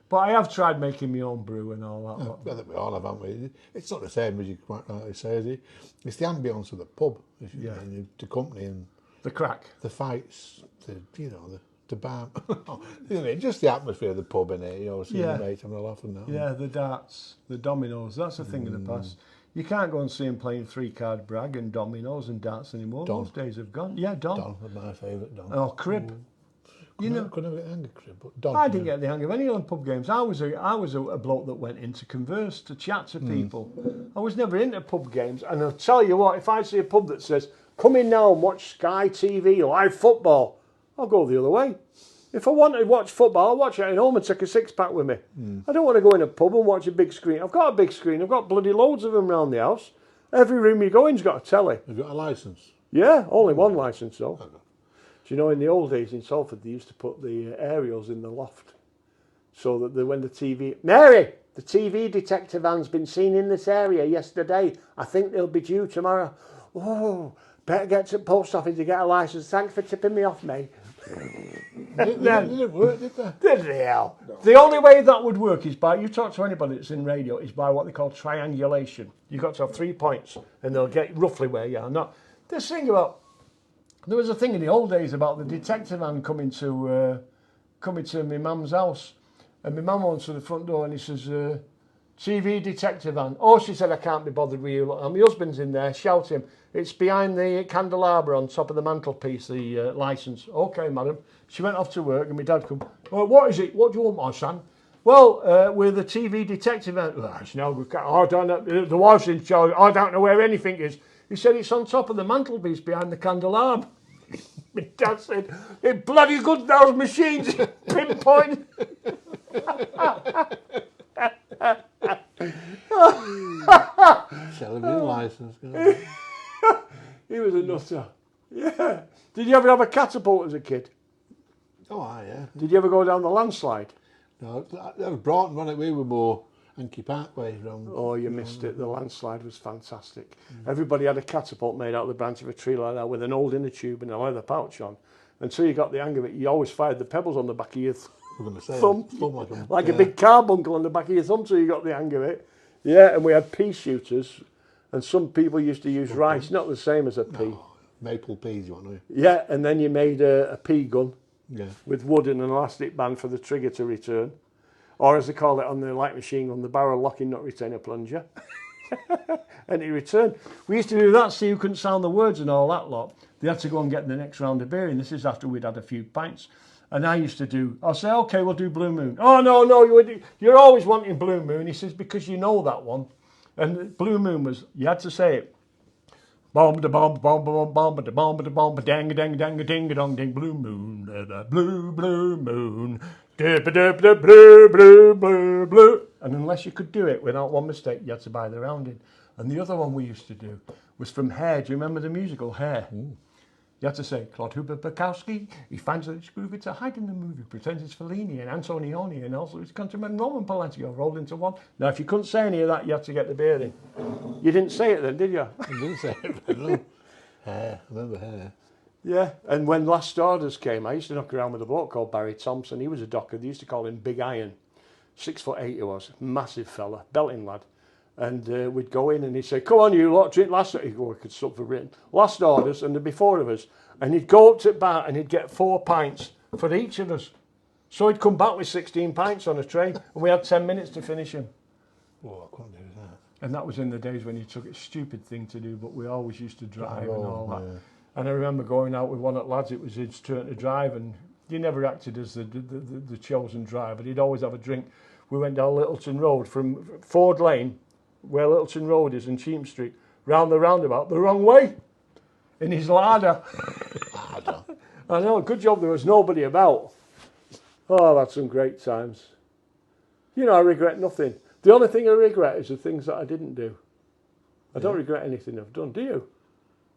But I have tried making my own brew and all that. I think we all have, haven't we? It's not the same as you quite rightly say, is it? It's the ambience of the pub, the company and the crack, the fights, the bar, just the atmosphere of the pub in it, seeing the mates having a laugh and that. Yeah, the darts, the dominoes, that's a thing of the past. You can't go and see him playing 3-card brag and dominoes and darts anymore. Don. Those days have gone. Yeah, Don. Don was my favourite, Don. Or crib. Couldn't get the hang of crib, but Don. I didn't get the hang of any of them pub games. I was a bloke that went in to converse, to chat to people. I was never into pub games. And I'll tell you what, if I see a pub that says, come in now and watch Sky TV, live football, I'll go the other way. If I want to watch football, I'll watch it at home and take a 6-pack with me. I don't want to go in a pub and watch a big screen. I've got a big screen. I've got bloody loads of them around the house. Every room you go in's got a telly. You've got a licence? Yeah, only one licence though. Do you know in the old days in Salford they used to put the aerials in the loft so that when the TV... Mary! The TV detector van's been seen in this area yesterday. I think they'll be due tomorrow. Oh, better get to the post office to get a licence. Thanks for tipping me off, mate. It didn't work, did they? Did they hell? No. The only way that would work is by, you talk to anybody that's in radio, is by what they call triangulation. You've got to have 3 points and they'll get roughly where you are. Not this thing about, there was a thing in the old days about the detector van coming to my mum's house, and my mum went to the front door and he says, TV detector van. Oh, she said, I can't be bothered with you. And my husband's in there, shout him. It's behind the candelabra on top of the mantelpiece, the licence. Okay, madam. She went off to work and my dad come, oh, what is it? What do you want, my son? Well, we're the TV detective van. Oh, it's no good. I don't know. The wife's in charge. I don't know where anything is. He said, it's on top of the mantelpiece behind the candelabra. My dad said, it's bloody good, those machines. Pinpoint. Television licence. He was a nutter. Yeah. Did you ever have a catapult as a kid? Oh, yeah. Did you ever go down the landslide? No, that was Broughton, wasn't it? We were more Anky Parkway. Oh, you missed it. The landslide was fantastic. Everybody had a catapult made out of the branch of a tree like that with an old inner tube and a leather pouch on. Until you got the hang of it, you always fired the pebbles on the back of your thumb. Like a big carbuncle on the back of your thumb, so you got the hang of it. Yeah, and we had pea shooters, and some people used to use rice, not the same as a pea. No, maple peas, you want to? Yeah, and then you made a pea gun. Yeah. With wood and an elastic band for the trigger to return. Or as they call it on the light machine gun, the barrel locking nut retainer plunger. And it returned. We used to do that, see who couldn't sound the words and all that lot. They had to go and get the next round of beer, and this is after we'd had a few pints. And I used to do, I'll say, okay, we'll do Blue Moon. Oh, no, you're always wanting Blue Moon. He says, because you know that one. And Blue Moon was, you had to say it. Bomb da bomb bomb bomb bomb da bomb da bomb dang dang dang ding dong ding blue moon da blue moon da blue blue blue blue. And unless you could do it without one mistake, you had to buy the rounding. And the other one we used to do was from Hair. Do you remember the musical Hair? You had to say, Claude Hooper Bukowski, he finds that it's groovy to hide in the movie, pretends it's Flynny and Antonioni and also his countryman Roman Polanski all rolled into one. Now, if you couldn't say any of that, you had to get the beer in. You didn't say it then, did you? I didn't say it, but no. Hair, I remember Hair. Yeah, and when Last Orders came, I used to knock around with a bloke called Barry Thompson. He was a docker. They used to call him Big Iron. 6'8" he was, massive fella, belting lad. And we'd go in and he'd say, come on you lot, drink Last Orders. He'd go, I could stop for written. Last Orders, and there'd be 4 of us. And he'd go up to the bar and he'd get 4 pints for each of us. So he'd come back with 16 pints on a tray, and we had 10 minutes to finish him. Oh, I couldn't do that. And that was in the days when you took it, stupid thing to do, but we always used to drive and all that. Yeah. And I remember going out with one of the lads, it was his turn to drive, and he never acted as the chosen driver. He'd always have a drink. We went down Littleton Road from Ford Lane, where Littleton Road is, in Cheam Street, round the roundabout, the wrong way, in his larder. I know, good job there was nobody about. Oh, I've had some great times. You know, I regret nothing. The only thing I regret is the things that I didn't do. I don't regret anything I've done, do you?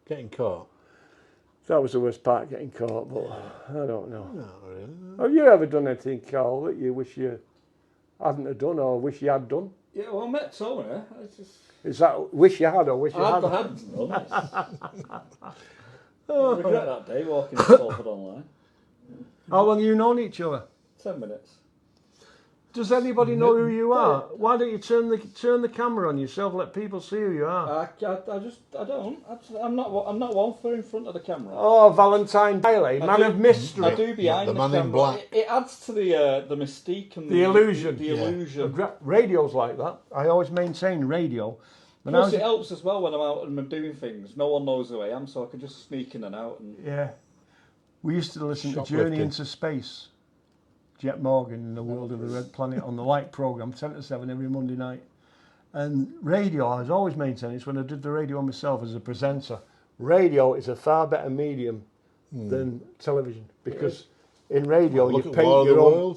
Getting caught? That was the worst part, getting caught, but I don't know. Not really. Have you ever done anything, Carl, that you wish you hadn't have done or wish you had done? Yeah, well, I met Tony. Is that wish you had or wish you hadn't? I hadn't done. I regret that day walking in Salford online. How long have you known each other? 10 minutes. Does anybody know who you are? Why don't you turn the camera on yourself, let people see who you are? I don't. I'm not one for in front of the camera. Oh, Valentine Bailey, man of mystery. I do behind the man camera. in black. It adds to the mystique and the illusion. The illusion. Radio's like that. I always maintain radio. Plus, it helps as well when I'm out and I'm doing things. No one knows who I am, so I can just sneak in and out. Yeah. We used to listen to Journey into Space. Jet Morgan in the World of the Red Planet on the Light programme, 10 to 7 every Monday night. And radio, I was always maintaining, it's when I did the radio myself as a presenter. Radio is a far better medium than television, because in radio you paint your own.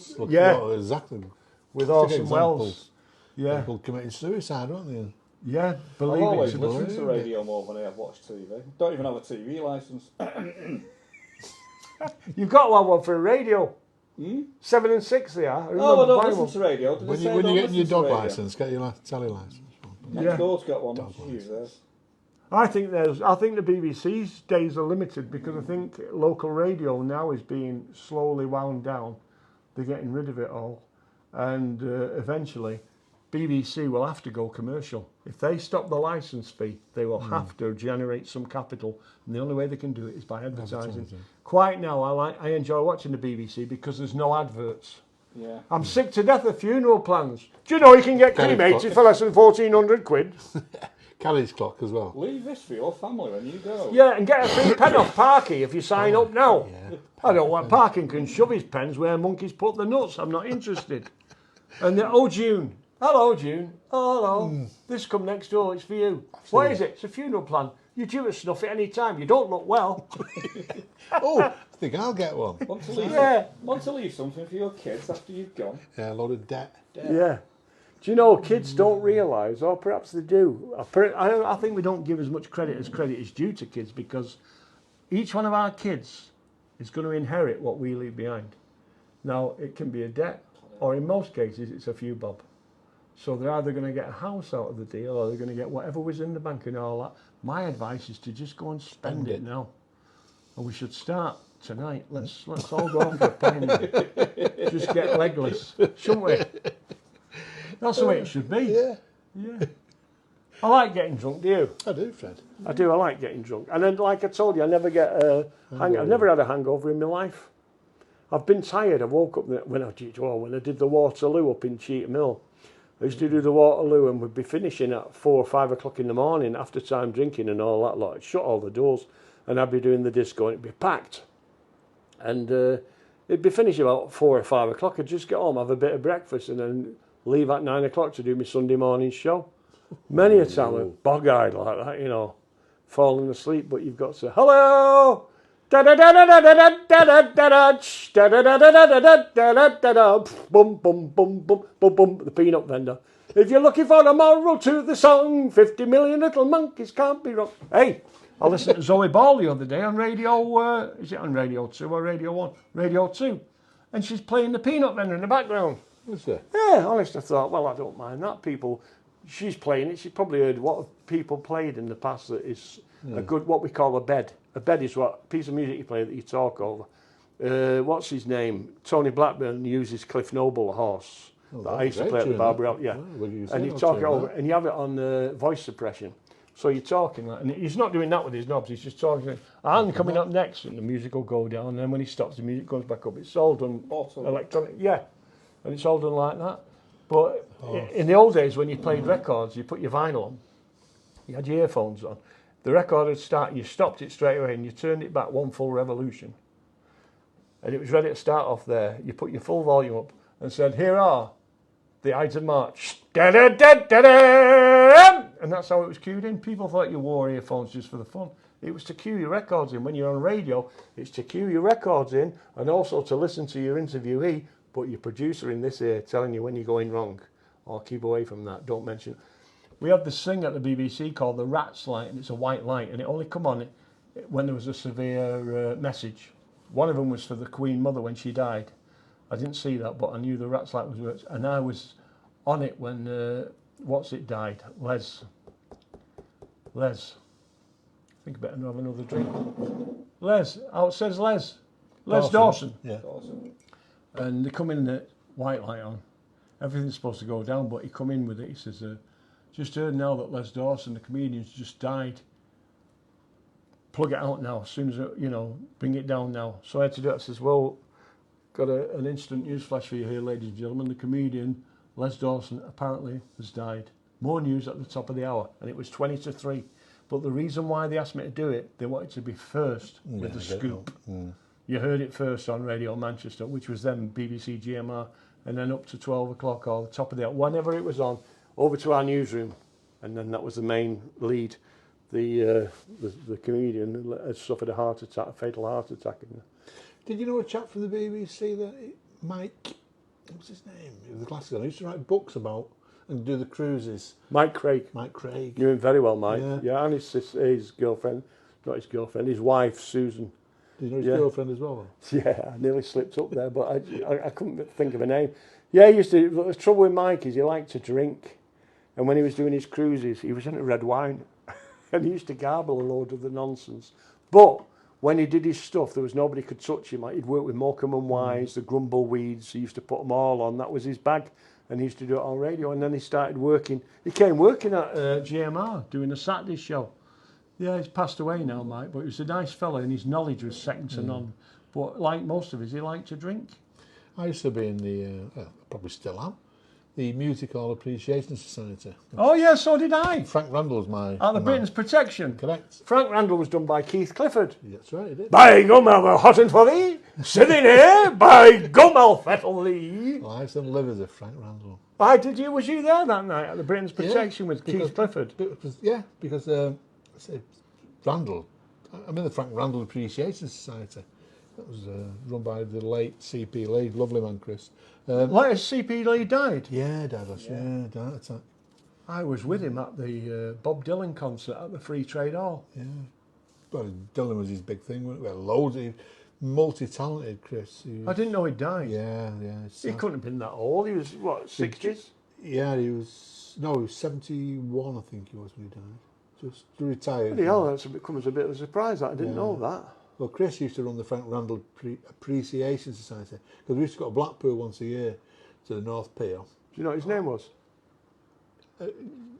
Exactly. With Orson Welles. Yeah. People committing suicide, aren't they? Yeah, believe I've always it. listened to radio more than I have watched TV. Don't even have a TV licence. You've got to have one for a radio. 7 and 6 they are. Oh, I don't listen to radio. Did When they you say I when don't you get your listen to dog radio? licence, get your telly licence. Next door's got one. Dog Just use theirs. I think the BBC's days are limited because I think local radio now is being slowly wound down. They're getting rid of it all, and eventually, BBC will have to go commercial. If they stop the licence fee, they will have to generate some capital, and the only way they can do it is by advertising. Quite now, I enjoy watching the BBC because there's no adverts. Yeah. I'm sick to death of funeral plans. Do you know you can get cremated for less than 1,400 quid? Carriage clock as well. Leave this for your family when you go. Yeah, and get a free pen off Parky if you sign up now. Yeah. I don't want Parkin can shove his pens where monkeys put the nuts. I'm not interested. And the June. Hello, June. Oh, hello. This come next door. It's for you. What is it? It's a funeral plan. You're due to snuff it any time. You don't look well. Oh, I think I'll get one. Want to leave, Yeah. want to leave something for your kids after you've gone? Yeah, a load of debt. Yeah. Do you know, kids don't realise, or perhaps they do. I think we don't give as much credit is due to kids because each one of our kids is going to inherit what we leave behind. Now, it can be a debt, or in most cases, it's a few bob. So they're either going to get a house out of the deal, or they're going to get whatever was in the bank and all that. My advice is to just go and spend it now. And we should start tonight. Let's all go on for a pint. Just get legless, shouldn't we? That's the way it should be. Yeah. I like getting drunk, do you? I do, Fred. I do, I like getting drunk. And then, like I told you, I never get I've never had a hangover in my life. I've been tired. I woke up when I did the Waterloo up in Cheetham Hill. I used to do the Waterloo and we'd be finishing at 4 or 5 o'clock in the morning after time drinking and all that lot. I'd shut all the doors and I'd be doing the disco and it'd be packed. And it'd be finished about 4 or 5 o'clock. I'd just get home, have a bit of breakfast and then leave at 9 o'clock to do my Sunday morning show. Many a time I'm bog-eyed like that, you know, falling asleep, but you've got to, hello! Bum, bum, bum, bum, bum, bum, the peanut vendor. If you're looking for a moral to the song, 50 million little monkeys can't be wrong. Hey, I listened to Zoe Ball the other day on Radio, is it on Radio 2 or Radio 1? Radio 2. And she's playing the peanut vendor in the background. Was there? Yeah, honestly, I thought, well, I don't mind that. She's playing it. She's probably heard what people played in the past that is a good, what we call a bed. A bed is what a piece of music you play that you talk over. What's his name? Tony Blackburn uses Cliff Noble, a horse. That I used to play at the Barbarella. Yeah, and you talk it over, and you have it on voice suppression. So you're talking, like, and he's not doing that with his knobs. He's just talking. And coming up next, and the music will go down. And then when he stops, the music goes back up. It's all done electronic. Yeah, and it's all done like that. But in the old days, when you played records, you put your vinyl on. You had your earphones on. The record would start, you stopped it straight away and you turned it back one full revolution. And it was ready to start off there. You put your full volume up and said, here are the Ides of March. Da-da-da-da-da! And that's how it was cued in. People thought you wore earphones just for the fun. It was to cue your records in. When you're on radio, it's to cue your records in and also to listen to your interviewee, but your producer in this ear telling you when you're going wrong. Or keep away from that, don't mention it. We had this thing at the BBC called the Rat's Light, and it's a white light, and it only come on when there was a severe message. One of them was for the Queen Mother when she died. I didn't see that, but I knew the Rat's Light was, and I was on it when died. Les. I think I better have another drink. Les. Oh, it says Les. Les Dawson. Yeah. And they come in the white light on. Everything's supposed to go down, but he come in with it. He says, just heard now that Les Dawson, the comedian's just died. Plug it out now, as soon as, bring it down now. So I had to do it. I says, well, got an instant news flash for you here, ladies and gentlemen. The comedian, Les Dawson, apparently has died. More news at the top of the hour. And it was 20 to 3. But the reason why they asked me to do it, they wanted to be first with the scoop. You heard it first on Radio Manchester, which was then BBC GMR, and then up to 12 o'clock or the top of the hour, whenever it was on, over to our newsroom. And then that was the main lead. The comedian had suffered a fatal heart attack. Did you know a chap from the BBC that Mike, what was his name? With the glasses on. He used to write books about and do the cruises. Mike Craig. Knew him very well, Mike. Yeah, and his girlfriend, not his girlfriend, his wife, Susan. Did you know his Yeah. girlfriend as well? Yeah, I nearly slipped up there, but I couldn't think of a name. Yeah, he used to. The trouble with Mike is he liked to drink, and when he was doing his cruises, he was into red wine, and he used to garble a load of the nonsense. But when he did his stuff, there was nobody could touch him. Like he'd work with Morecambe and Wise, the Grumbleweeds. He used to put them all on. That was his bag, and he used to do it on radio. And then he started working. He came working at GMR doing a Saturday show. Yeah, he's passed away now, Mike, but he was a nice fella and his knowledge was second to none. But like most of us, he liked to drink. I used to be in the, probably still am, the Musical Appreciation Society. Oh, yeah, so did I. Frank Randall's my... At the Britain's Protection. Correct. Frank Randall was done by Keith Clifford. That's right, he did. By gum, I'll hot and for thee, sitting here, by gum, I'll fettle thee. Lives and livers of Frank Randall. Why did you? Was you there that night at the Britain's Protection with because- Keith Clifford? Because Randall, I'm in the Frank Randall Appreciation Society. That was run by the late C.P. Lee, lovely man, Chris. Like C.P. Lee died. Yeah, died last year, died attack. I was with him at the Bob Dylan concert at the Free Trade Hall. Yeah. Well, Dylan was his big thing, wasn't it? Well, loads of multi-talented, Chris. I didn't know he died. Yeah, yeah. it's He sad. couldn't have been that old. He was, what, 60s? Yeah, he was 71, I think he was when he died. Just retired. Bloody hell, that's comes as a bit of a surprise. That I didn't know that. Well, Chris used to run the Frank Randall Appreciation Society because we used to go to Blackpool once a year to the North Pier. Do you know what his name was?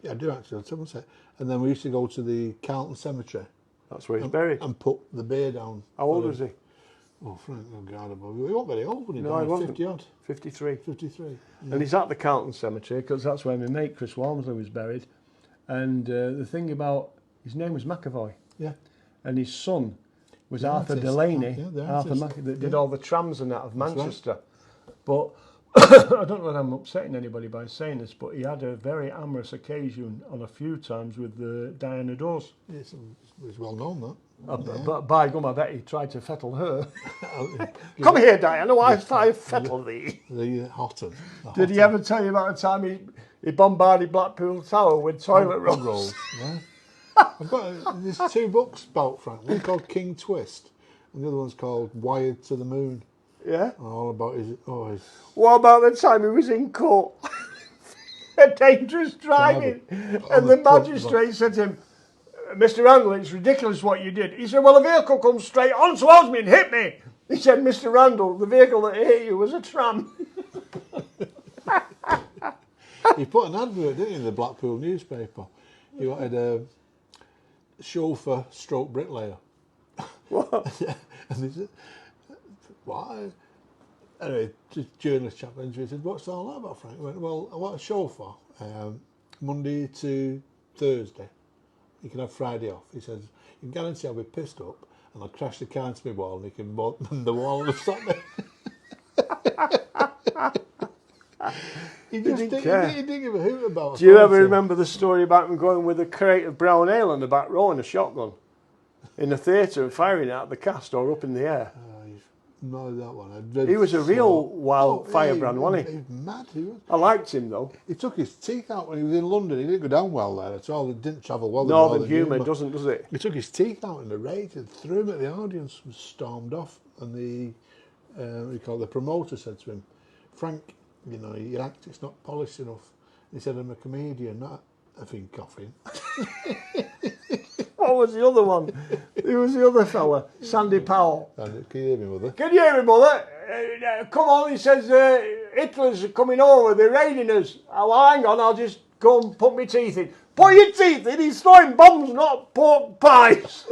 Yeah, I do actually. Someone said, and then we used to go to the Carlton Cemetery That's where he's buried. and put the beer down. How old was he? Oh, Frank, oh God, he wasn't very old when he No, died. he wasn't. 50 odd, 53. 53. Yeah. And he's at the Carlton Cemetery. Because that's where my mate Chris Walmsley was buried. And the thing about, his name was McAvoy. Yeah. And his son was The Arthur artist. Delaney, Yeah, the Arthur artist. that did Yeah. all the trams and that of That's right. Manchester. But I don't know whether I'm upsetting anybody by saying this, but he had a very amorous occasion on a few times with Diana Dawes. It's well known that. But by gum, I bet he tried to fettle her. Come here, Diana, I fettle thee. The Houghton. Did he ever tell you about the time he bombarded Blackpool Tower with toilet rolls? Yeah. I've got there's two books about Frank. One called King Twist, and the other one's called Wired to the Moon. Yeah? All about his What about the time he was in court? Dangerous driving. And the magistrate said to him, Mr. Randall, it's ridiculous what you did. He said, well, a vehicle comes straight on towards me and hit me. He said, Mr. Randall, the vehicle that hit you was a tram. He put an advert, didn't he, in the Blackpool newspaper. He wanted a chauffeur stroke bricklayer. What? And he said, what? Anyway, just journalist chap interviewed, said, what's all that about, Frank? He went, well, I want a chauffeur Monday to Thursday. You can have Friday off. He says, you can guarantee I'll be pissed up and I'll crash the car into my wall and he can mend the wall and stop me. He didn't care. He didn't give a hoot about it. Do you ever remember the story about him going with a crate of brown ale in the back row and a shotgun in the theatre and firing it at the cast or up in the air? No, that one. He was a real wild firebrand, wasn't he? He was mad. He was. I liked him though. He took his teeth out when he was in London. He didn't go down well there at all. It didn't travel well. Northern humour doesn't, does it? He took his teeth out in the rage and threw him at the audience and stormed off. And the promoter said to him, Frank, you know, your act, it's not polished enough. He said, I'm a comedian, not a thing coughing. What was the other one? Who was the other fella? Sandy Powell. And can you hear me, mother? Can you hear me, mother? Come on, he says, Hitler's coming over, they're raiding us. Oh, well, hang on, I'll just go and put my teeth in. Put your teeth in, he's throwing bombs, not pork pies.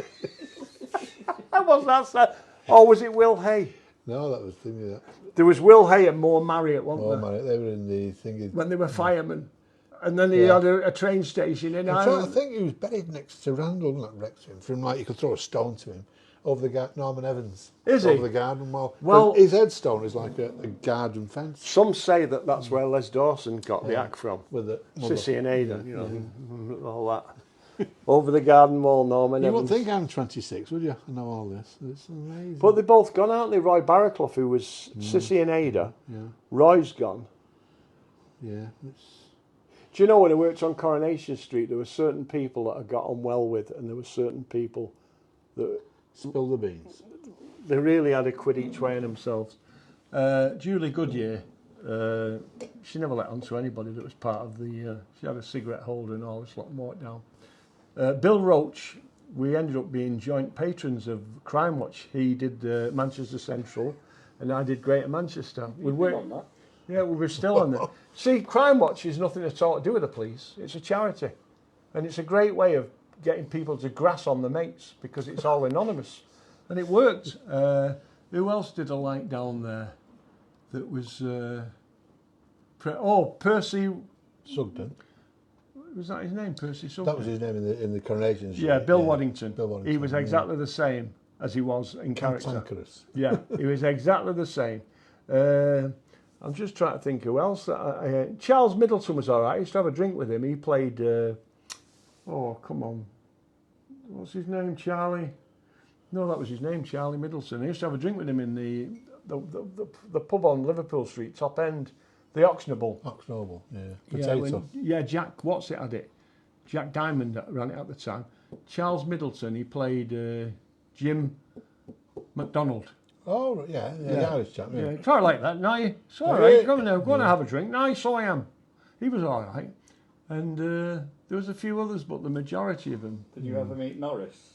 What's that say? Or was it Will Hay? No, that was thinking that. There was Will Hay and Moore Marriott, wasn't Oh, there? man, they were in the thing. When they were firemen. And then he had a train station in I Ireland. think he was buried next to Randall, not next to him. From like you could throw a stone to him over the Norman Evans. Is he? Over the garden wall. Well- His headstone is like a garden fence Some say that that's where Les Dawson got the act from. with a Sissy and Ada, you know, all that. Over the garden wall, Norman You Evans. wouldn't think I'm 26, would you? I know all this. It's amazing. But they've both gone, aren't they? Roy Barraclough, who was Sissy and Ada. yeah, Roy's gone. yeah. It's, Do you know when I worked on Coronation Street, there were certain people that I got on well with, and there were certain people that spill the beans. they really had a quid each way in themselves. Julie Goodyear, she never let on to anybody that was part of the... she had a cigarette holder and all, this lot walked down. Bill Roach, we ended up being joint patrons of Crime Watch. He did Manchester Central and I did Greater Manchester. We were on that. Yeah, we were still on it. See, Crime Watch is nothing at all to do with the police. It's a charity. And it's a great way of getting people to grass on the mates because it's all anonymous. And it worked. Who else did I like down there that was... Percy... Sugden. Was that his name, Percy Sugden? That was his name in the Coronation Street. Yeah, Bill Waddington. Bill Waddington. He was exactly the same as he was in character. Cantankerous. Yeah, he was exactly the same. I'm just trying to think who else. Charles Middleton was all right. I used to have a drink with him. He played... come on. What's his name? Charlie? No, that was his name, Charlie Middleton. I used to have a drink with him in the pub on Liverpool Street, top end. The Oxnable. Oxnable, yeah. Potato. Jack, what's it had it? Jack Diamond ran it at the time. Charles Middleton, he played Jim MacDonald. Oh, yeah, the Irish chap, yeah. It's all right like that. No, it's all right. Go on have a drink. Nice, I am. He was all right. And there was a few others, but the majority of them. Did you ever meet Norris?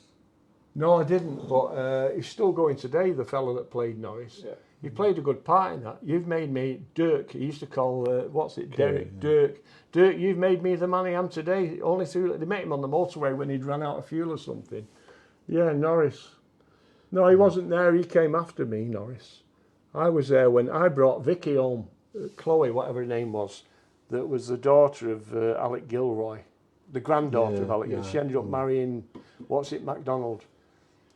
No, I didn't, but he's still going today, the fellow that played Norris. Yeah. He played a good part in that. You've made me Dirk. He used to call, Derek? Yeah. Dirk. Dirk, you've made me the man I am today. Only through, they met him on the motorway when he'd run out of fuel or something. Yeah, Norris. No, he wasn't there. He came after me, Norris. I was there when I brought Vicky home, Chloe, whatever her name was, that was the daughter of Alec Gilroy, the granddaughter of Alec. She ended up marrying, MacDonald.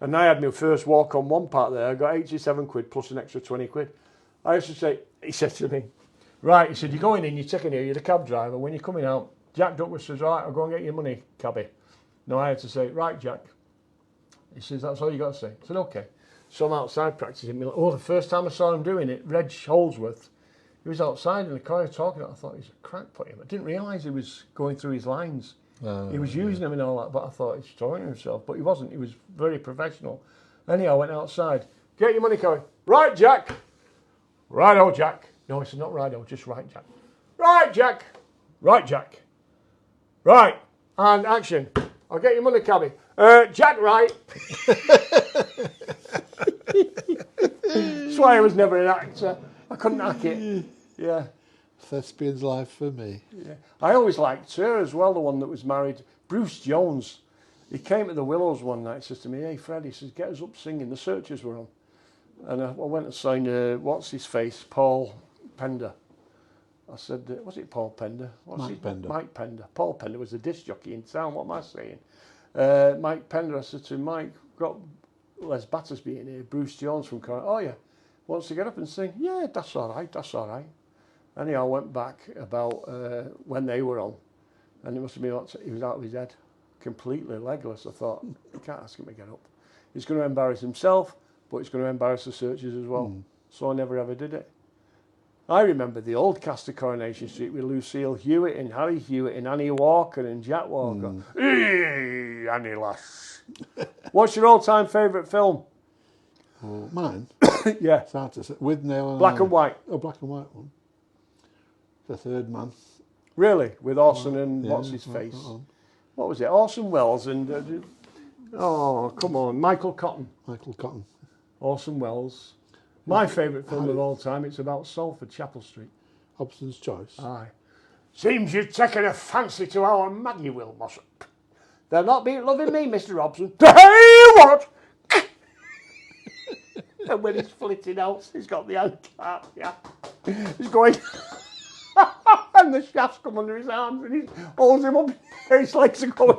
And I had my first walk on one part there. I got 87 quid plus an extra 20 quid. I used to say, he said to me, right, he said, you're going in, you're taking here, you're the cab driver. When you're coming out, Jack Duckworth says, right, I'll go and get your money, cabby. No, I had to say, right, Jack. He says, that's all you got to say. I said, okay. So I'm outside practicing. The first time I saw him doing it, Reg Holdsworth, he was outside in the corner talking. I thought, he's a crackpot. I didn't realise he was going through his lines. He was using them and all that, but I thought he's throwing himself. But he wasn't. He was very professional. Anyhow, I went outside. Get your money, Corey. Right, Jack. Righto, Jack. No, he said, not righto, just right, Jack. Right, Jack. Right, Jack. Right. And action. I'll get your money, cabby. Jack, right. That's why I was never an actor. I couldn't act it. Yeah. Thespian's life for me. Yeah. I always liked her as well, the one that was married. Bruce Jones. He came to the Willows one night, says to me, hey, Fred, he says, get us up singing. The Searchers were on. And I went and signed, what's his face, Paul Pender. I said, was it Paul Pender? Pender. Mike Pender. Paul Pender was a disc jockey in town, what am I saying? Mike Pender, I said to him, Mike, got Les Battersby in here, Bruce Jones from Cornwall. Oh, yeah. Wants to get up and sing? Yeah, that's all right, that's all right. Anyhow, I went back about when they were on, and it must have been, he was out of his head, completely legless. I thought, you can't ask him to get up. He's going to embarrass himself, but he's going to embarrass the Searchers as well. So I never ever did it. I remember the old cast of Coronation Street with Lucille Hewitt and Harry Hewitt and Annie Walker and Jack Walker. Hey, Annie lass. What's your all-time favourite film? Oh, mine? Yeah. It's hard to say. With Nail and Black and white. Oh, black and white one. The Third Man. Really? With Orson and what's his face? What was it? Orson Welles and... oh, come on. Michael Cotton. Michael Cotton. Orson Welles. My favourite film of all time, it's about Salford, Chapel Street. Hobson's Choice. Aye. Seems you've taken a fancy to our Maggie Wilmot. They'll not be loving me, Mr. Hobson. Tell you what! And when he's flitting out, he's got the handcart, yeah. He's going... and the shafts come under his arms and he holds him up. His legs are going.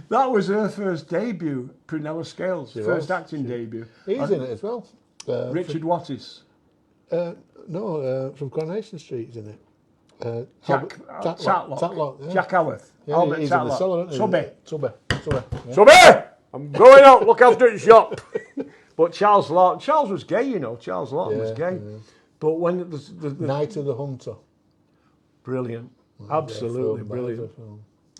That was her first debut, Prunella Scales, first acting debut. He's in it as well. Richard Wattis. No, from Coronation Street he's in it. Jack Tatlock. Yeah. Jack Howarth. Yeah, Albert he's Tatlock. in the cellar, isn't he? Subby. Yeah. Subby! I'm going out, look after the shop. But Charles was gay, you know. Charles Lawton was gay. Yeah. But when the Night of the Hunter. Brilliant. Absolutely brilliant.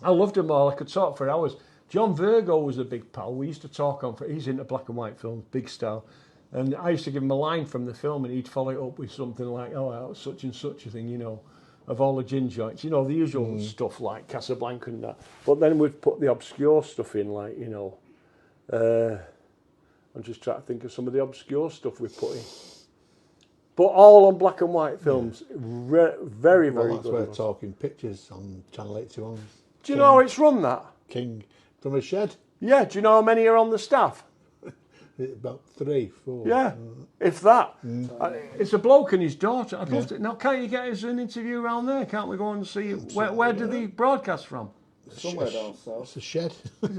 I loved them all. I could talk for hours. John Virgo was a big pal. We used to talk on. He's into black and white films, big style. And I used to give him a line from the film, and he'd follow it up with something like, "Oh, such and such a thing," you know, of all the gin joints, you know, the usual stuff like Casablanca and that. But then we'd put the obscure stuff in, like, you know. I'm just trying to think of some of the obscure stuff we put in. But all on black and white films, very, very Well, that's good. where Talking Pictures on Channel 81. Do you know how it's run, that? King from a shed. Yeah, do you know how many are on the staff? About 3, 4. Yeah, if that. It's a bloke and his daughter. I'd love to. Now, can't you get us an interview around there? Can't we go and see where do they broadcast from? Somewhere down south. It's a shed.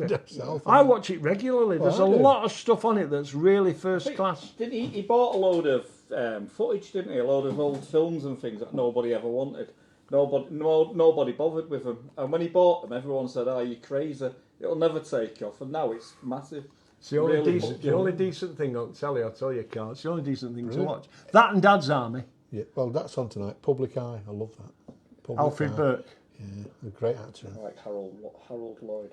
Down south. I watch it regularly. There's a lot of stuff on it that's really first class. Didn't he bought a load of footage, didn't he? A load of old films and things that nobody ever wanted. Nobody bothered with them. And when he bought them, everyone said, "Oh, you're crazy. It'll never take off." And now it's massive. It's the only, Really the only decent thing on telly, I'll tell you, Carl. It's the only decent thing to watch. That and Dad's Army. Yeah, well, that's on tonight. Public Eye. I love that. Public Alfred Eye. Burke. Yeah, a great actor. I like Harold Lloyd.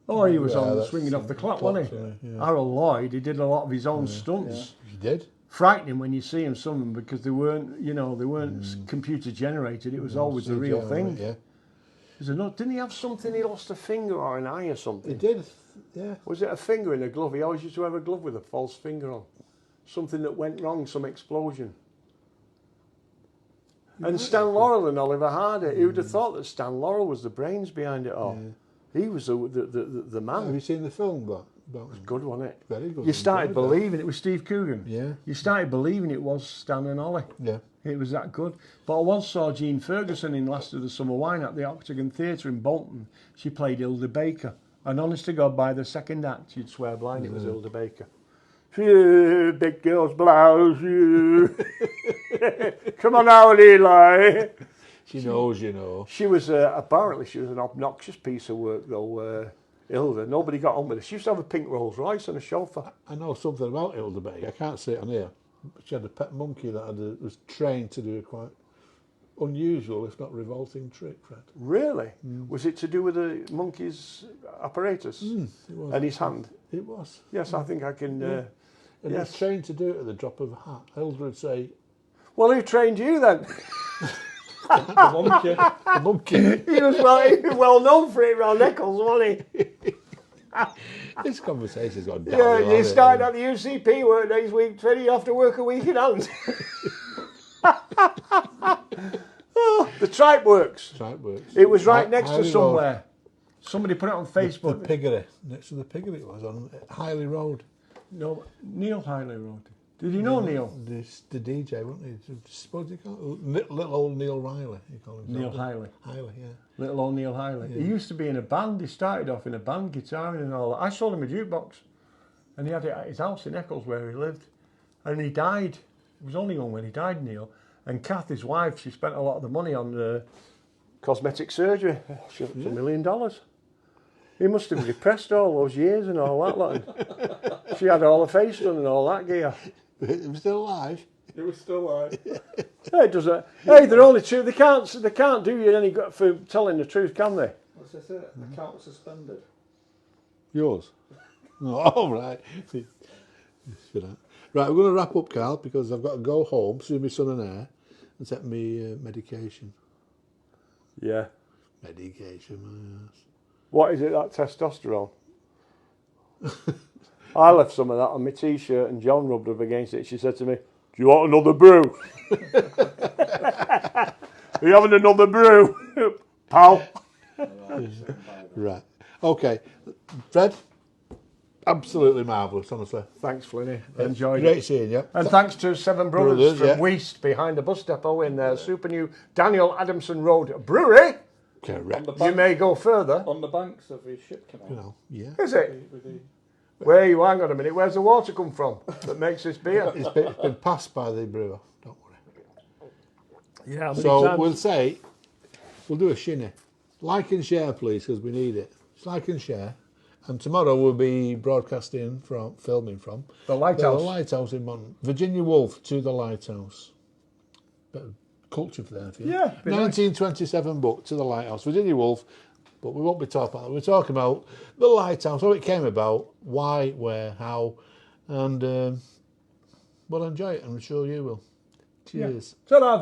Oh, he was Yeah, on that's Swinging Off the Clock, Clock, wasn't he? yeah. Harold Lloyd, he did a lot of his own stunts. He did. Frightening when you see him, some of them, because they weren't, computer generated. It was always the real CGI, thing. Yeah, Didn't he have something? He lost a finger or an eye or something. he did. Yeah. Was it a finger in a glove? He always used to have a glove with a false finger on. Something that went wrong, some explosion. And Stan Laurel and Oliver Hardy. Who would have thought that Stan Laurel was the brains behind it all? He was the Have man. you seen the film? About Good, wasn't it? very good. You started Enjoyed that. believing it was Steve Coogan. Yeah. You started believing it was Stan and Ollie. Yeah. It was that good. But I once saw Jean Ferguson in Last of the Summer Wine at the Octagon Theatre in Bolton. She played Hilda Baker. And honest to God, by the second act, you'd swear blind it was Hilda Baker. Big girl's blouse, you. Come on now, Eli. She knows, you know. She was, apparently, she was an obnoxious piece of work, though, Hilda. Nobody got on with her. She used to have a pink Rolls Royce and a chauffeur. I know something about Hilda Baker. I can't say it on here. She had a pet monkey that was trained to do a quite unusual, if not revolting, trick, Fred. Really? Was it to do with the monkey's apparatus It was. and his hand? It was. Yes, I think I can. And yes. he's trained to do it at the drop of a hat. Hilda would say, Well, who trained you then? The monkey. the monkey. He was well known for it around Eccles, wasn't he? This conversation's gone down. Yeah, you started at the UCP work days week 20, you have to work a week in hand. Oh, the tripe works. Tripe works. It was right next to Highly somewhere. Somebody put it on Road. Facebook. The piggery. Next to the piggery it was on Hiley Road. No, Neil Hiley wrote it. Did you know Neil? The DJ, wasn't he? Suppose you call it? Little old Neil Riley, you call him. Neil Hiley. Hiley, yeah. Little old Neil Hiley. He used to be in a band. He started off in a band, guitaring and all that. I sold him a jukebox. And he had it at his house in Eccles where he lived. And he died. He was only young when he died, Neil. And Kath, his wife, she spent a lot of the money on... Cosmetic surgery. It's $1 million. He must have been depressed all those years and all that lot. She had all her face done and all that gear. He was still alive. It was still like. Hey, does that? Hey, they're only true. They can't do you any good for telling the truth, can they? What's this? Account suspended. Yours? No, all right. Right, we're going to wrap up, Carl, because I've got to go home, see my son and heir, and take me medication. Yeah. Medication, my ass. What is it, that testosterone? I left some of that on my t-shirt and John rubbed up against it. She said to me, "Do you want another brew?" Are you having another brew? Pal. Right. Okay. Fred, absolutely marvellous, honestly. Thanks, Flynny. Enjoyed Great it. seeing you. And thanks to Seven Brothers, Brothers, from yeah. Weast behind the bus depot in the super new Daniel Adamson Road Brewery. Correct. You may go further. On the banks of the ship canal. You know, yeah. Is it? With the, Where you? Hang on a minute. Where's the water come from that makes this beer? It's been passed by the brewer, don't worry. Yeah. So we'll do a shinny. Like and share, please, because we need it. Just like and share. And tomorrow we'll be filming from The Lighthouse. The Lighthouse in Monton. Virginia Woolf to the Lighthouse. Bit of culture for there for you. Yeah, be nice. 1927 book, To the Lighthouse. Virginia Woolf, But we won't be talking about that. We're talking about the Lighthouse, how it came about, why, where, how, and we'll enjoy it, and I'm sure you will. Cheers. Ta-ra,